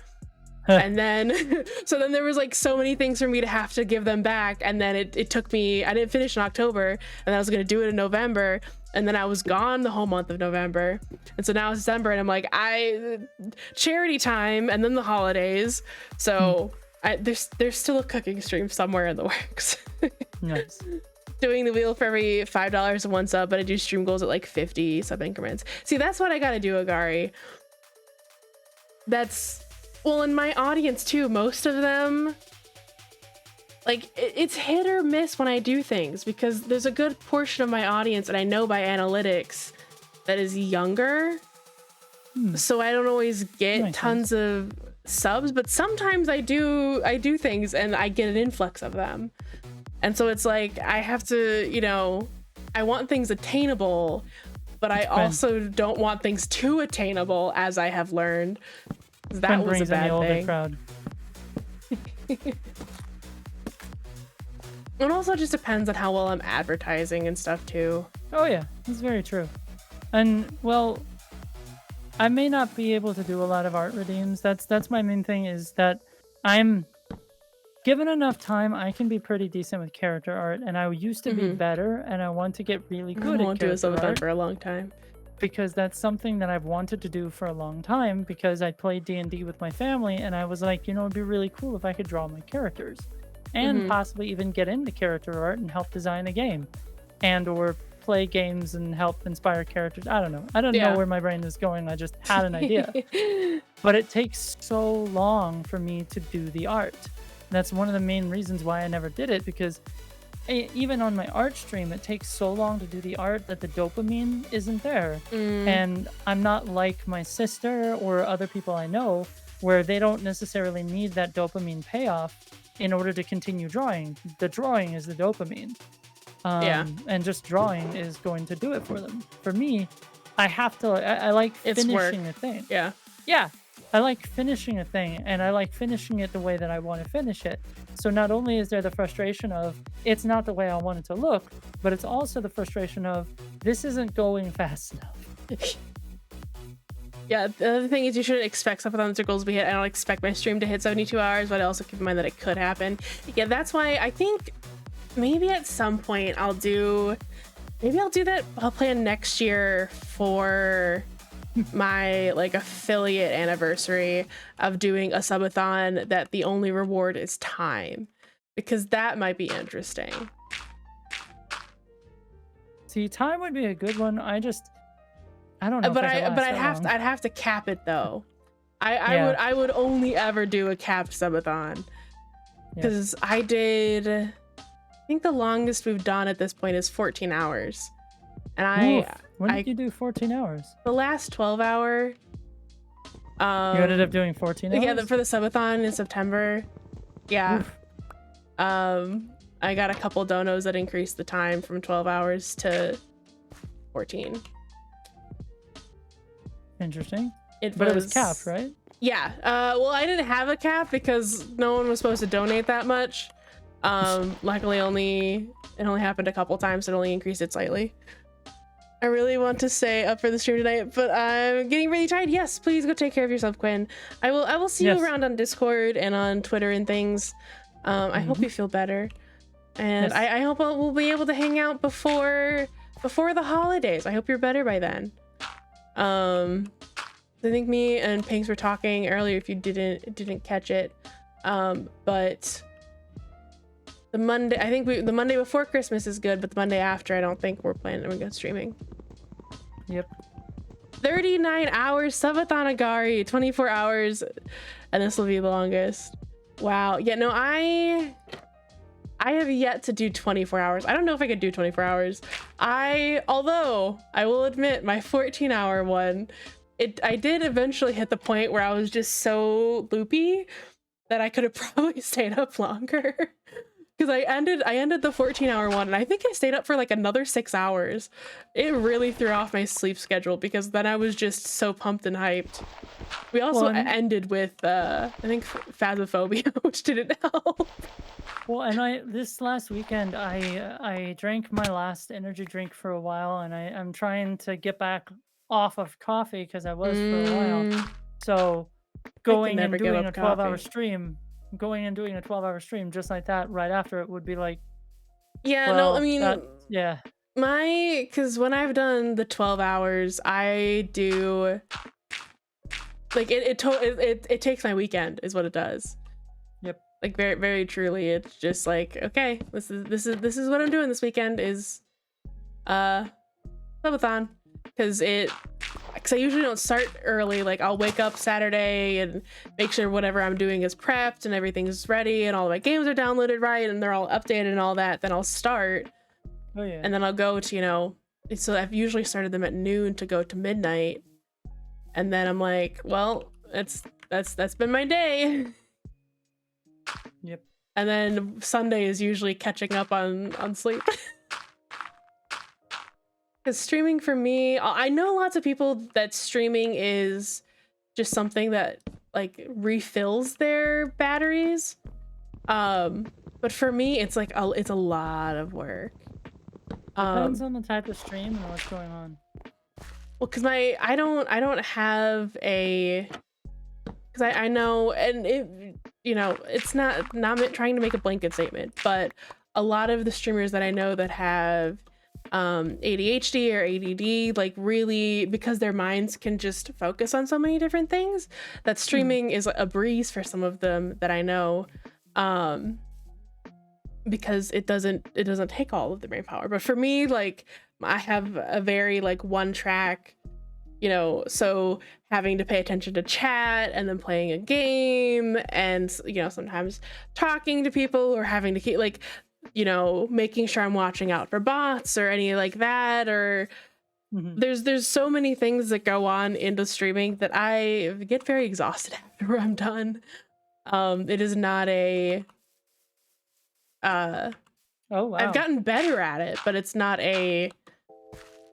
And then so then there was like so many things for me to have to give them back, and then it took me, I didn't finish in October, and I was going to do it in November, and then I was gone the whole month of November, and so now it's December, and I'm like, charity time, and then the holidays, so there's still a cooking stream somewhere in the works. Nice. Doing the wheel for every $5 and 1 sub, but I do stream goals at like 50 sub increments. See, that's what I gotta do, Agari. That's, well, in my audience too, most of them, like, it's hit or miss when I do things, because there's a good portion of my audience, and I know by analytics, that is younger. So I don't always get Makes tons of subs, but sometimes I do things and I get an influx of them. And so it's like, I have to, you know, I want things attainable, but I also don't want things too attainable, as I have learned. That was a brings in the bad older thing. crowd. It also just depends on how well I'm advertising and stuff too. Oh yeah, that's very true. And well, I may not be able to do a lot of art redeems. That's my main thing, is that I'm given enough time, I can be pretty decent with character art, and I used to be better, and I want to get really good I at won't do a character subathon art, for a long time. because that's something that I've wanted to do for a long time, because I played D&D with my family, and I was like, you know, it'd be really cool if I could draw my characters and possibly even get into character art and help design a game, and or play games and help inspire characters. I don't know. I don't know where my brain is going. I just had an idea. But it takes so long for me to do the art. That's one of the main reasons why I never did it, because even on my art stream, it takes so long to do the art that the dopamine isn't there. And I'm not like my sister or other people I know, where they don't necessarily need that dopamine payoff in order to continue drawing. The drawing is the dopamine. And just drawing is going to do it for them. For me, I have to, I like finishing a thing. Yeah. I like finishing a thing, and I like finishing it the way that I want to finish it. So not only is there the frustration of it's not the way I want it to look, but it's also the frustration of this isn't going fast enough. Yeah, the other thing is you shouldn't expect subathon circles to be hit. I don't expect my stream to hit 72 hours, but I also keep in mind that it could happen. Yeah, that's why I think maybe at some point I'll do that. I'll plan next year for my like affiliate anniversary of doing a subathon that the only reward is time, because that might be interesting. See, time would be a good one. I don't know. But if I'd have to cap it though. I would only ever do a capped subathon, because I think the longest we've done at this point is 14 hours. And when did you do 14 hours? The last 12-hour. You ended up doing 14 hours? Yeah, for the subathon in September. Yeah. Oof. I got a couple donos that increased the time from 12 hours to 14. Interesting. But it was capped, right? Yeah. Well, I didn't have a cap because no one was supposed to donate that much. Luckily it only happened a couple times, so it only increased it slightly. I really want to stay up for the stream tonight, but I'm getting really tired. Yes, please go take care of yourself, Quinn. I will see you around on Discord and on Twitter and things. I hope you feel better, and I hope we'll be able to hang out before the holidays. I hope you're better by then. I think me and Pinks were talking earlier, if you didn't catch it, but the Monday, I think the Monday before Christmas is good, but the Monday after, I don't think we're planning on going streaming. Yep. 39 hours subathon Agari, 24 hours, and this will be the longest. Wow. Yeah, no, I have yet to do 24 hours. I don't know if I could do 24 hours. Although I will admit my 14-hour one, I did eventually hit the point where I was just so loopy that I could have probably stayed up longer. because I ended the 14-hour one, and I think I stayed up for like another 6 hours. It really threw off my sleep schedule because then I was just so pumped and hyped. We also ended with I think Phasmophobia, which didn't help. Well, and this last weekend I drank my last energy drink for a while, and I'm trying to get back off of coffee because I was for a while. So going and never give doing up a 12-hour coffee. stream, just like that right after it would be like, Yeah, no, well, I mean, yeah, because when I've done the 12 hours, I do like it takes my weekend is what it does. yep, Like very, very truly, it's just like, okay, this is what I'm doing this weekend is subathon, because I usually don't start early. Like I'll wake up Saturday and make sure whatever I'm doing is prepped and everything's ready and all my games are downloaded right and they're all updated and all that. Then I'll start, oh yeah, and then I'll go to, so I've usually started them at noon to go to midnight, and then I'm like, well, that's been my day. yep. And then Sunday is usually catching up on sleep. Because streaming for me, I know lots of people that streaming is just something that like refills their batteries. But for me, it's like it's a lot of work. Depends on the type of stream and what's going on. Well, because I don't have a, because I know, and it's not trying to make a blanket statement, but a lot of the streamers that I know that have ADHD or ADD, like really, because their minds can just focus on so many different things, that streaming is a breeze for some of them that I know, because it doesn't take all of the brain power. But for me, like I have a very like one track, so having to pay attention to chat and then playing a game and sometimes talking to people or having to keep like making sure I'm watching out for bots or any like that, or there's so many things that go on into streaming that I get very exhausted after I'm done. It is not a oh wow. I've gotten better at it, but it's not a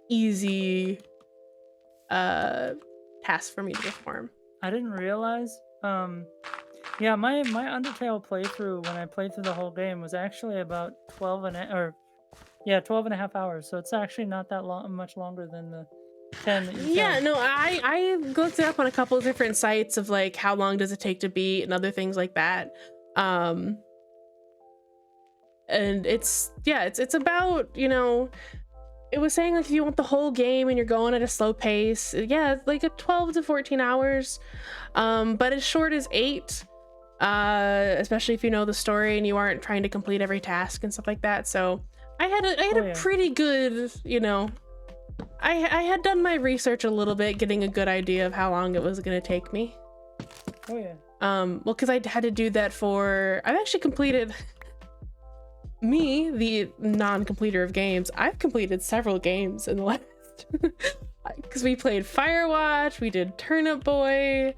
easy task for me to perform. I didn't realize. Yeah, my Undertale playthrough, when I played through the whole game, was actually about 12 and a half hours. So it's actually not that much longer than the 10 that you Yeah, said. no, I looked it up on a couple of different sites of like how long does it take to beat and other things like that. And it's about, it was saying like if you want the whole game and you're going at a slow pace, it's like a 12 to 14 hours, but as short as 8, especially if you know the story and you aren't trying to complete every task and stuff like that. So I had a pretty good, I had done my research a little bit, getting a good idea of how long it was going to take me. Oh yeah. Well, because I had to do that I've actually completed me, the non-completer of games. I've completed several games in the last, because we played Firewatch, we did Turnip Boy,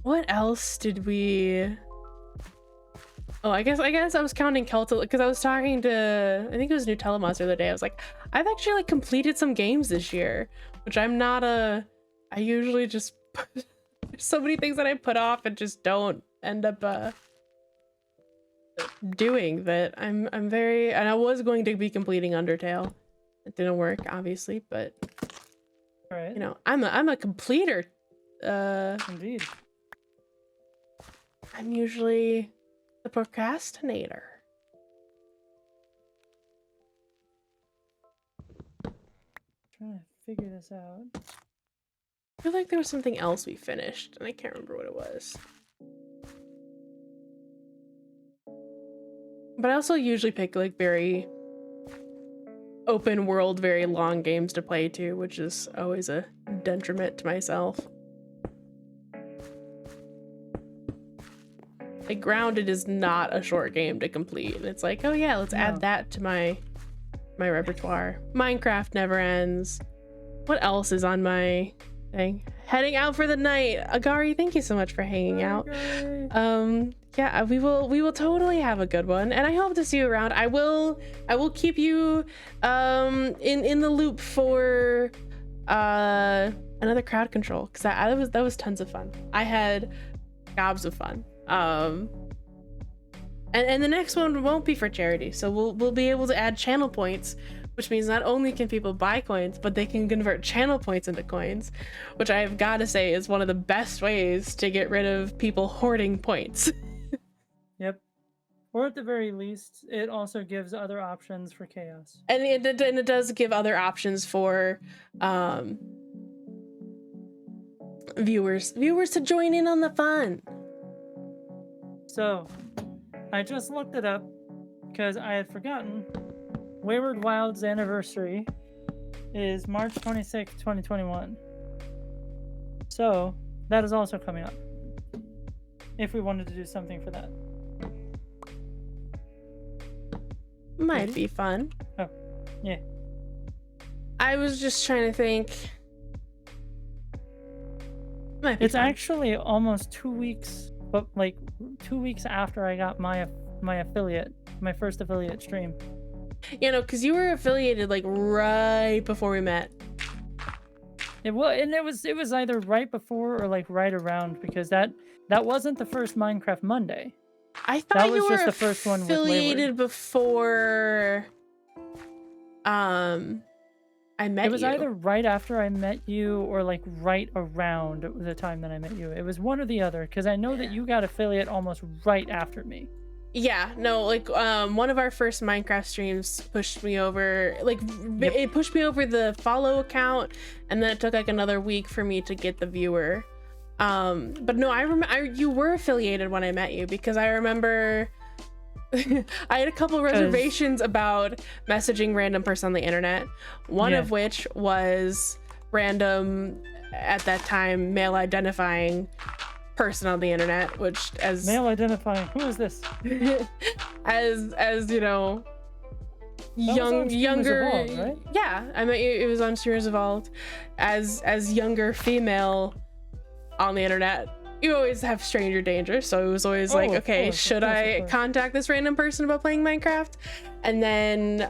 what else did we, I guess I was counting Kelta, because I was talking to, I think it was Nutella the other day. I was like, I've actually like completed some games this year, which I'm not I usually just there's so many things that I put off and just don't end up doing that. I'm very, and I was going to be completing Undertale. It didn't work, obviously, but All right. I'm a completer. Indeed. I'm usually the procrastinator. Trying to figure this out. I feel like there was something else we finished, and I can't remember what it was. But I also usually pick like very open world, very long games to play too, which is always a detriment to myself. Like Grounded is not a short game to complete, and it's like, oh yeah, let's add that to my repertoire. Minecraft never ends. What else is on my thing? Heading out for the night. Agari, thank you so much for hanging out. Yeah, we will totally have a good one, and I hope to see you around. I will keep you in the loop for another crowd control, because that was tons of fun. I had gobs of fun. And the next one won't be for charity, so we'll be able to add channel points, which means not only can people buy coins, but they can convert channel points into coins, which I have got to say is one of the best ways to get rid of people hoarding points. Yep. Or at the very least, it also gives other options for chaos. And it does give other options for viewers to join in on the fun. So, I just looked it up because I had forgotten. Wayward Wild's anniversary is March 26, 2021. So, that is also coming up. If we wanted to do something for that. Might be fun. Oh, yeah. I was just trying to think. Might be It's fun. actually almost 2 weeks, but like 2 weeks after I got my affiliate, my first affiliate stream. You know, because you were affiliated like right before we met. It was either right before or like right around, because that wasn't the first Minecraft Monday. I That thought was you just were the first one with affiliated before I met you. It was either right after I met you or like right around the time that I met you. It was one or the other, because I know that you got affiliate almost right after me. Yeah, no, like one of our first Minecraft streams pushed me over, like Yep. it pushed me over the follow account, and then it took like another week for me to get the viewer. But no, I remember you were affiliated when I met you, because I remember I had a couple reservations about messaging random person on the internet, one of which was random, at that time, male identifying person on the internet, which as Male identifying. Who is this? as you know, That was on Streamers younger Evolved, right? Yeah, I mean it was on Streamers Evolved. As younger female on the internet, you always have stranger danger, so it was always like, of okay, course, should of I course. contact this random person about playing Minecraft? And then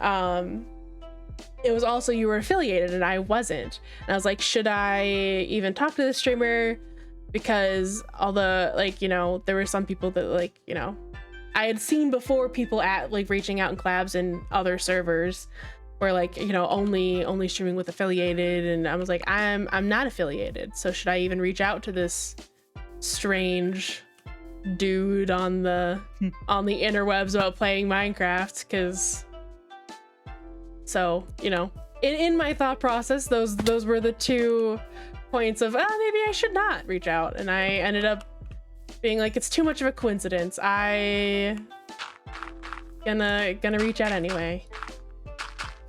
it was also you were affiliated and I wasn't, and I was like, should I even talk to this streamer? Because although, like, you know, there were some people that, like, you know, I had seen before people at like reaching out in collabs and other servers where, like, you know, only streaming with affiliated, and I was like, I'm not affiliated, so should I even reach out to this strange dude on the interwebs about playing Minecraft? Because, so, you know, in my thought process, those were the 2 points of, maybe I should not reach out, and I ended up being like, it's too much of a coincidence, I gonna reach out anyway.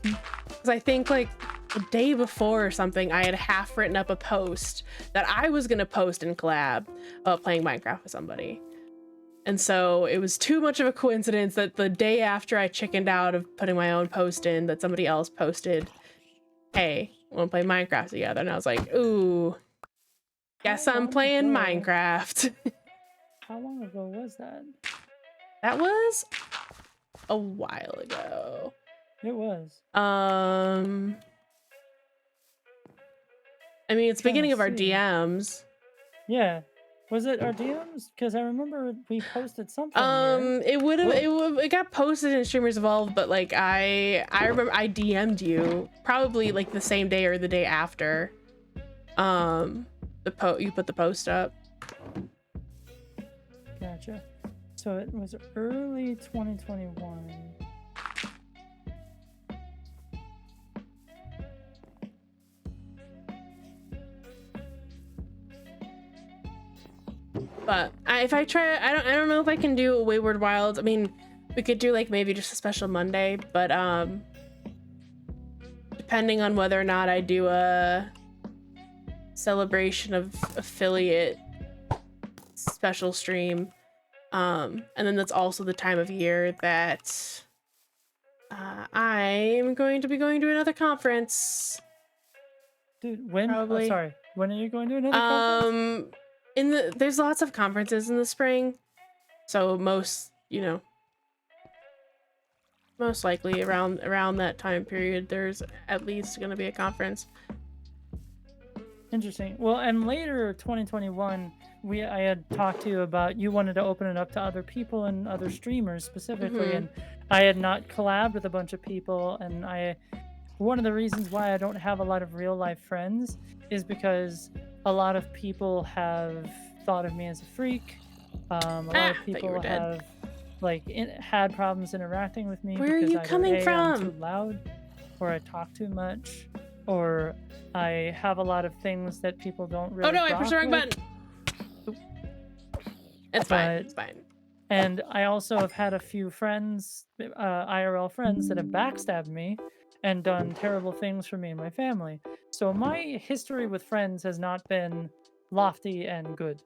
Because I think like the day before or something, I had half written up a post that I was gonna post in collab about playing Minecraft with somebody, and so it was too much of a coincidence that the day after I chickened out of putting my own post in, that somebody else posted, hey, want to play Minecraft together? And I was like, ooh, guess How I'm long playing ago- Minecraft. How long ago was that? That was a while ago. It was. I mean, it's Trying to beginning of our see. DMs. Yeah. Was it our DMs? Because I remember we posted something. here. It got posted in Streamers Evolved, but like I remember I DM'd you probably like the same day or the day after. You put the post up. Gotcha. So it was early 2021. But if I try, I don't know if I can do a Wayward Wilds. I mean, we could do like maybe just a special Monday, but depending on whether or not I do a celebration of affiliate special stream, and then that's also the time of year that I am going to be going to another conference. Dude, when? Probably. Oh, sorry. When are you going to another conference? There's lots of conferences in the spring, So most, most likely around that time period, there's at least going to be a conference. Interesting. Well, and later 2021, I had talked to you about you wanted to open it up to other people and other streamers specifically, Mhm. and I had not collabed with a bunch of people, and one of the reasons why I don't have a lot of real life friends is because a lot of people have thought of me as a freak. A lot of I thought you people were dead. have had problems interacting with me Where are because you either coming A, I'm too from? loud, or I talk too much, or I have a lot of things that people don't really Oh no, I pushed the wrong rock with. button. It's fine. But It's fine. and I also have had a few friends, IRL friends, that have backstabbed me and done terrible things for me and my family. So my history with friends has not been lofty and good.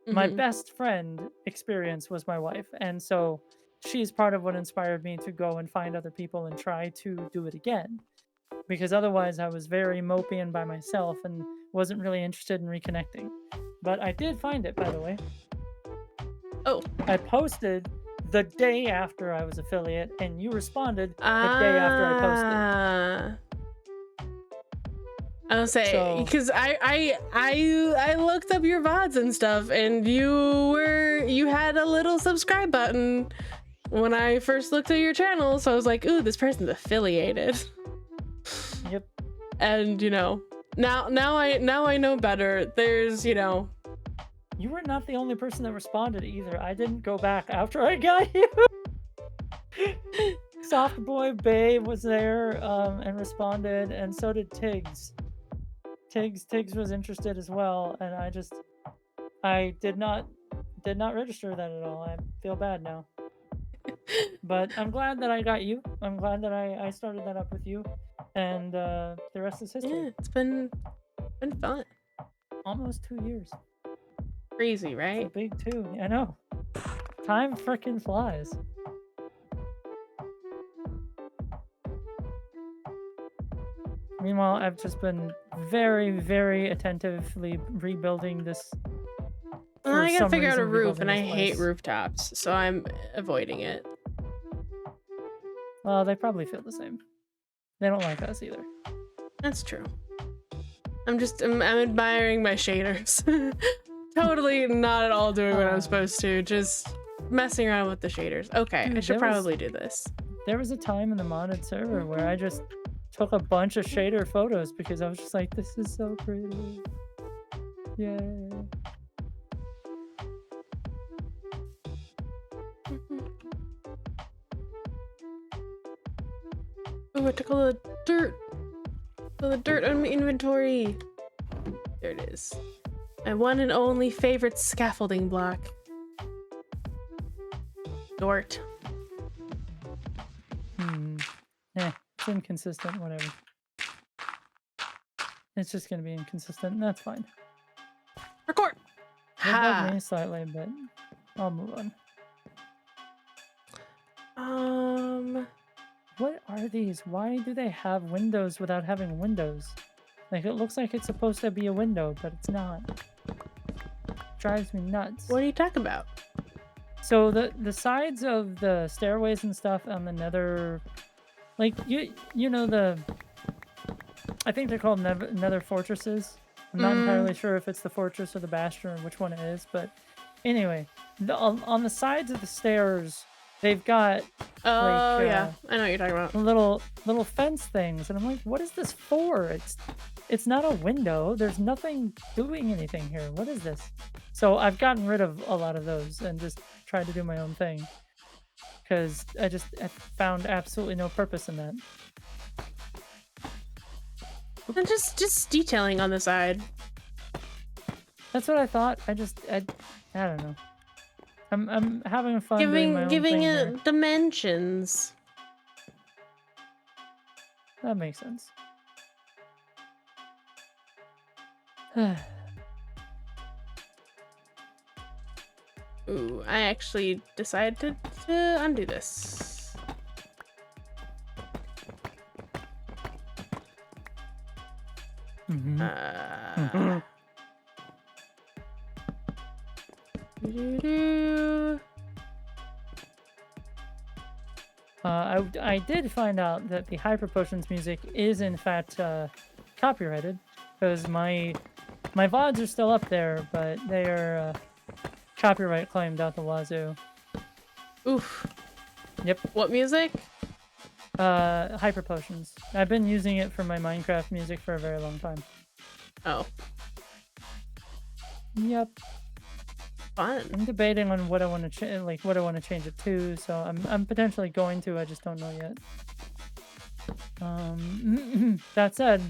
My Mhm. best friend experience was my wife, and so she's part of what inspired me to go and find other people and try to do it again. Because otherwise I was very mopey and by myself and wasn't really interested in reconnecting. But I did find it, by the way. Oh. I posted the day after I was affiliate, and you responded the day after I posted. I'll say So because I looked up your VODs and stuff, and you had a little subscribe button when I first looked at your channel, so I was like, ooh, this person's affiliated. yep. And now I know better. There's You were not the only person that responded either. I didn't go back after I got you. Soft Boy Babe was there and responded, and so did Tiggs. Tiggs was interested as well, and I did not register that at all. I feel bad now. But I'm glad that I got you. I'm glad that I started that up with you, and the rest is history. Yeah, it's been fun. Almost 2 years. Crazy, It's right? a big 2. I know. Time frickin' flies. Meanwhile, I've just been very, very attentively rebuilding this. I gotta some figure out a reason roof, and I rebuilding this hate place. rooftops, so I'm avoiding it. Well, they probably feel the same. They don't like us either. That's true. I'm admiring my shaders. Totally not at all doing what I'm supposed to. Just messing around with the shaders. Okay, Dude, I should probably do this. There was a time in the modded server where I just took a bunch of shader photos because I was just like, this is so pretty. Yay. Oh, I took all the dirt. All the dirt on my inventory. There it is. My one and only favorite scaffolding block. Dort. It's inconsistent, whatever. It's just gonna be inconsistent, that's fine. Record! It Ha! bugged me slightly, but I'll move on. What are these? Why do they have windows without having windows? Like, it looks like it's supposed to be a window, but it's not. Drives me nuts. What are you talking about? So the sides of the stairways and stuff on the nether, like you know the, I think they're called nether fortresses. I'm not entirely sure if it's the fortress or the bastion or which one it is, but anyway, on the sides of the stairs, they've got Oh yeah, I know what you're talking about. little fence things, and I'm like, what is this for? It's not a window. There's nothing doing anything here. What is this? So I've gotten rid of a lot of those and just tried to do my own thing because I found absolutely no purpose in that. And just detailing on the side. That's what I thought. I don't know. I'm having fun doing my own Giving thing it here. dimensions. That makes sense. Ooh, I actually decided to undo this. I did find out that the Hyper Potions music is in fact copyrighted, because my VODs are still up there, but they are copyright claimed out the wazoo. Oof. Yep. What music? Hyper Potions. I've been using it for my Minecraft music for a very long time. Oh, Yep. fun. I'm debating on what I want to what I want to change it to, so I'm potentially going to. I just don't know yet. That said,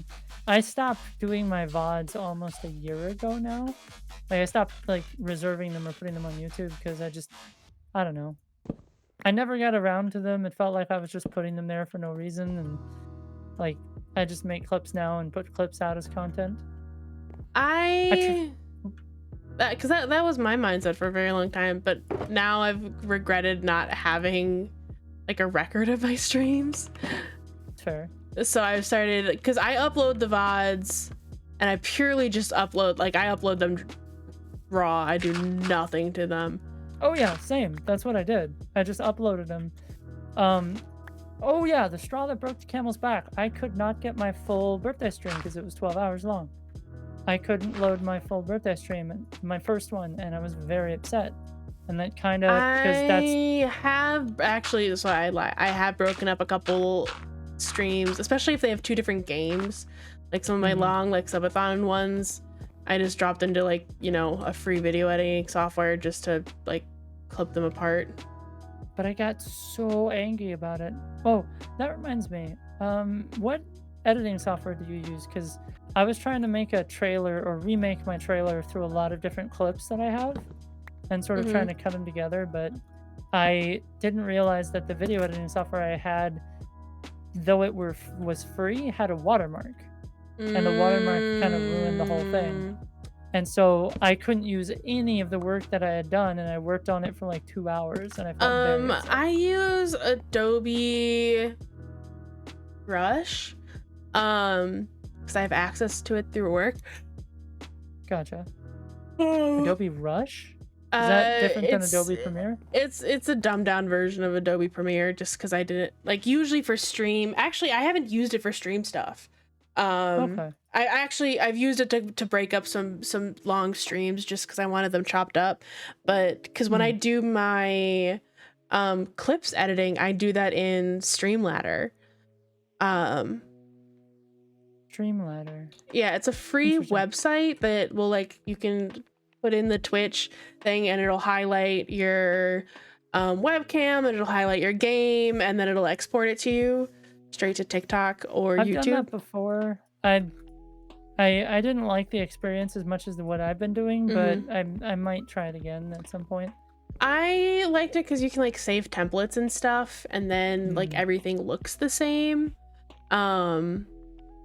I stopped doing my VODs almost a year ago now. Like I stopped like reserving them or putting them on YouTube because I don't know. I never got around to them. It felt like I was just putting them there for no reason, and like I just make clips now and put clips out as content. Because that was my mindset for a very long time, but now I've regretted not having like a record of my streams. Fair. So I've started, because I upload the VODs and I purely just upload, like I upload them raw. I do nothing to them. Oh yeah, same. That's what I did. I just uploaded them. Oh yeah, the straw that broke the camel's back. I could not get my full birthday stream because it was 12 hours long. I couldn't load my full birthday stream, my first one, and I was very upset. And that kind of, because that's... I have actually, so I have broken up a couple streams, especially if they have two different games. Like some of my long, like subathon ones, I just dropped into like, you know, a free video editing software just to like clip them apart. But I got so angry about it. Oh, that reminds me. What editing software do you use? Because I was trying to make a trailer or remake my trailer through a lot of different clips that I have and sort of trying to cut them together, but I didn't realize that the video editing software I had, though it was free, had a watermark. And the watermark kind of ruined the whole thing. And so I couldn't use any of the work that I had done, and I worked on it for like 2 hours, and I felt very upset. I use Adobe Rush, because I have access to it through work. Gotcha. Adobe Rush? Is that different than Adobe Premiere? It's a dumbed down version of Adobe Premiere, just because I didn't, like, usually for stream, actually I haven't used it for stream stuff. Okay. I've used it to break up some long streams just because I wanted them chopped up, but because when I do my clips editing, I do that in Streamladder. Streamladder. Yeah, it's a free website that will, like, you can put in the Twitch thing and it'll highlight your webcam, and it'll highlight your game, and then it'll export it to you straight to TikTok or I've YouTube. done that before. I didn't like the experience as much as what I've been doing, but I might try it again at some point. I liked it because you can like save templates and stuff, and then like everything looks the same. And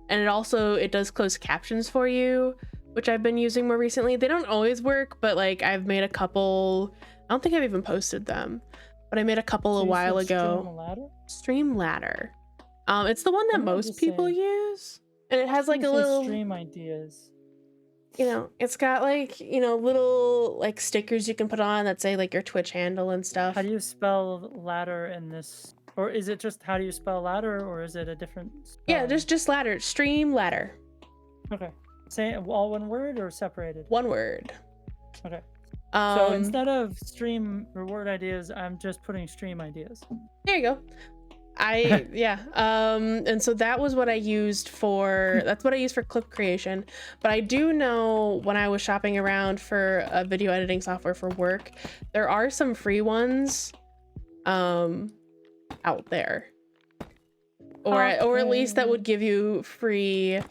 it does closed captions for you, which I've been using more recently. They don't always work, but like I've made a couple. I don't think I've even posted them, but I made a couple a while ago. Streamladder. It's the one that most people use, and it has like a little stream ideas. You know, it's got like, you know, little like stickers you can put on that say like your Twitch handle and stuff. How do you spell ladder in this? Or is it just how do you spell ladder, or is it a different spelling? Yeah, just ladder. Streamladder. Okay. Say all one word or separated? One word. Okay. So instead of stream reward ideas, I'm just putting stream ideas. There you go. And so that was what I used for, that's what I used for clip creation. But I do know when I was shopping around for a video editing software for work, there are some free ones out there, or at least that would give you free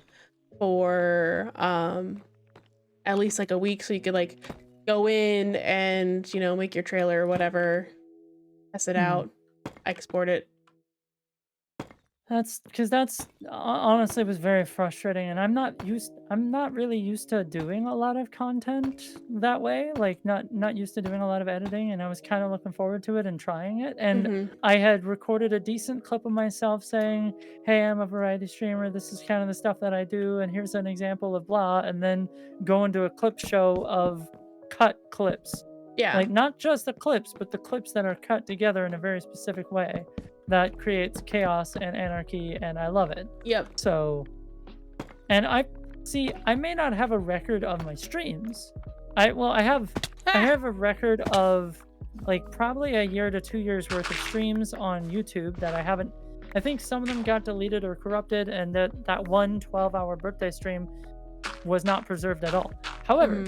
for at least like a week, so you could like go in and, you know, make your trailer or whatever, test it out, export it. That's honestly was very frustrating, and I'm not really used to doing a lot of content that way, like not used to doing a lot of editing, and I was kind of looking forward to it and trying it. And I had recorded a decent clip of myself saying, hey, I'm a variety streamer, this is kind of the stuff that I do, and here's an example of blah, and then go into a clip show of cut clips. Yeah, like not just the clips, but the clips that are cut together in a very specific way. that creates chaos and anarchy, and I love it. Yep. So, and I may not have a record of my streams. I have a record of like probably a year to 2 years worth of streams on YouTube that I haven't. I think some of them got deleted or corrupted, and that one 12-hour birthday stream was not preserved at all. However,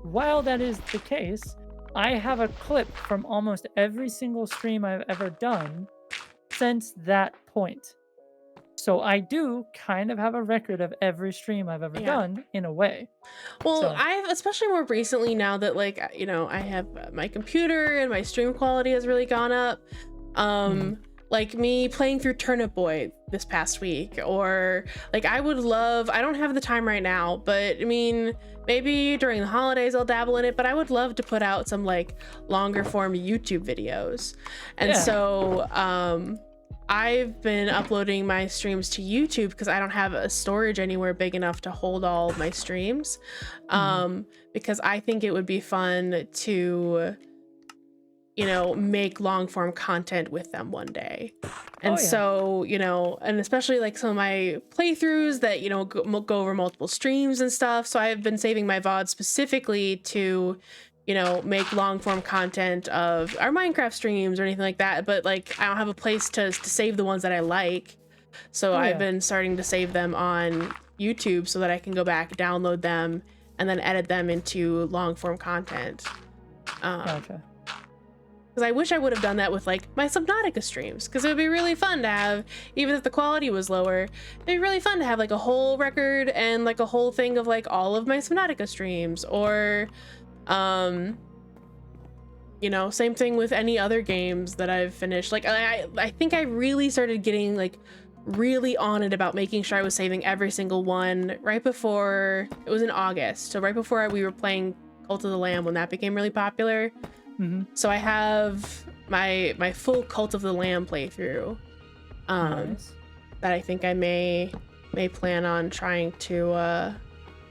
while that is the case, I have a clip from almost every single stream I've ever done since that point. So I do kind of have a record of every stream I've ever done in a way. Well, So- I've especially more recently now that like, you know, I have my computer and my stream quality has really gone up. Like me playing through Turnip Boy this past week, or like I don't have the time right now, but I mean, maybe during the holidays I'll dabble in it, but I would love to put out some like longer form YouTube videos. And so I've been uploading my streams to YouTube because I don't have a storage anywhere big enough to hold all of my streams. Because I think it would be fun to, you know, make long form content with them one day. And so, you know, and especially like some of my playthroughs that, you know, go over multiple streams and stuff. So I've been saving my VOD specifically to, you know, make long form content of our Minecraft streams or anything like that. But like, I don't have a place to save the ones that I like. So I've been starting to save them on YouTube so that I can go back, download them, and then edit them into long form content. Gotcha. Because I wish I would have done that with like my Subnautica streams, because it would be really fun to have, even if the quality was lower, it'd be really fun to have like a whole record and like a whole thing of like all of my Subnautica streams. Or you know, same thing with any other games that I've finished. Like I think I really started getting like really on it about making sure I was saving every single one right before, it was in August, so right before we were playing Cult of the Lamb, when that became really popular. So I have my full Cult of the Lamb playthrough Nice. that I think I may plan on trying to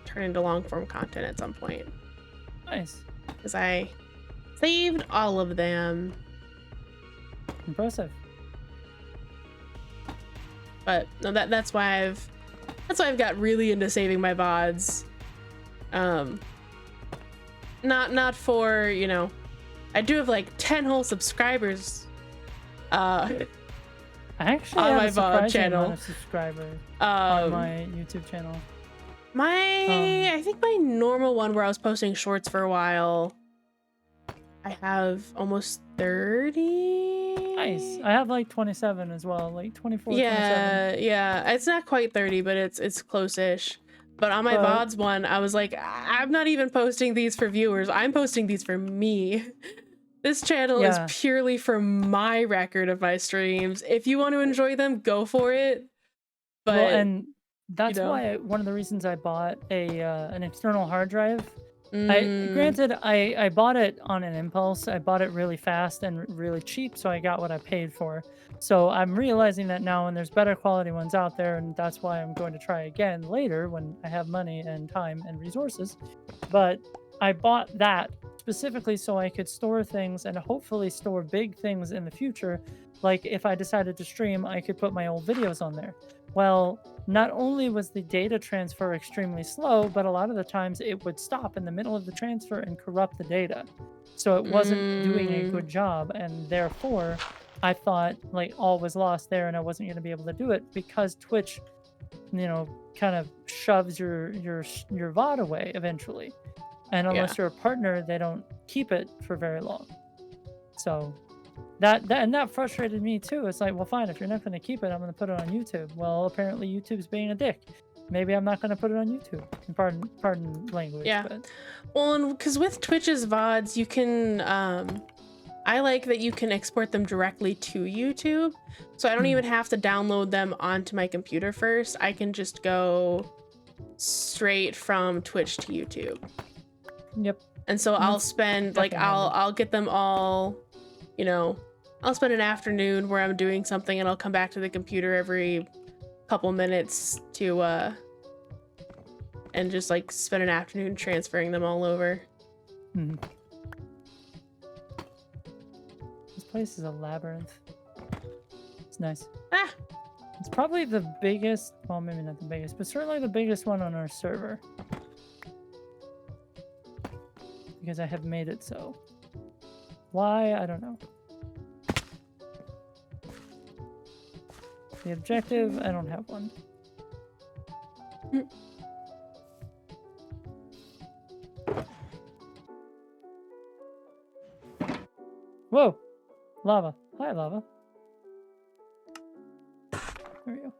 turn into long form content at some point, Nice. because I saved all of them. Impressive. But no, that's why I've got really into saving my VODs. Not for, you know, I do have like 10 whole subscribers I actually on have my a VOD surprising channel. amount of subscribers on my YouTube channel. I think my normal one where I was posting shorts for a while, I have almost 30. Nice. I have like 27 as well, like 24, 27. Yeah, it's not quite 30, but it's close-ish. But on my VODs one, I was like, I'm not even posting these for viewers, I'm posting these for me. This channel is purely for my record of my streams. If you want to enjoy them, go for it. But Well, and that's you know. why one of the reasons I bought an external hard drive. Mm. Granted, I bought it on an impulse. I bought it really fast and really cheap, so I got what I paid for. So I'm realizing that now, and there's better quality ones out there, and that's why I'm going to try again later when I have money and time and resources. But I bought that specifically so I could store things and hopefully store big things in the future. Like if I decided to stream, I could put my old videos on there. Well, not only was the data transfer extremely slow, but a lot of the times it would stop in the middle of the transfer and corrupt the data. So it wasn't doing a good job, and therefore I thought like all was lost there and I wasn't going to be able to do it because Twitch, you know, kind of shoves your VOD away eventually. And unless you're a partner, they don't keep it for very long. So that frustrated me too. It's like, well, fine, if you're not going to keep it, I'm going to put it on YouTube. Well, apparently YouTube's being a dick. Maybe I'm not going to put it on YouTube. Pardon language. Yeah. But... Well, because with Twitch's VODs, you can, I like that you can export them directly to YouTube. So I don't even have to download them onto my computer first. I can just go straight from Twitch to YouTube. Yep. And so I'll spend like, I'll get them all, you know, I'll spend an afternoon where I'm doing something and I'll come back to the computer every couple minutes to, and just like spend an afternoon transferring them all over. This place is a labyrinth. Nice. Ah! It's probably the biggest, well, maybe not the biggest, but certainly the biggest one on our server. Because I have made it so. Why? I don't know. The objective, I don't have one. Whoa! Lava. Hi, lava. There we go.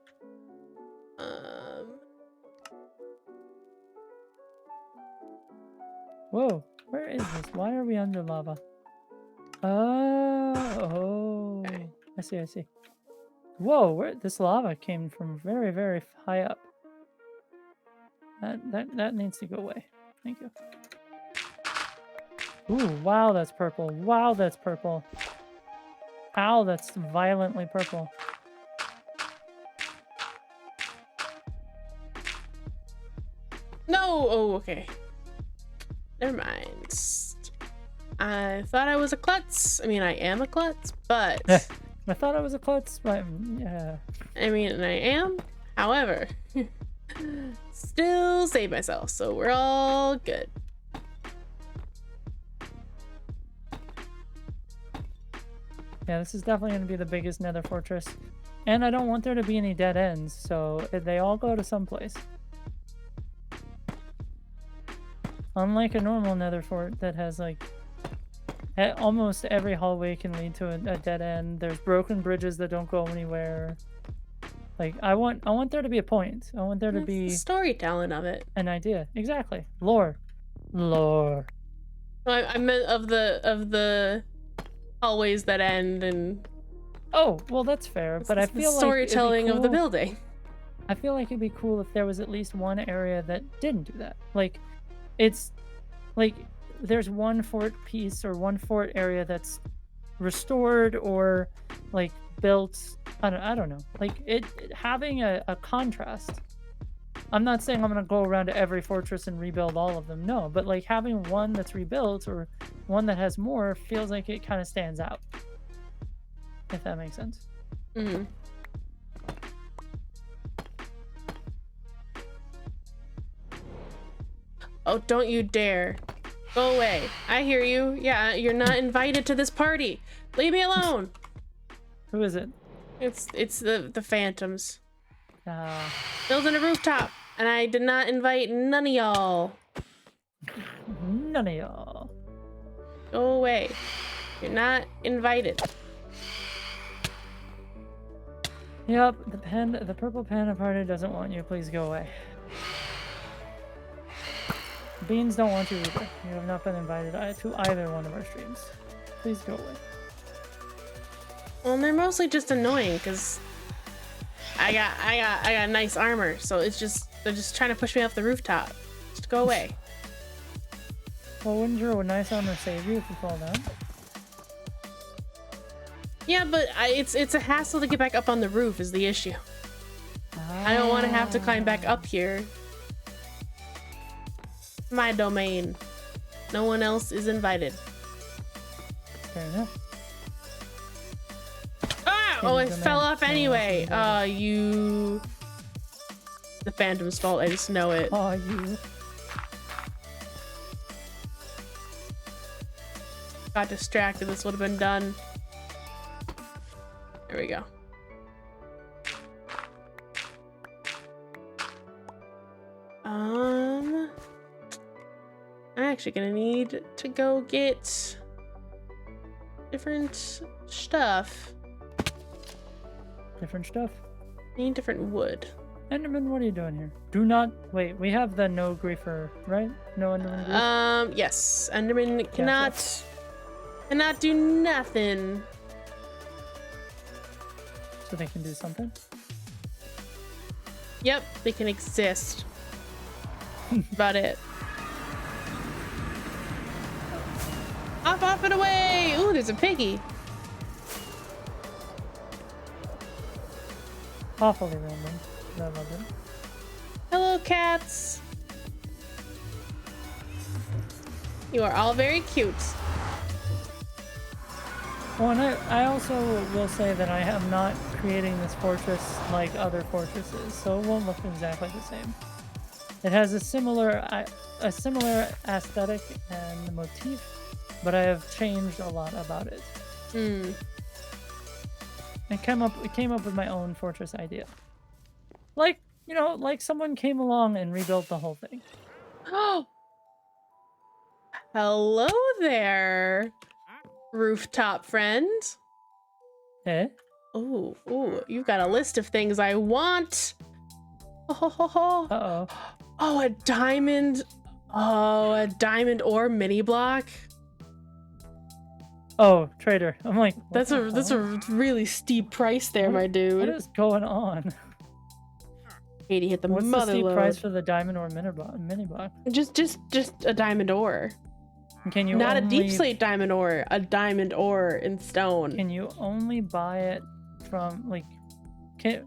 Whoa, where is this? Why are we under lava? Oh, I see, I see. Whoa, where this lava came from very, very high up. That needs to go away. Thank you. Ooh, wow, that's purple. Wow, that's purple. Ow, that's violently purple. No! Oh, okay. Never mind. I thought I was a klutz. I mean, I am a klutz, but... I thought I was a klutz, but yeah. I mean, I am. However, still save myself, so we're all good. Yeah, this is definitely going to be the biggest nether fortress. And I don't want there to be any dead ends, so they all go to someplace. Unlike a normal nether fort that has, like, almost every hallway can lead to a dead end. There's broken bridges that don't go anywhere. Like, I want there to be a point. I want there to That's be the storytelling of it. an idea. Exactly. Lore. Lore. I meant of the hallways that end and Oh, well, that's fair, but I it's the feel like storytelling it'd be of the cool- building. I feel like it'd be cool if there was at least one area that didn't do that. Like, it's like there's one fort piece or one fort area that's restored or like built. I don't know. Like it having a contrast. I'm not saying I'm gonna go around to every fortress and rebuild all of them. No, but like having one that's rebuilt or one that has more feels like it kind of stands out. If that makes sense. Mm-hmm. Oh, don't you dare. Go away. I hear you. Yeah, you're not invited to this party. Leave me alone. Who is it? It's the phantoms. Building a rooftop, and I did not invite none of y'all. None of y'all. Go away. You're not invited. Yep, the purple panda party doesn't want you. Please go away. Beans don't want you either. You have not been invited to either one of our streams. Please go away. Well, and they're mostly just annoying because I got nice armor, so it's just they're just trying to push me off the rooftop. Just go away. Well, wouldn't your nice armor save you if you fall down? Yeah, but it's a hassle to get back up on the roof is the issue. I don't want to have to climb back up here. My domain. No one else is invited. Fair enough. Ah! Oh, I fell off anyway. You... The Phantom's fault, I just know it. Oh, you. Got distracted, this would have been done. There we go. I'm actually gonna need to go get different stuff. Different stuff. Need different wood. Enderman, what are you doing here? Do not wait. We have the no griefer, right? No Enderman grief. Yes. Enderman cannot do nothing. So they can do something. Yep, they can exist. About it. Off and away! Ooh, there's a piggy. Awfully random. I love it. Hello, cats. You are all very cute. Well, and I also will say that I am not creating this fortress like other fortresses, so it won't look exactly the same. It has a similar aesthetic and motif, but I have changed a lot about it. Hmm. It came up with my own fortress idea. Like, you know, like someone came along and rebuilt the whole thing. Oh, hello there, rooftop friend. Eh? Oh, you've got a list of things I want. Oh, Uh-oh. oh, a diamond. Oh, a diamond ore mini block. Oh, trader. I'm like, what That's the a hell? really steep price there, my What dude. is going on? Katie hit the What's the mother steep load. price for the diamond ore mini block? Just a diamond ore. Can you Not only, a deep slate diamond ore, a diamond ore in stone. Can you only buy it from like? Can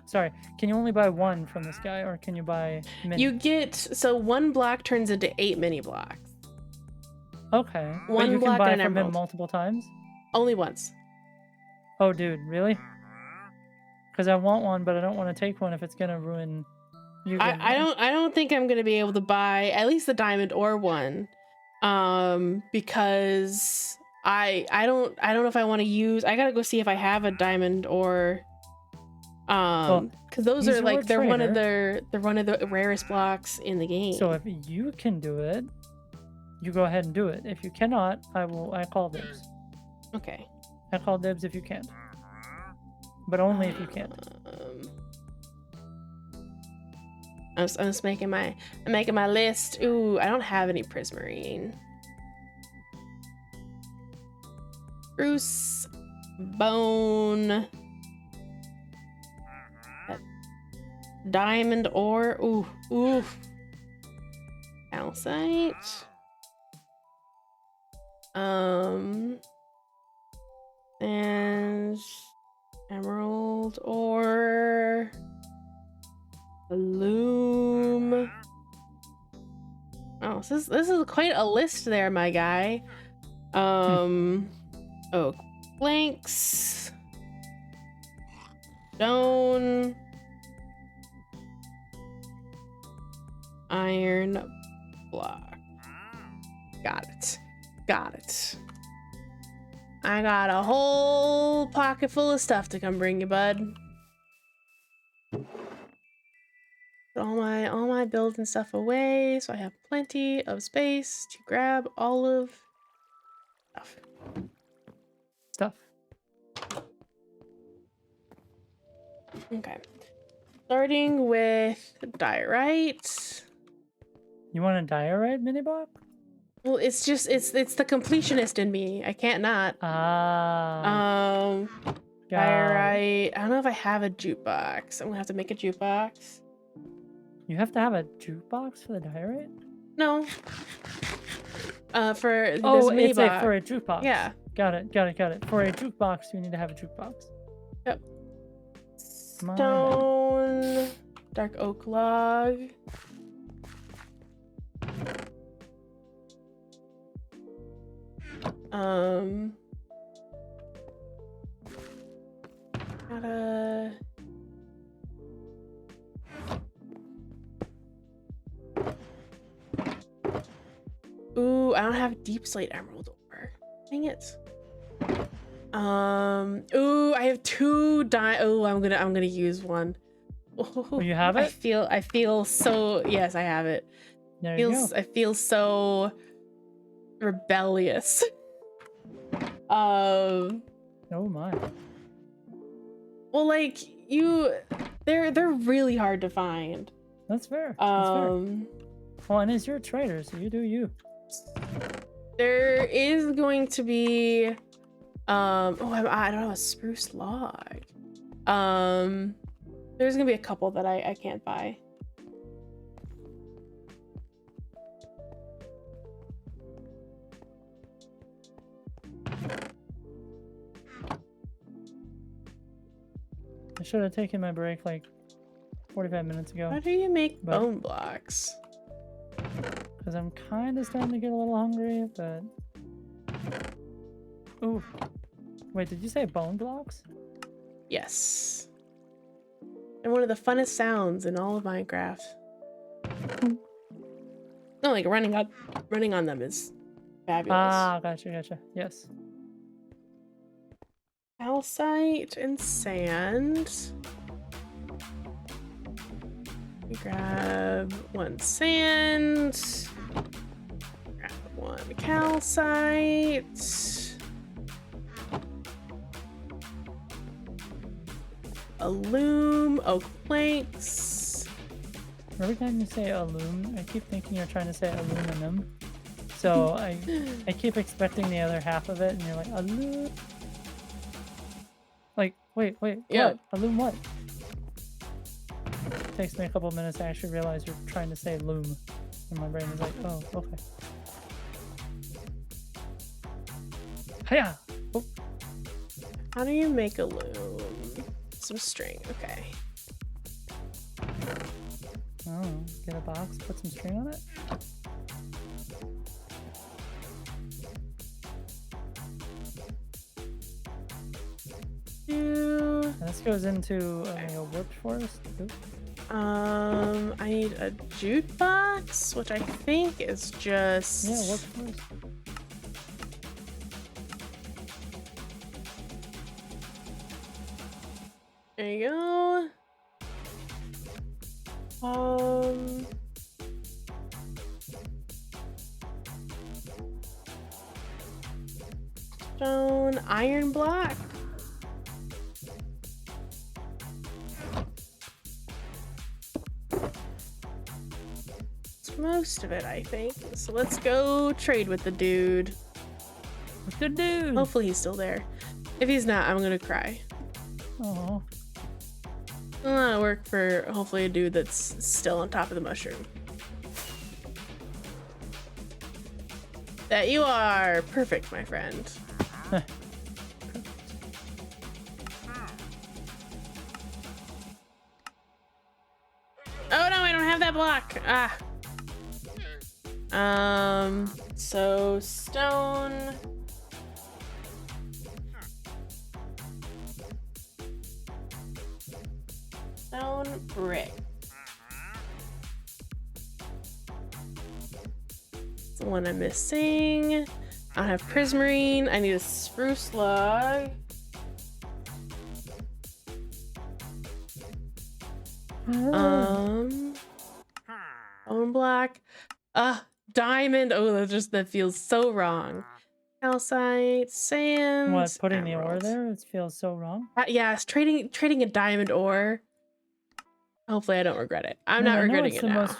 you only buy one from this guy, or can you buy many? You get, so one block turns into 8 mini blocks. Okay, but One you can block buy and an from him emerald. multiple times. Only once. Oh, dude, really? Because I want one, but I don't want to take one if it's gonna ruin. You I don't think I'm gonna be able to buy at least the diamond ore one, because I don't know if I want to use. I gotta go see if I have a diamond ore. Because those he's are your like they're one of trader. the rarest blocks in the game. So if you can do it, you go ahead and do it. If you cannot, I call dibs. Okay. I call dibs if you can't. But only if you can't. I'm just making my list. Ooh, I don't have any prismarine. Spruce, bone, diamond ore. Ooh. Calcite. And emerald ore. Loom. Oh, this is quite a list there, my guy. Oak planks, stone, iron block. Got it. I got a whole pocket full of stuff to come bring you, bud. Put all my building stuff away, so I have plenty of space to grab all of Stuff. Okay. Starting with diorite. You want a diorite mini block? Well, it's the completionist in me. I can't not. Ah. Diorite. I don't know if I have a jukebox. I'm gonna have to make a jukebox. You have to have a jukebox for the diorite? No. For this mini it's box. for a jukebox. Yeah. Got it. For a jukebox, you need to have a jukebox. Yep. My bad. Stone. Dark oak log. Gotta. Ooh, I don't have deep slate emerald ore. Dang it. Ooh, I have 2 Oh, I'm gonna use one. Oh, you have it? I feel so. Yes, I have it. There you go. I feel so rebellious. Oh my. Well, like they're really hard to find. That's fair. That's fair. Well, and it's your trader, so you do you. There is going to be I don't have a spruce log. There's gonna be a couple that I can't buy. I should have taken my break like 45 minutes ago. How do you make But- bone blocks? Because I'm kind of starting to get a little hungry, but... Ooh. Wait, did you say bone blocks? Yes. And one of the funnest sounds in all of Minecraft. No, like running on them is fabulous. Ah, gotcha. Yes. Calcite and sand. We grab one sand. Grab one calcite. A loom, oak planks. Every time you say aluminum, I keep thinking you're trying to say aluminum. So I keep expecting the other half of it, and you're like, aluminum. Like, wait, Yeah. what? Aluminum what? It takes me a couple minutes to actually realize you're trying to say loom. And my brain is like, oh, okay. Hiya! Oh, How do you make a loom? Some string, okay. oh, get a box, put some string on it? And this goes into a wood forest. Oop. I need a jute box, which I think is just Yeah, wood forest. There you go. Stone, iron block. It's most of it, I think. So let's go trade with the dude. What's the dude? Hopefully he's still there. If he's not, I'm gonna cry. Oh, A lot of work for hopefully a dude that's still on top of the mushroom. That you are perfect, my friend. Oh no, I don't have that block. Ah. So stone. Stone brick. That's the one I'm missing. I don't have prismarine. I need a spruce log. Bone block. Diamond. Oh, that feels so wrong. Calcite, sand. what? Putting the ore emerald. there? It feels so wrong. Yeah, it's trading a diamond ore. Hopefully, I don't regret it. I'm not regretting it now.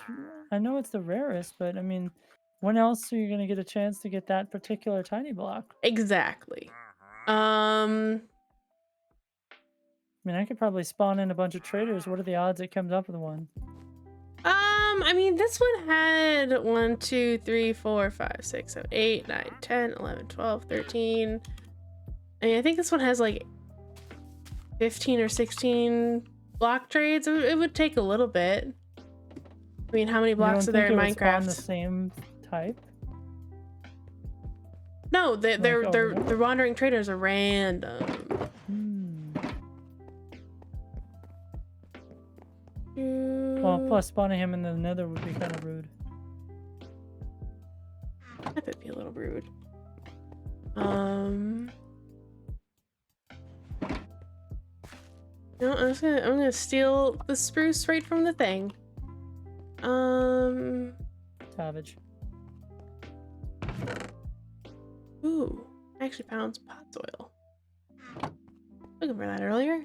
I know it's the rarest, but I mean, when else are you gonna get a chance to get that particular tiny block? Exactly. I mean, I could probably spawn in a bunch of traders. What are the odds it comes up with one? I mean, this one had 1, 2, 3, 4, 5, 6, 7, 8, 9, 10, 11, 12, 13. I mean, I think this one has like 15 or 16 block trades. It would take a little bit. I mean, how many blocks are there in Minecraft? The same type. No, they're over there? the wandering traders are random. Well, plus spawning him in the nether would be kind of rude. That would be a little rude. No, I'm gonna steal the spruce right from the thing. Savage. Ooh, I actually found some pot soil. Looking for that earlier.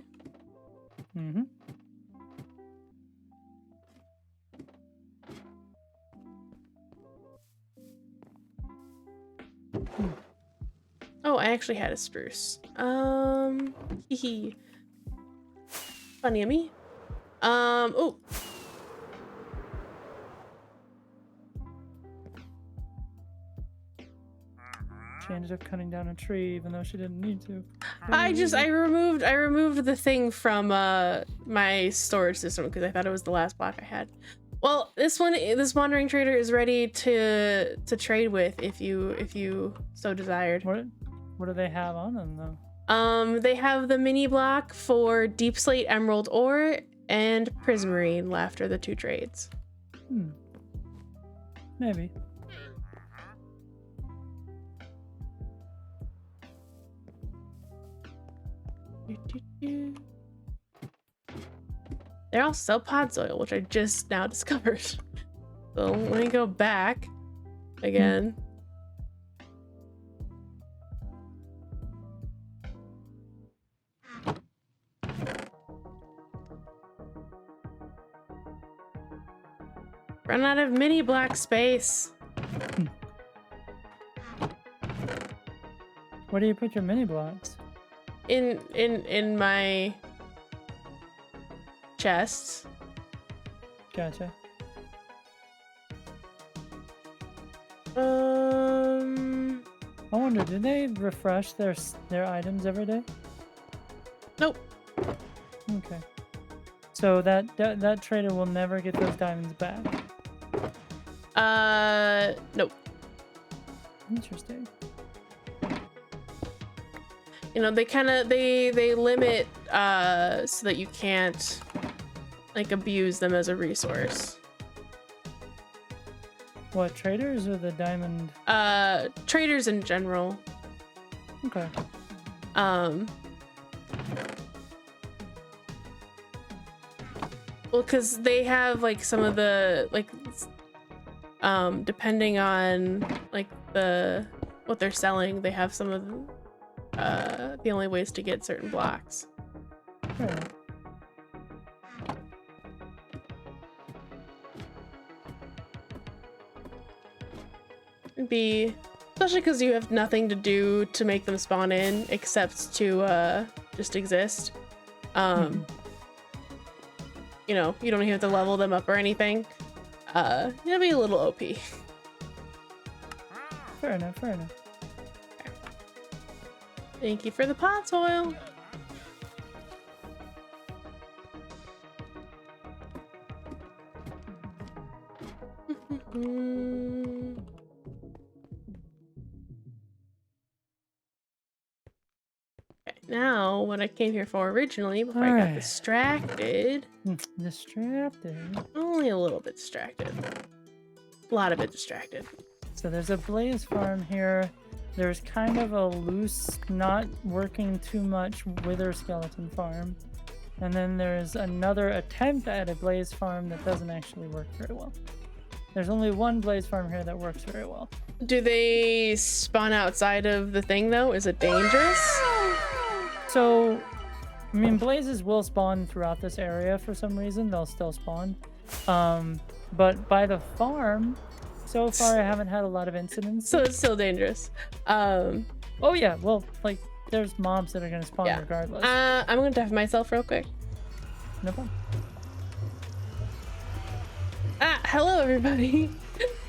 Mm-hmm. Oh, I actually had a spruce. Hee. Funny of me. Oh. She ended up cutting down a tree even though she didn't need to. I removed the thing from my storage system because I thought it was the last block I had. Well, this wandering trader is ready to trade with if you so desired. What do they have on them though? They have the mini block for deep slate emerald ore and prismarine left are the 2 trades. Maybe. They also sell pod soil, which I just now discovered. So let me go back again. Run out of mini black space. Where do you put your mini blocks? In my chests. Gotcha. I wonder, do they refresh their items every day? Nope. Okay. So that trader will never get those diamonds back. Nope. Interesting. You know, they kind of they limit so that you can't like abuse them as a resource. What, traders or the diamond? Traders in general. Okay. Well, because they have like some of the like depending on like what they're selling, they have some of the only ways to get certain blocks. Fair enough. Be especially because you have nothing to do to make them spawn in except to just exist. You know, you don't even have to level them up or anything. It'll be a little OP. Fair enough, fair enough. Thank you for the pot soil. Okay, now what I came here for originally before I got Alright. distracted. Distracted. Only a little bit distracted. A lot of it distracted. So there's a blaze farm here. There's kind of a loose, not working too much wither skeleton farm. And then there's another attempt at a blaze farm that doesn't actually work very well. There's only one blaze farm here that works very well. Do they spawn outside of the thing though? Is it dangerous? So, I mean, blazes will spawn throughout this area for some reason. They'll still spawn. But by the farm, so far I haven't had a lot of incidents. So it's still dangerous. Oh yeah, well, like, there's mobs that are gonna spawn Yeah. regardless. I'm gonna def myself real quick. No problem. Hello everybody.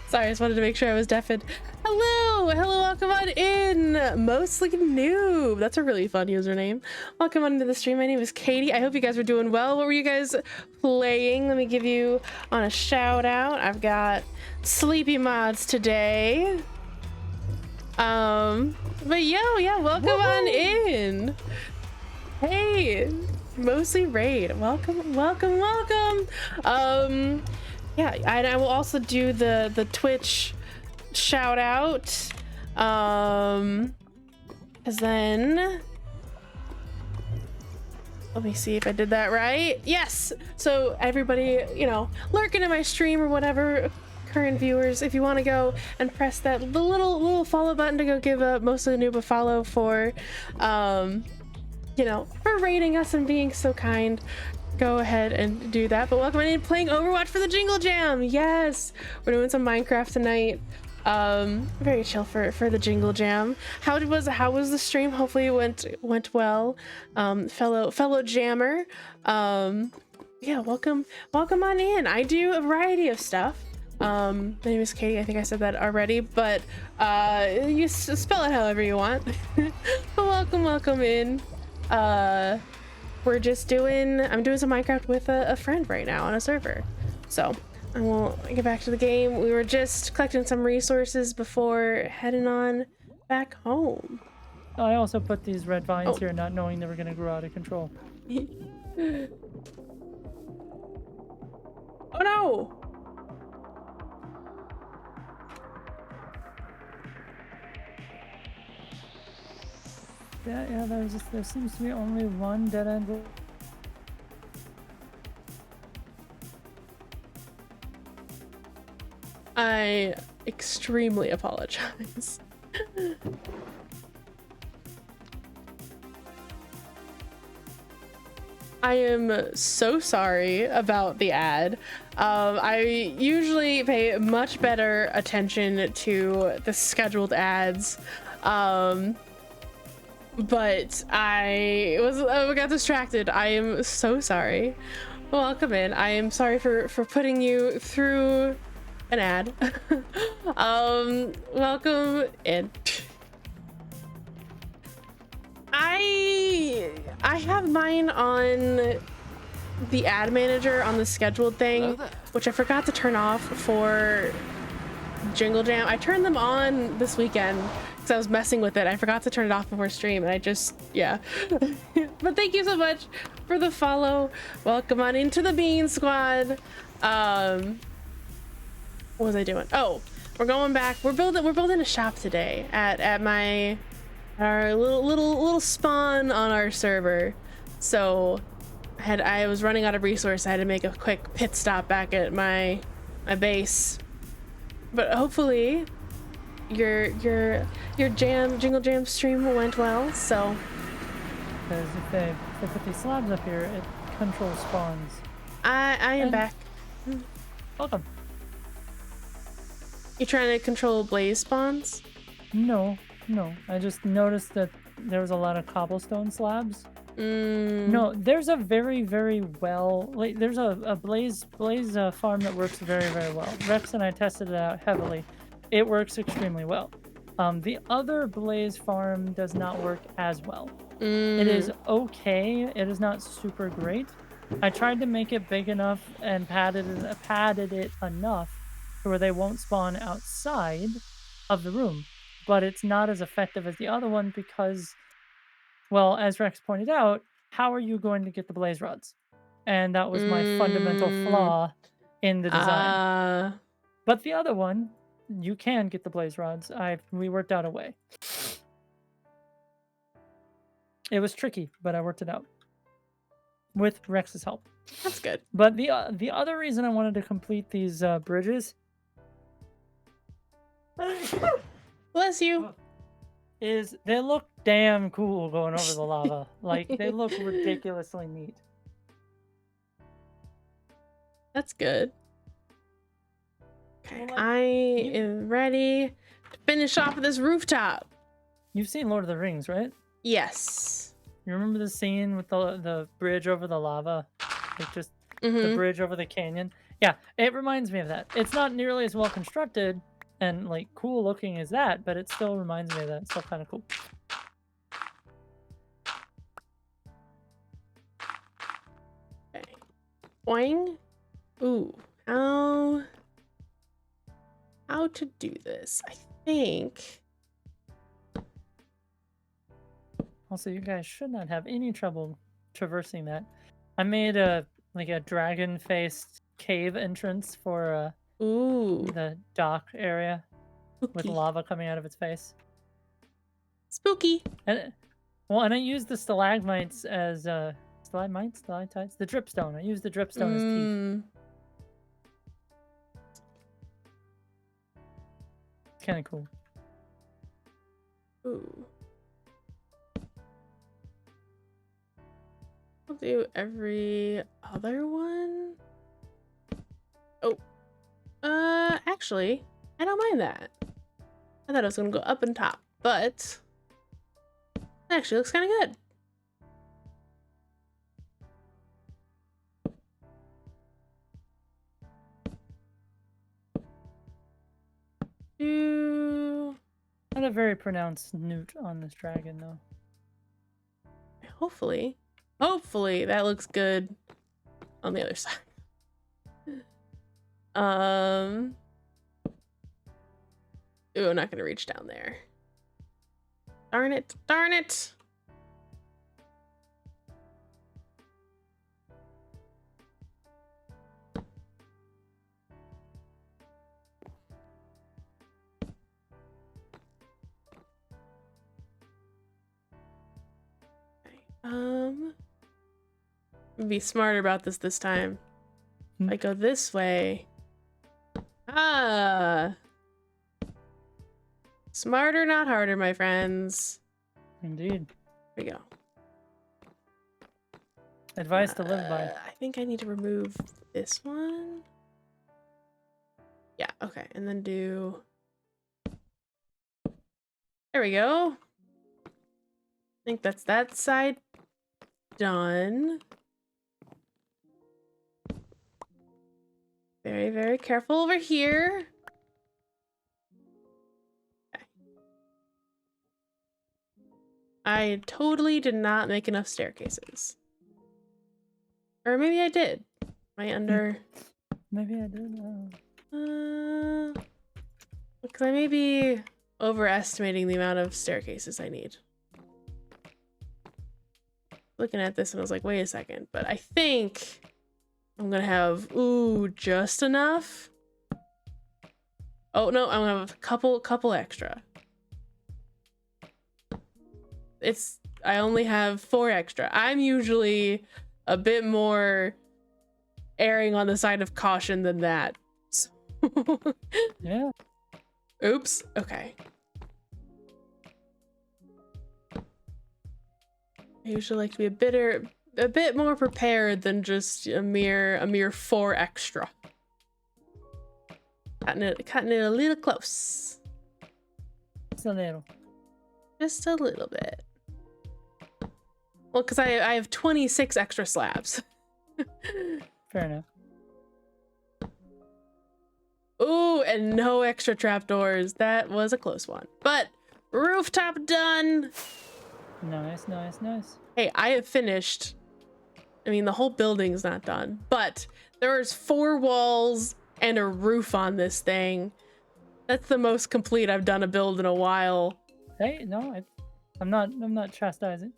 Sorry, I just wanted to make sure I was deafened. Hello, welcome on in. Mostly Noob. That's a really fun username. Welcome on into the stream. My name is Katie. I hope you guys were doing well. What were you guys playing? Let me give you on a shout out. I've got Sleepy Mods today. But yeah, welcome on in. Hey, Mostly Raid. Welcome. Yeah, and I will also do the Twitch shout out. Cause then let me see if I did that right. Yes. So everybody, you know, lurking in my stream or whatever, current viewers, if you want to go and press the little follow button to go give Mostly Noob a follow for you know, for rating us and being so kind. Go ahead and do that. But welcome in, playing Overwatch for the Jingle Jam. Yes, we're doing some Minecraft tonight. Very chill for the Jingle Jam. How was the stream? Hopefully it went well. Fellow jammer. Yeah, welcome on in. I do a variety of stuff. My name is Katie. I think I said that already, but you spell it however you want. But welcome in. I'm doing some Minecraft with a friend right now on a server. So I will get back to the game. We were just collecting some resources before heading on back home. I also put these red vines Oh. here, not knowing they were gonna grow out of control. Oh no! Yeah, there seems to be only one dead end. I extremely apologize. I am so sorry about the ad. I usually pay much better attention to the scheduled ads. But I got distracted. I am so sorry. Welcome in. I am sorry for putting you through an ad. Welcome in. I have mine on the ad manager on the scheduled thing, which I forgot to turn off for Jingle Jam. I turned them on this weekend because I was messing with it. I forgot to turn it off before stream, and I just, yeah. But thank you so much for the follow. Welcome on into the Bean Squad. What was I doing? Oh, we're going back. We're building a shop today at our little spawn on our server. So I was running out of resource. I had to make a quick pit stop back at my base. But hopefully your Jingle Jam stream went well. So Because if they put these slabs up here, it controls spawns. I am back. Welcome. You trying to control blaze spawns? No. I just noticed that there was a lot of cobblestone slabs. No, there's a very, very well, like, there's a blaze farm that works very, very well. Rex and I tested it out heavily. It works extremely well. The other blaze farm does not work as well. It is okay. It is not super great. I tried to make it big enough and padded it enough to where they won't spawn outside of the room. But it's not as effective as the other one because, well, as Rex pointed out, how are you going to get the blaze rods? And that was my fundamental flaw in the design. But the other one, you can get the blaze rods. We worked out a way. It was tricky, but I worked it out with Rex's help. That's good. But the other reason I wanted to complete these bridges Bless you. is they look damn cool going over the lava. Like, they look ridiculously neat. That's good. Okay, Well, like, I am ready to finish off this rooftop. You've seen Lord of the Rings, right? Yes. You remember the scene with the bridge over the lava? Like, just the bridge over the canyon? Yeah, it reminds me of that. It's not nearly as well constructed and, like, cool looking as that, but it still reminds me of that. It's still kind of cool. Okay. Boing. Ooh. How to do this? I think. Also, you guys should not have any trouble traversing that. I made a dragon-faced cave entrance for the dock area with Spooky. lava coming out of its face. Spooky. And I used the stalagmites as stalactites, the dripstone. I used the dripstone as teeth. It's kind of cool. Ooh. I'll do every other one. Oh. Actually, I don't mind that. I thought it was gonna go up and top, but it actually looks kind of good. Not a very pronounced newt on this dragon, though. Hopefully that looks good on the other side. Ooh, I'm not gonna reach down there. Darn it. Darn it. Be smarter about this time. If I go this way. Ah. Smarter, not harder, my friends. Indeed. Here we go. Advice to live by. I think I need to remove this one. Yeah, okay. And then do... There we go. I think that's that side done. Very, very careful over here. Okay. I totally did not make enough staircases. Or maybe I did. Am I under... Maybe I did. Because I may be overestimating the amount of staircases I need. Looking at this and I was like, wait a second. But I think I'm gonna have, just enough. Oh no, I'm gonna have a couple extra. I only have 4 extra. I'm usually a bit more erring on the side of caution than that. So Yeah. oops. Okay. I usually like to be a bit more prepared than just a mere 4 extra. Cutting it a little close. Just a little. Just a little bit. Well, because I have 26 extra slabs. Fair enough. Ooh, and no extra trapdoors. That was a close one. But rooftop done. Nice, nice, nice. Hey, I have finished. I mean, the whole building's not done, but there's 4 walls and a roof on this thing. That's the most complete I've done a build in a while. Hey, no, I'm not chastising.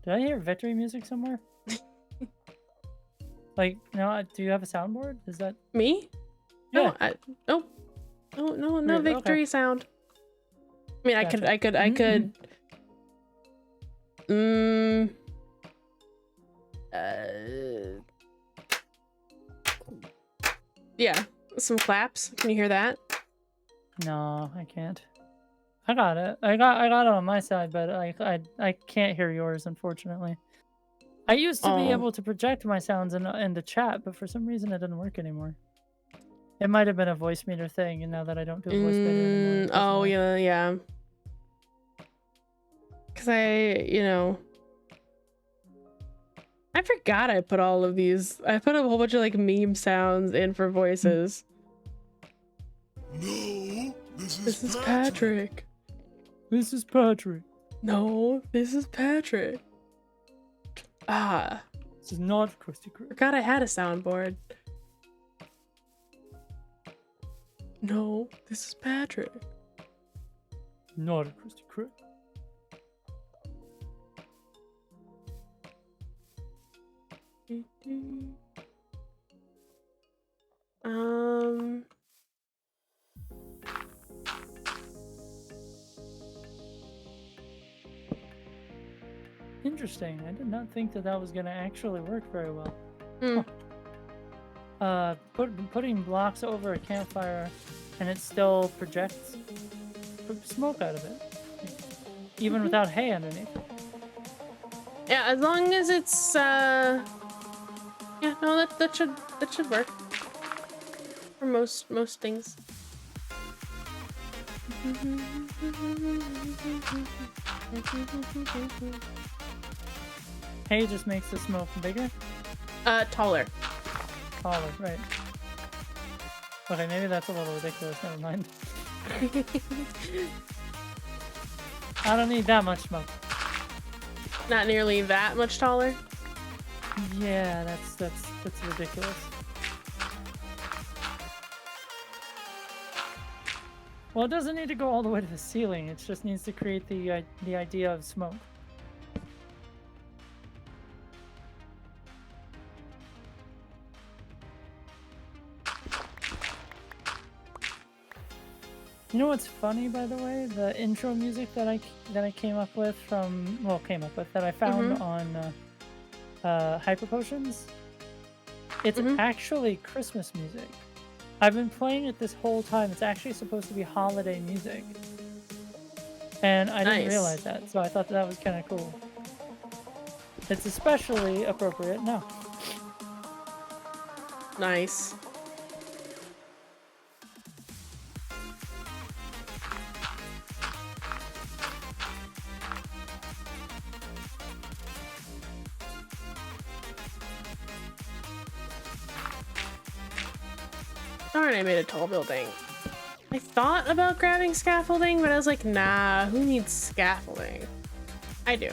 Did I hear victory music somewhere? Like, no, do you have a soundboard? Is that Me? Yeah. No, no Weird, victory okay. sound. I mean, Gotcha. I could. Yeah, some claps. Can you hear that? No, I can't. I got it. I got it on my side, but I can't hear yours, unfortunately. I used to be Oh. able to project my sounds in the chat, but for some reason it didn't work anymore. It might have been a voice meter thing, and now that I don't do a voice meter anymore. it doesn't Oh work. yeah. Cause I forgot I put all of these. I put a whole bunch of like meme sounds in for voices. No, This is Patrick. This is Patrick. No, this is Patrick. Ah, This is not Krusty Krab. forgot I had a soundboard. No, this is Patrick. Not a Krusty Krab. Interesting. I did not think that was gonna actually work very well. Hmm. Putting blocks over a campfire, and it still projects smoke out of it, even without hay underneath. Yeah, as long as it's yeah, no, that should work for most things. Hay just makes the smoke bigger, Taller. taller, right? Okay, maybe that's a little ridiculous. Never mind. I don't need that much smoke. Not nearly that much taller. Yeah, that's ridiculous. Well, it doesn't need to go all the way to the ceiling. It just needs to create the idea of smoke. You know what's funny, by the way? The intro music that I came up with that I found on Hyper Potions. It's actually Christmas music. I've been playing it this whole time. It's actually supposed to be holiday music, and I didn't realize that. So I thought that was kind of cool. It's especially appropriate now. Nice. Darn, I made a tall building. I thought about grabbing scaffolding, but I was like, nah, who needs scaffolding? I do.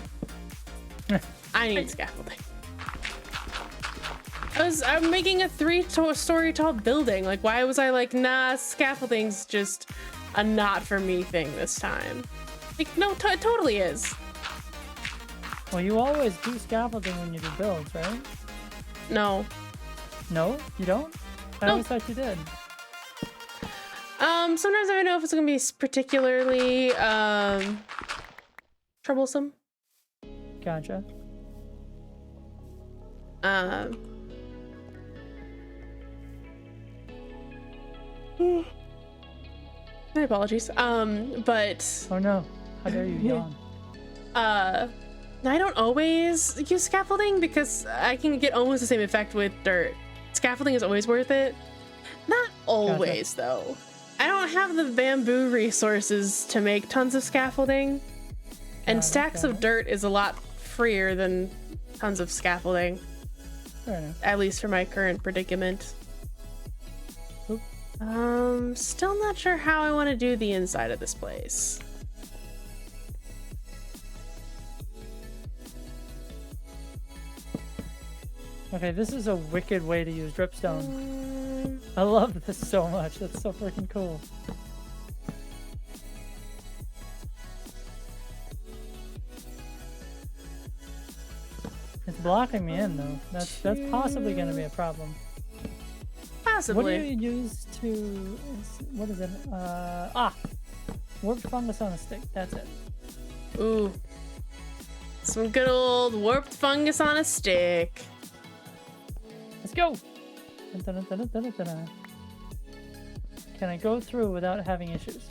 I need scaffolding. I'm making a 3-story tall building. Like, why was I like, nah, scaffolding's just a not for me thing this time? Like, no, it totally is. Well, you always do scaffolding when you do builds, right? No. No, you don't? I always thought you did. Sometimes I don't know if it's gonna be particularly troublesome. Gotcha. My apologies. But oh no, how dare you yawn? I don't always use scaffolding because I can get almost the same effect with dirt. Scaffolding is always worth it. Not always, though. I don't have the bamboo resources to make tons of scaffolding, and stacks of dirt is a lot freer than tons of scaffolding. Fair enough. At least for my current predicament. Oop. Still not sure how I want to do the inside of this place. Okay, this is a wicked way to use dripstone. I love this so much. That's so freaking cool. It's blocking me in though. That's possibly going to be a problem. Possibly. What do you use to? What is it? Warped fungus on a stick. That's it. Ooh, some good old warped fungus on a stick. Let's go. Can I go through without having issues?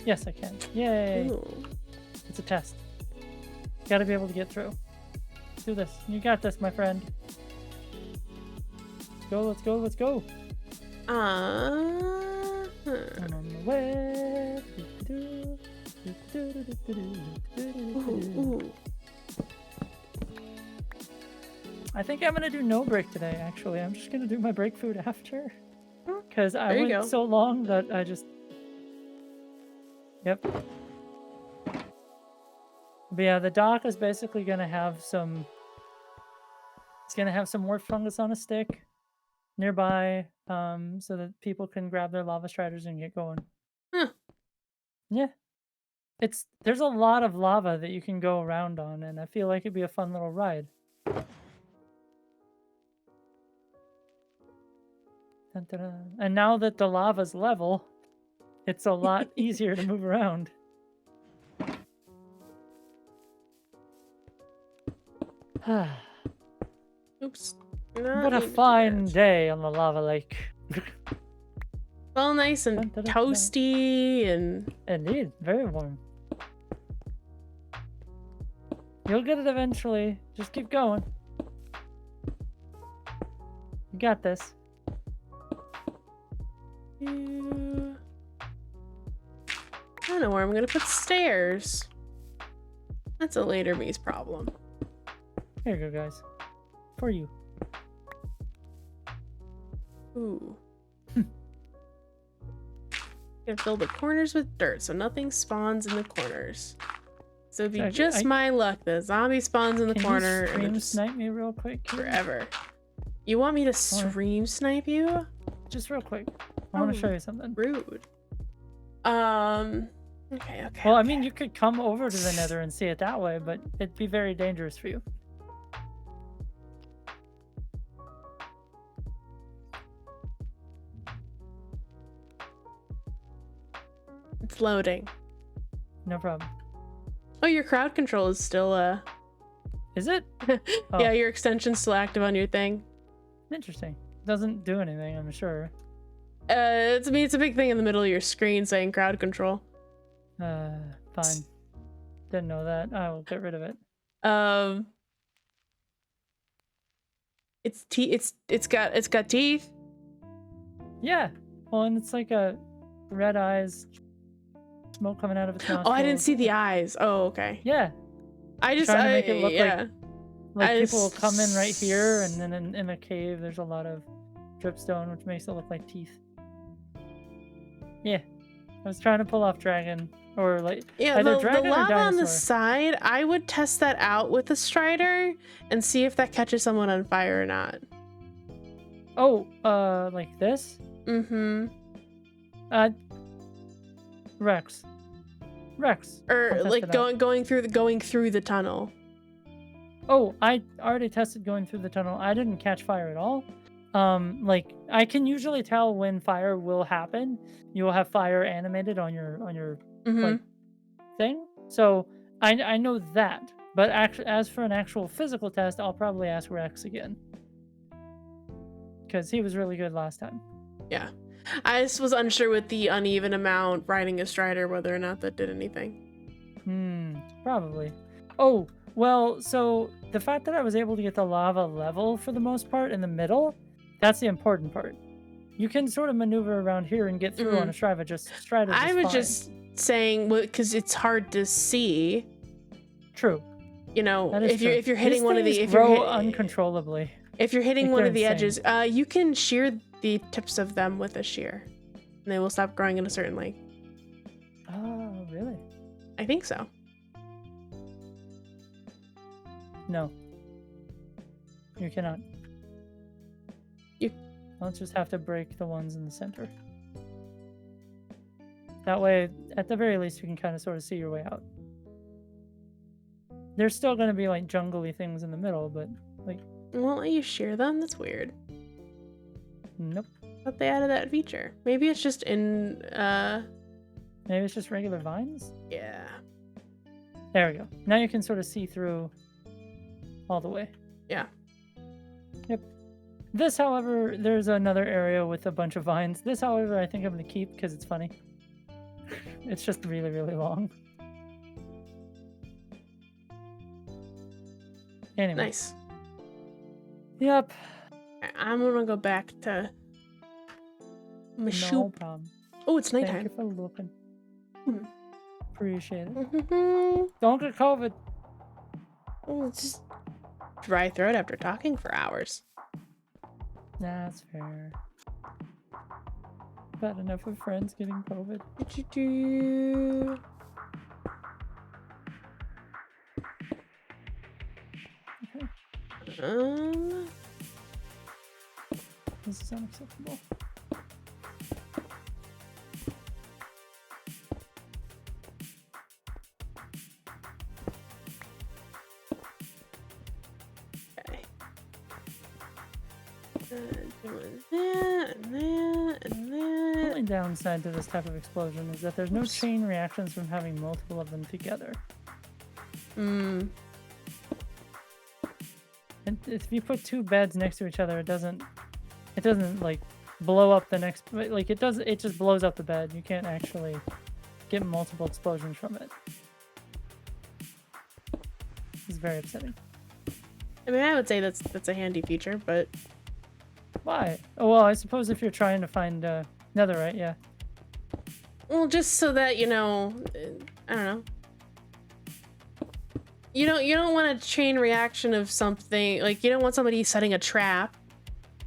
Yes, I can. Yay! Ooh. It's a test. Gotta be able to get through. Let's do this. You got this, my friend. Let's go, let's go, let's go. I'm on the way. Ooh. I think I'm gonna do no break today, actually. I'm just gonna do my break food after. Because I There you went go. so long that I just... Yep. But yeah, the dock is basically gonna have some... It's gonna have some warped fungus on a stick nearby, so that people can grab their lava striders and get going. Huh. Yeah. There's a lot of lava that you can go around on, and I feel like it'd be a fun little ride. Dun, dun, dun. And now that the lava's level, it's a lot easier to move around. Oops. What a fine day on the lava lake. All nice and Dun, dun, dun, dun. toasty and Indeed, very warm. You'll get it eventually. Just keep going. You got this. I don't know where I'm gonna put stairs. That's a later me's problem. Here you go, guys. For you. Ooh. Gonna fill the corners with dirt so nothing spawns in the corners. So it'd be So just my luck that a zombie spawns in the Can corner you and stream it's snipe me real quick? Kid? forever. You want me to stream snipe you? Just real quick. I want to Oh. show you something. Rude. Okay, okay. Well, I okay. mean, you could come over to the Nether and see it that way, but it'd be very dangerous for you. It's loading. No problem. Oh, your crowd control is still Is it? Oh. Yeah, your extension's still active on your thing. Interesting. Doesn't do anything, I'm sure. It's I mean it's a big thing in the middle of your screen saying crowd control. Fine. Didn't know that. I will get rid of it. It's got teeth. Yeah. Well, and it's like a red eyes, smoke coming out of its nostrils. Oh, I didn't see the eyes. Oh, okay. Yeah. I just Trying to make it look yeah. like I people will come in right here, and s- then in a cave there's a lot of dripstone, which makes it look like teeth. Yeah. I was trying to pull off dragon, or like Yeah, either the dragon or lava on the dinosaur. side, I would test that out with a strider and see if that catches someone on fire or not. Oh, like this? Mm-hmm. Rex. Or I'll test like it out. going through the tunnel. Oh, I already tested going through the tunnel. I didn't catch fire at all. Like I can usually tell when fire will happen. You will have fire animated on your Mm-hmm. like thing. So I know that. But actually, as for an actual physical test, I'll probably ask Rex again, because he was really good last time. Yeah. I just was unsure with the uneven amount riding a strider whether or not that did anything. Probably. Oh, well, so the fact that I was able to get the lava level for the most part in the middle, that's the important part. You can sort of maneuver around here and get through on a strider, strider. I was fine. just saying because it's hard to see. True. You know, That is if true. you're hitting These one of the things if you're grow hit, uncontrollably. if you're hitting Like, one they're of the insane. edges, you can shear the tips of them with a shear, and they will stop growing in a certain length. Oh, really? I think so. No. You cannot. You- I'll just have to break the ones in the center. That way, at the very least, you can kind of sort of see your way out. There's still going to be like jungly things in the middle, but like, Won't let you shear them? That's weird. nope. Thought they added that feature. Maybe it's just in Maybe it's just regular vines? yeah. There we go. Now you can sort of see through all the way. Yeah. Yep. This, however, there's another area with a bunch of vines. This, however, I think I'm going to keep because it's funny. It's just really, really long. Anyway. Nice. Yep. I'm gonna go back to my No shoot. problem. Oh, it's Thank you nighttime. for looking. Hmm. Appreciate it. Mhm. Don't get COVID. Oh, it's just dry throat after talking for hours. That's fair. Got enough of friends getting COVID. Do-do-do. Okay. This is unacceptable. Okay. Doing that and that and The that. only downside to this type of explosion is that there's no chain reactions from having multiple of them together. Hmm. And if you put two beds next to each other, it doesn't like blow up the next, like it does, it just blows up the bed. You can't actually get multiple explosions from it. It's very upsetting. I mean, I would say that's a handy feature, but Why? Oh, well, I suppose if you're trying to find netherite, yeah. well, just so that I don't know. You don't want a chain reaction of something, like you don't want somebody setting a trap,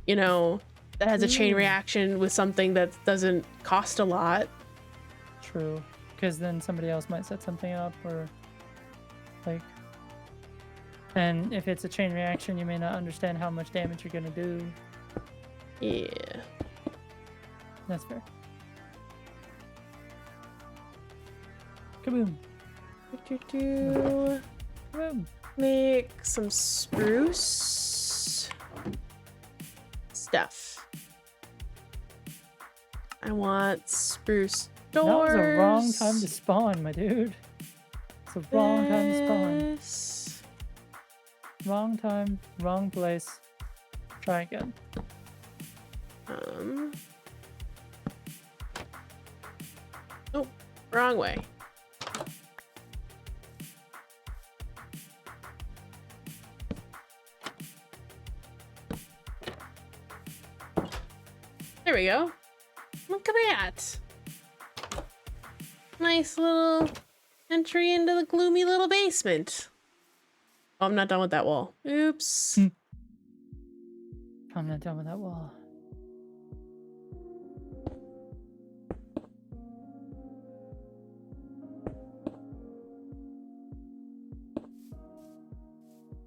that has a chain reaction with something that doesn't cost a lot. True. Because then somebody else might set something up, or like, and if it's a chain reaction, you may not understand how much damage you're gonna do. Yeah. That's fair. Kaboom. Do. Kaboom. Make some spruce stuff. I want spruce doors. That was a wrong time to spawn, my dude. It's a wrong time to spawn. This. Wrong time, wrong place. Try again. Oh, wrong way. There we go. Look at that. Nice little entry into the gloomy little basement. Oh, I'm not done with that wall. Oops. I'm not done with that wall.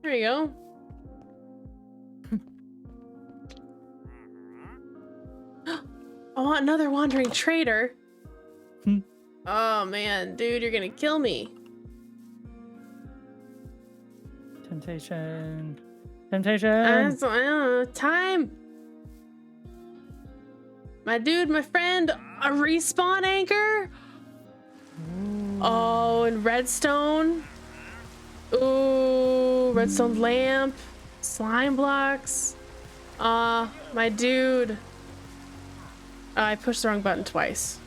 There you go. I want another wandering trader. Oh man, dude, you're gonna kill me. Temptation. Temptation. I don't know, time. My dude, my friend, a respawn anchor. Ooh. Oh, and redstone. Ooh, redstone lamp, slime blocks. My dude. I pushed the wrong button twice.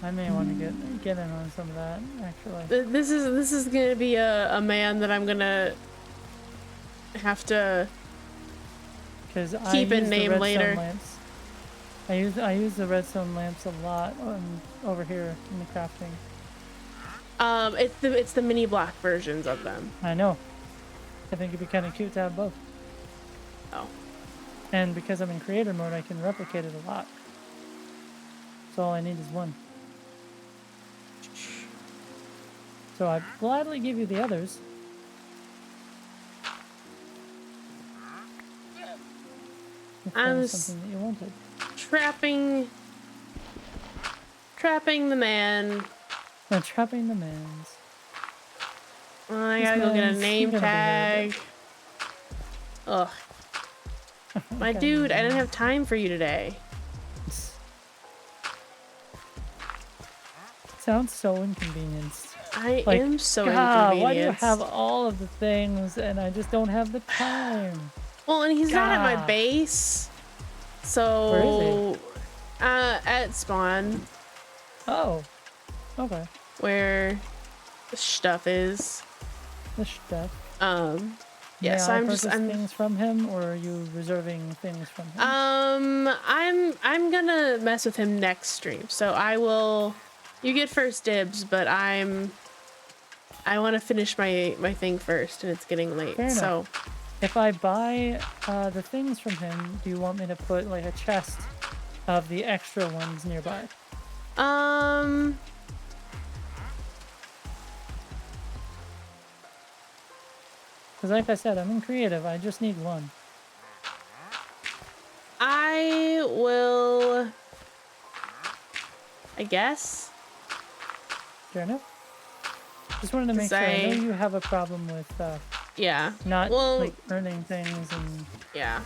I may want to get in on some of that, actually. This is gonna be a man that I'm gonna have to Because keep in name later. Lamps. I use the redstone lamps a lot over here in the crafting. It's the mini block versions of them. I know. I think it'd be kind of cute to have both. Oh. And because I'm in creator mode, I can replicate it a lot. So all I need is one. So I'd gladly give you the others. If there I'm was something that you wanted. trapping the man. No, trapping the mans. Oh, I This gotta go get a man's- name he's gonna be here, tag. Ugh. My Okay. dude, I didn't have time for you today. Sounds so inconvenienced. I Like, am so God, why do you inconvenienced. have all of the things and I just don't have the time? Well, and he's not at my God. base. So Where is at spawn Oh, okay. where the stuff is. The stuff. Yeah, so May I I'm just purchase things from him, or are you reserving things from him? I'm gonna mess with him next stream. So I will. You get first dibs, but I want to finish my thing first, and it's getting late. Fair enough. So If I buy the things from him, do you want me to put like a chest of the extra ones nearby? Because like I said, I'm in creative. I just need one. I will. I guess. Fair enough. Just wanted to make Cause sure. I know I- you have a problem with Yeah. not Well, like earning things and. yeah.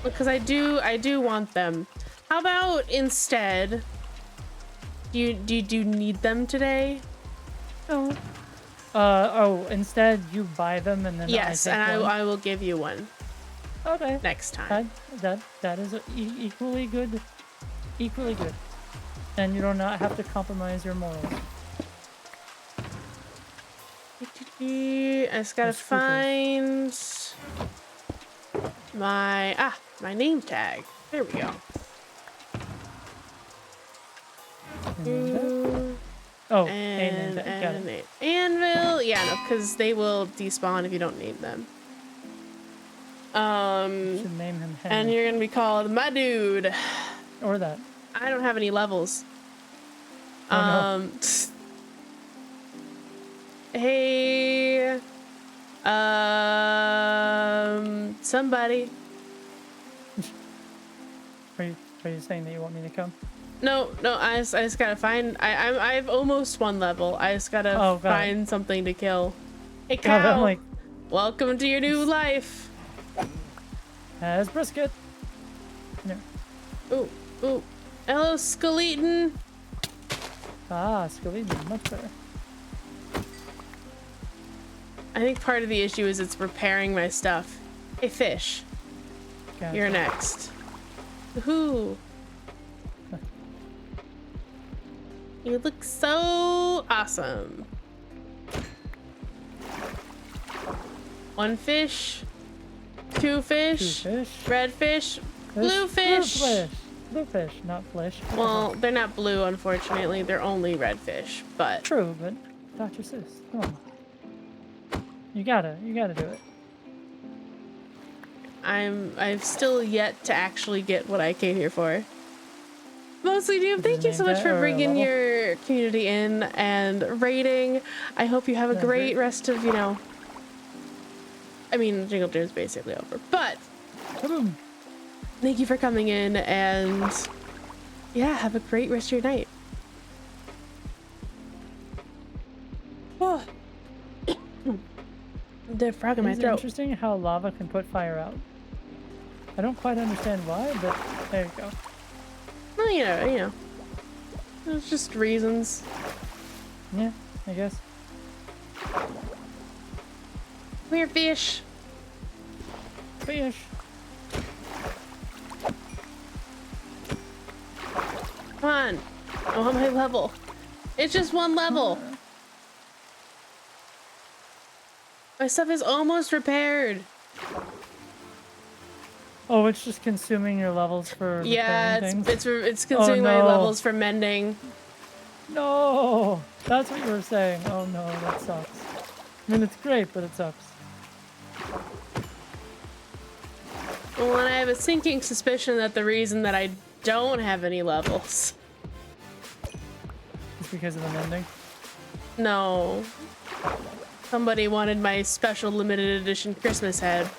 Because I do want them. How about instead? Do you need them today? No. Oh, instead you buy them and then Yes, I take and one? I will give you one Okay. next time. That is equally good. Equally good. And you do not have to compromise your morals. I just gotta Your find scruples. my name tag. There we go. Ooh, Oh, and got it. an anvil. Yeah, no, because they will despawn if you don't need them. Should name him Henry. And you're gonna be called my dude. Or that. I don't have any levels. Oh, no. Hey, somebody. Are you Are you saying that you want me to come? No, I just gotta find. I've almost one level. I just gotta Oh, got it. find something to kill. Hey God, cow, I'm like, welcome to your new life. as brisket. No. Ooh, hello, skeleton. Ah, skeleton, much better. I think part of the issue is it's repairing my stuff. Hey fish, Gotcha. you're next. Woohoo! You look so awesome. One fish, two fish, Two fish. red fish, blue fish. Blue fish, not flesh. Well, they're not blue, unfortunately. They're only red fish, but True, but Dr. Sis, come on. You gotta do it. I've still yet to actually get what I came here for. Mostly, dude, thank you so much for bringing your community in and raiding. I hope you have a great rest of, you know, I mean, Jingle Dream's basically over, but Kaboom. thank you for coming in and yeah, have a great rest of your night. Oh. The frog in my It's throat. interesting how lava can put fire out. I don't quite understand why, but there you go. Well, you know, it's just reasons. Yeah, I guess. Come here, fish. Fish. Come on. I want my level. It's just one level. My stuff is almost repaired. Oh, it's just consuming your levels for Yeah, repairing things? it's consuming my no. levels for mending. No! That's what you were saying. Oh no, that sucks. I mean, it's great, but it sucks. Well, and I have a sinking suspicion that the reason that I don't have any levels. It's because of the mending. No. Somebody wanted my special limited edition Christmas head.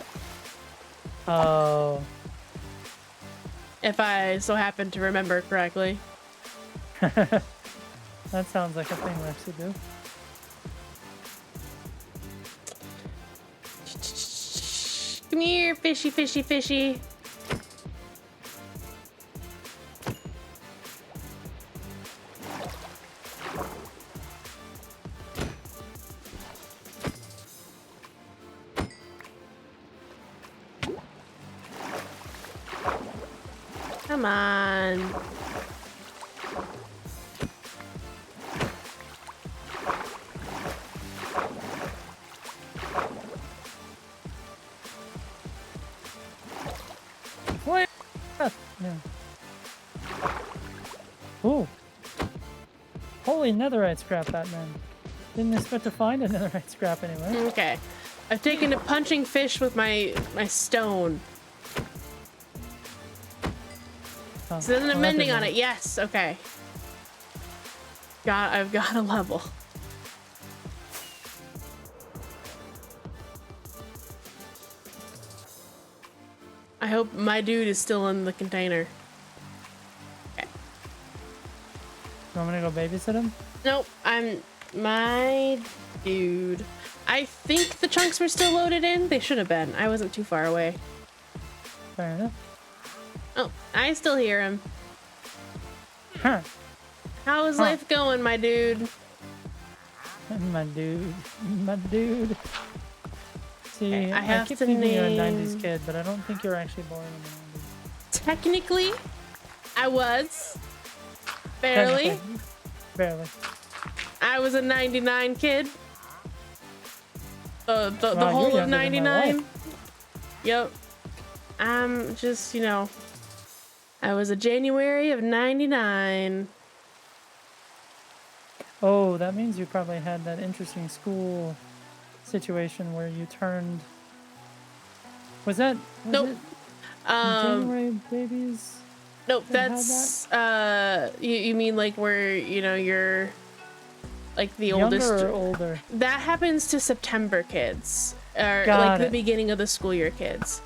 Oh. If I so happen to remember correctly. That sounds like a thing Rex would do. Come here, fishy, fishy, fishy. Come on. What? Yeah. Ooh. Holy netherite scrap, Batman. Didn't expect to find a netherite scrap anyway. Okay. I've taken to punching fish with my stone. Oh, So there's an well, that amending didn't on it. Yes. Okay. I've got a level. I hope my dude is still in the container. Okay. You want me to go babysit him? Nope. I'm my dude. I think the chunks were still loaded in. They should have been. I wasn't too far away. Fair enough. Oh, I still hear him. Huh. How is life going, my dude? My dude. My dude. See, Okay, I I have keep to thinking you're a name- 90s kid, but I don't think you're actually born in the 90s. Technically, I was. Barely. Technically. Barely. I was a 99 kid. The Wow, you're whole of younger than my 99. wife. Yep. I'm just, you know, I was a January of 99. Oh, that means you probably had that interesting school situation where you turned. Was that? Was Nope. it Um, January babies? nope, that had that's, you mean like where, you know, you're like the Younger oldest. or older? That happens to September kids, or Got like the it. beginning of the school year kids.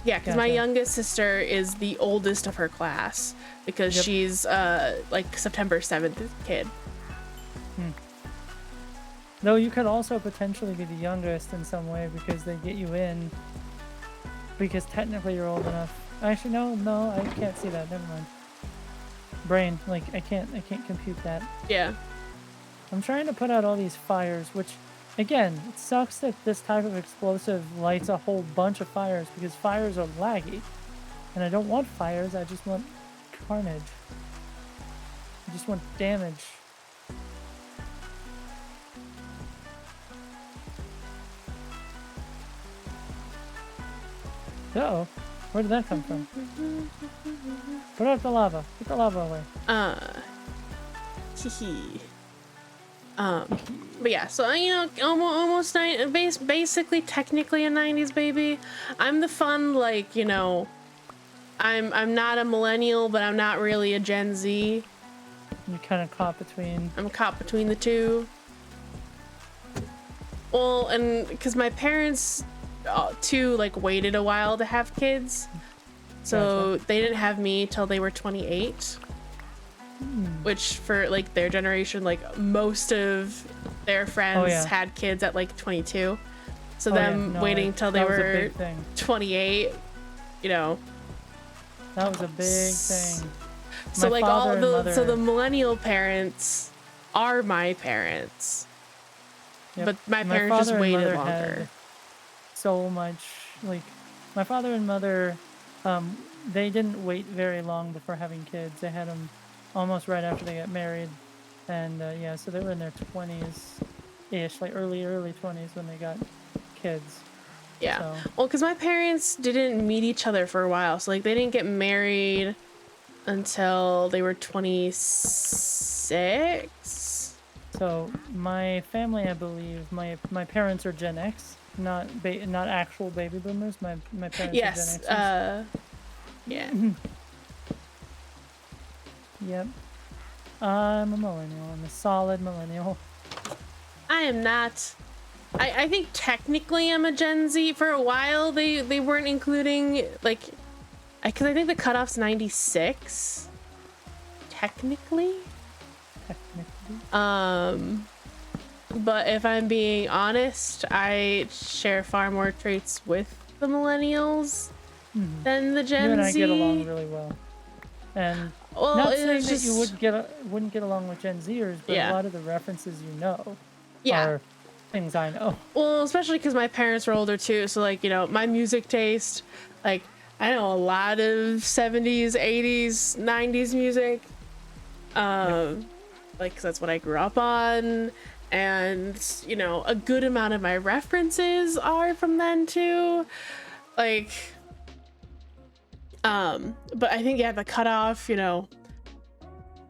Yeah, because my Gotcha. youngest sister is the oldest of her class because Yep. she's like September 7th kid. Though you could also potentially be the youngest in some way because they get you in because technically you're old enough. Actually, no, I can't see that. Never mind. Brain, like I can't compute that. Yeah. I'm trying to put out all these fires, which, again, it sucks that this type of explosive lights a whole bunch of fires because fires are laggy. And I don't want fires, I just want carnage. I just want damage. Uh-oh. Where did that come from? Put out the lava. Put the lava away. Hee. But yeah, so you know, almost basically technically a 90s baby. I'm the fun, like, you know, I'm not a millennial, but I'm not really a Gen Z. You kind of caught between. I'm caught between the two. Well, and because my parents too, like, waited a while to have kids, so they didn't have me till they were 28. Which for like their generation, like most of their friends had kids at like 22. So waiting till they were 28, you know. That was a big thing. So like the millennial parents are my parents. Yep. But my parents just waited longer. Had so much, like, my father and mother, they didn't wait very long before having kids. They had them almost right after they got married, and yeah, so they were in their 20s-ish, like early 20s when they got kids. Yeah. So. Well, because my parents didn't meet each other for a while, so like they didn't get married until they were 26. So my family, I believe, my parents are Gen X, not actual baby boomers. My parents are Gen Xers. Yeah. Yep. I'm a millennial. I'm a solid millennial. I am not. I think technically I'm a Gen Z. For a while, they weren't including, like, because I think the cutoff's 96. Technically. But if I'm being honest, I share far more traits with the millennials than the Gen Z. You and I get along really well. And not saying that you wouldn't get along with Gen Zers, but a lot of the references you know are things I know. Well, especially because my parents were older too, so like, you know, my music taste, like, I know a lot of 70s, 80s, 90s music, like, cause that's what I grew up on, and, you know, a good amount of my references are from then too, like, but I think, yeah, the cutoff, you know,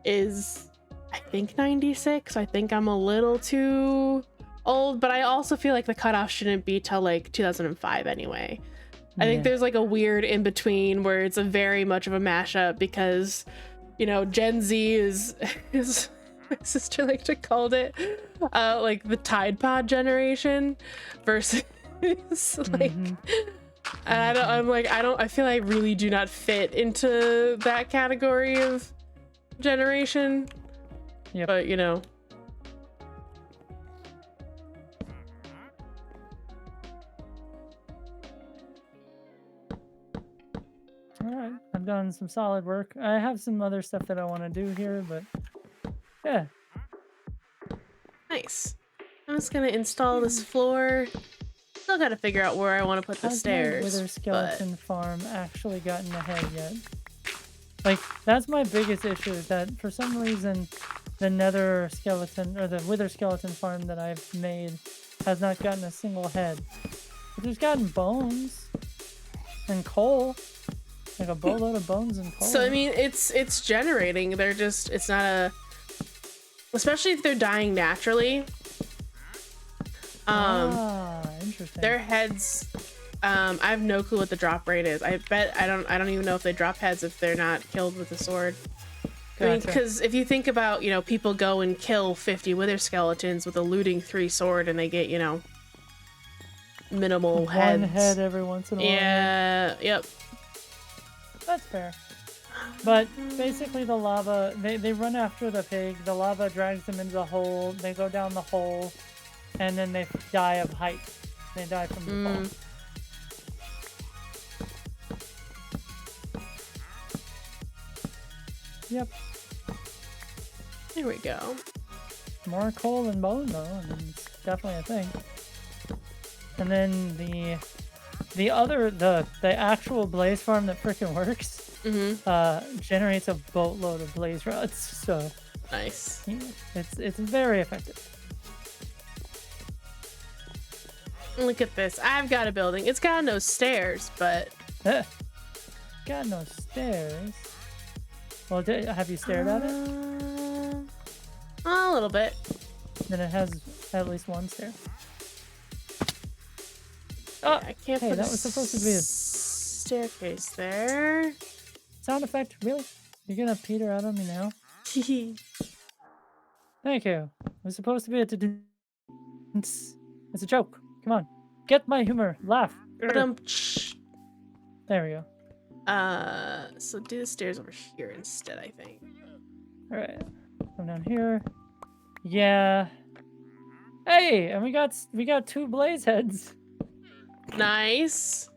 is, I think 96. I think I'm a little too old, but I also feel like the cutoff shouldn't be till like 2005 anyway. I think there's like a weird in between where it's a very much of a mashup because, you know, Gen Z is my sister like to called it like the Tide Pod generation versus like and I feel I really do not fit into that category of generation. Yep. But you know. Alright, I've done some solid work. I have some other stuff that I want to do here, but yeah. Nice. I'm just gonna install this floor. Still gotta figure out where I want to put the stairs. Has my wither skeleton farm actually gotten ahead yet? Like, that's my biggest issue, is that for some reason the nether skeleton, or the wither skeleton farm that I've made has not gotten a single head. But there's gotten bones and coal. Like a boatload of bones and coal. So I mean, it's generating. They're just, it's not a, especially if they're dying naturally. Interesting. Their heads, I have no clue what the drop rate is. I bet I don't even know if they drop heads if they're not killed with a sword. Gotcha. I mean, because if you think about, you know, people go and kill 50 wither skeletons with a looting 3 sword and they get, you know, minimal One heads. head every once in a while. Yeah, yep. That's fair. But basically the lava, they run after the pig, the lava drags them into the hole, they go down the hole, and then they die of height. They die from the fall. Yep. There we go. More coal and bone though, I mean, it's definitely a thing. And then the actual blaze farm that freaking works generates a boatload of blaze rods, so Nice. yeah, it's very effective. Look at this. I've got a building. It's got no stairs, but Got no stairs. Well, have you stared at it? A little bit. Then it has at least one stair. Oh, I can't hey, put that a was supposed to be a staircase there. sound effect. Really? You're gonna peter out on me now? Thank you. It was supposed to be it's a joke. Come on, get my humor. Laugh. But There we go. so do the stairs over here instead, I think. All right, come down here. Yeah. Hey, and we got 2 blaze heads. Nice.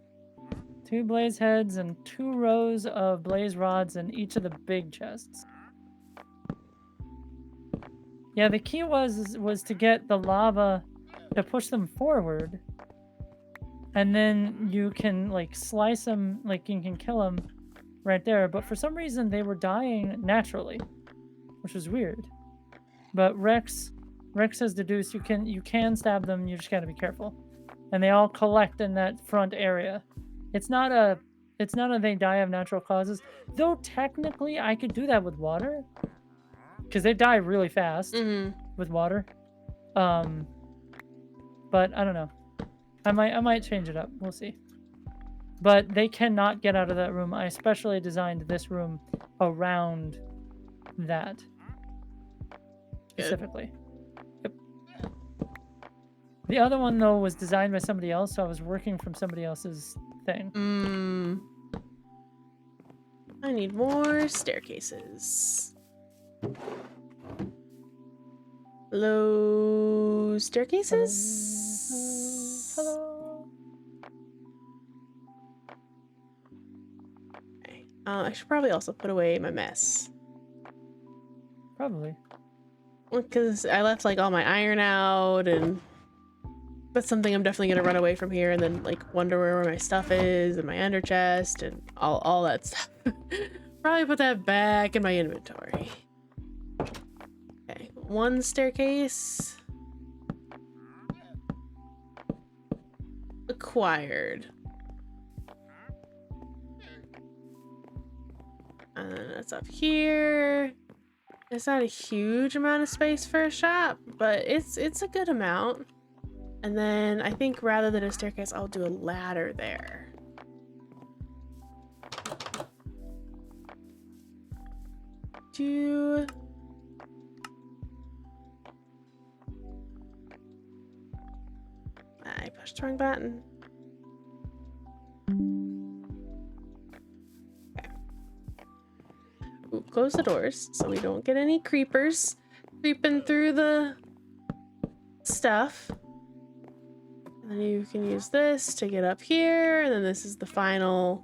2 blaze heads and 2 rows of blaze rods in each of the big chests. Yeah, the key was to get the lava to push them forward, and then you can like slice them, like you can kill them right there. But for some reason they were dying naturally, which was weird. But Rex has deduced you can stab them. You just got to be careful, and they all collect in that front area. It's not a they die of natural causes, though technically I could do that with water, because they die really fast with water. But I don't know. I might change it up. We'll see. But they cannot get out of that room. I especially designed this room around that specifically. Yep. The other one though was designed by somebody else, so I was working from somebody else's thing. I need more staircases. Low staircases. Hello. Okay. I should probably also put away my mess. Probably. Because I left like all my iron out, and that's something I'm definitely gonna run away from here and then like wonder where my stuff is and my ender chest and all that stuff. Probably put that back in my inventory. Okay, 1 staircase. Acquired. And that's up here. It's not a huge amount of space for a shop, but it's a good amount. And then I think rather than a staircase, I'll do a ladder there. I pushed the wrong button. Okay. Ooh, close the doors so we don't get any creepers creeping through the stuff. And then you can use this to get up here, and then this is the final.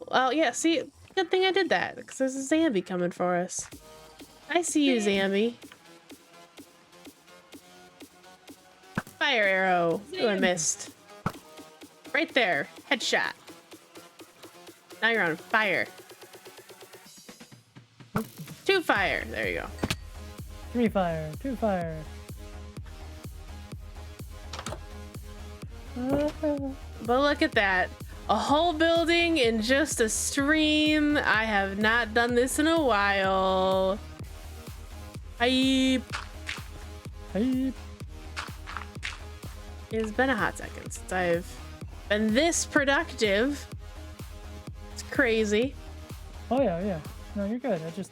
Oh yeah, see, good thing I did that, because there's a zombie coming for us. I see you, zombie. Fire arrow. Ooh, I missed. Right there. Headshot. Now you're on fire. 2 fire. There you go. 3 fire. 2 fire. But look at that. A whole building in just a stream. I have not done this in a while. Hype. Hype. It's been a hot second since I've been this productive. It's crazy. Oh yeah, yeah. No, you're good. I just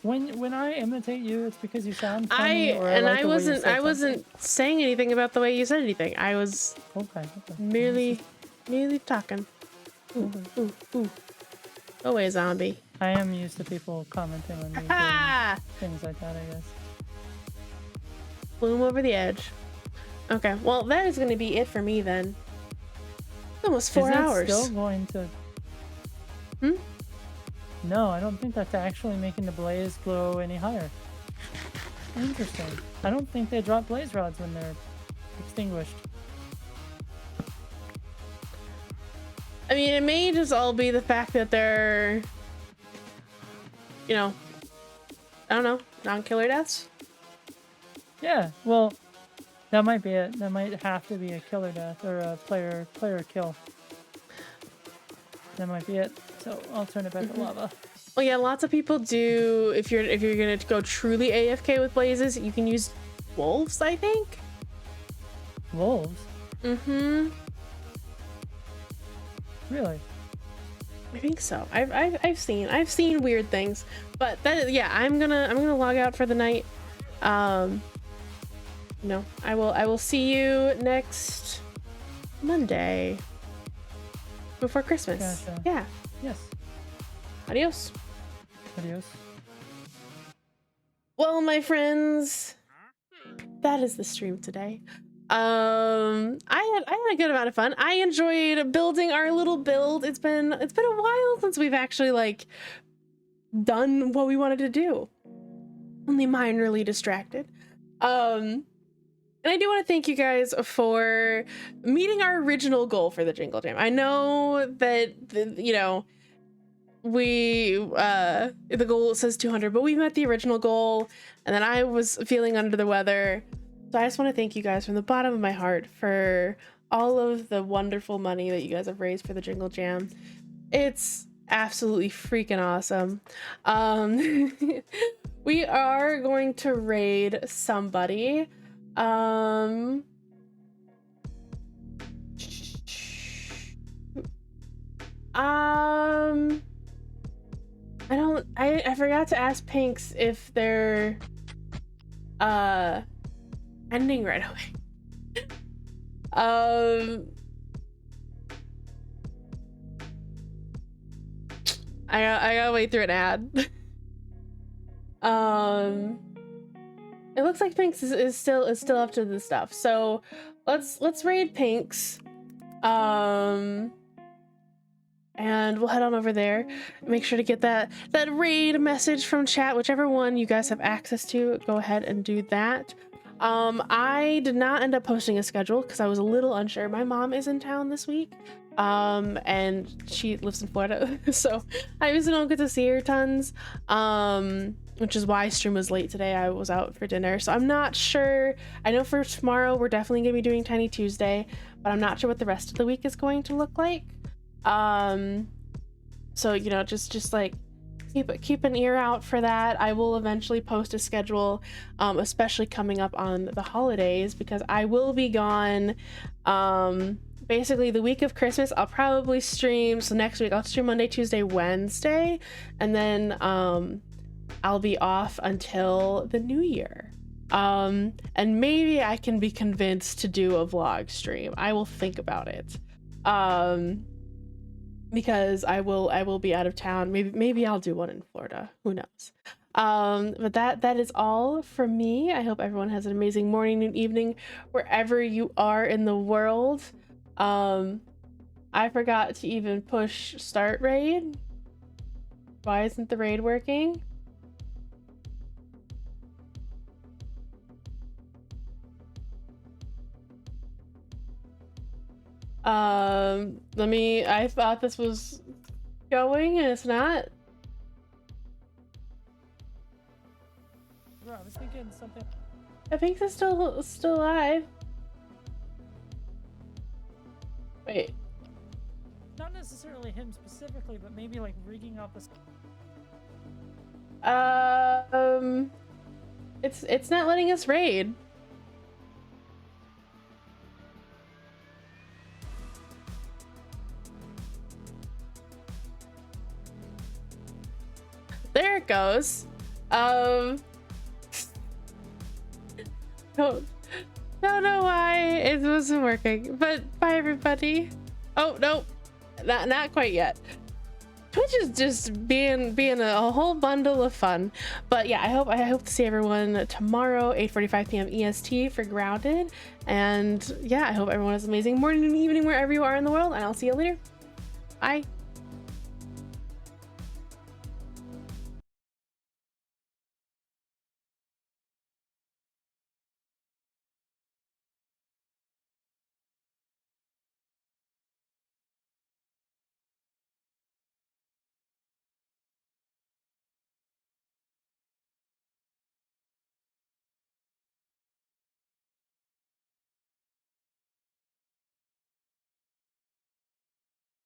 When I imitate you, it's because you sound funny, or I like the way you say I wasn't saying anything about the way you said anything. I was something. Okay. merely talking. Ooh, ooh, ooh. Go away, zombie. I am used to people commenting on me doing Ah! things like that, I guess. Bloom over the edge. Okay, well, that is going to be it for me then. Almost 4 Is that hours. still going to... Hmm? No, I don't think that's actually making the blaze glow any higher. Interesting. I don't think they drop blaze rods when they're extinguished. I mean, it may just all be the fact that they're, you know, I don't know, non-killer deaths. Yeah, well, that might be it. That might have to be a killer death or a player kill. That might be it. So I'll turn it back to lava. Well, yeah, lots of people do. If you're gonna go truly AFK with blazes, you can use wolves, I think. Wolves? Mm-hmm. Really? I think so. I've seen weird things, but that, yeah, I'm gonna log out for the night. No, I will see you next Monday before Christmas. Gotcha. Yeah. Yes. Adios. Adios. Well, my friends, that is the stream today. I had a good amount of fun. I enjoyed building our little build. It's been a while since we've actually like done what we wanted to do. Only minorly distracted. And I do want to thank you guys for meeting our original goal for the Jingle Jam. I know that you know, the goal says 200, but we met the original goal, and then I was feeling under the weather. So I just want to thank you guys from the bottom of my heart for all of the wonderful money that you guys have raised for the Jingle Jam. It's absolutely freaking awesome. We are going to raid somebody. I forgot to ask Pinks if they're ending right away. I gotta wait through an ad. It looks like Pinks is still up to this stuff. So let's raid Pinks. And we'll head on over there. Make sure to get that raid message from chat, whichever one you guys have access to. Go ahead and do that. I did not end up posting a schedule because I was a little unsure. My mom is in town this week, and she lives in Florida, so I obviously don't get to see her tons, which is why stream was late today. I was out for dinner, so I'm not sure. I know for tomorrow we're definitely gonna be doing Tiny Tuesday, but I'm not sure what the rest of the week is going to look like. So you know, just like keep an ear out for that. I will eventually post a schedule, especially coming up on the holidays, because I will be gone basically the week of Christmas. I'll probably stream, so next week I'll stream Monday, Tuesday, Wednesday, and then I'll be off until the new year. And maybe I can be convinced to do a vlog stream. I will think about it. Because I will be out of town. Maybe I'll do one in Florida. Who knows? But that is all from me. I hope everyone has an amazing morning and evening wherever you are in the world. I forgot to even push start raid. Why isn't the raid working? I thought this was going and it's not. Bro, I was thinking something. I think it's still alive. Wait. Not necessarily him specifically, but maybe like rigging up a. It's not letting us raid. There it goes. Don't know why it wasn't working, but bye everybody. Oh no, not quite yet. Twitch is just being a whole bundle of fun. But yeah, I hope to see everyone tomorrow, 8:45 p.m. EST for Grounded. And yeah, I hope everyone has an amazing morning and evening wherever you are in the world, and I'll see you later. Bye.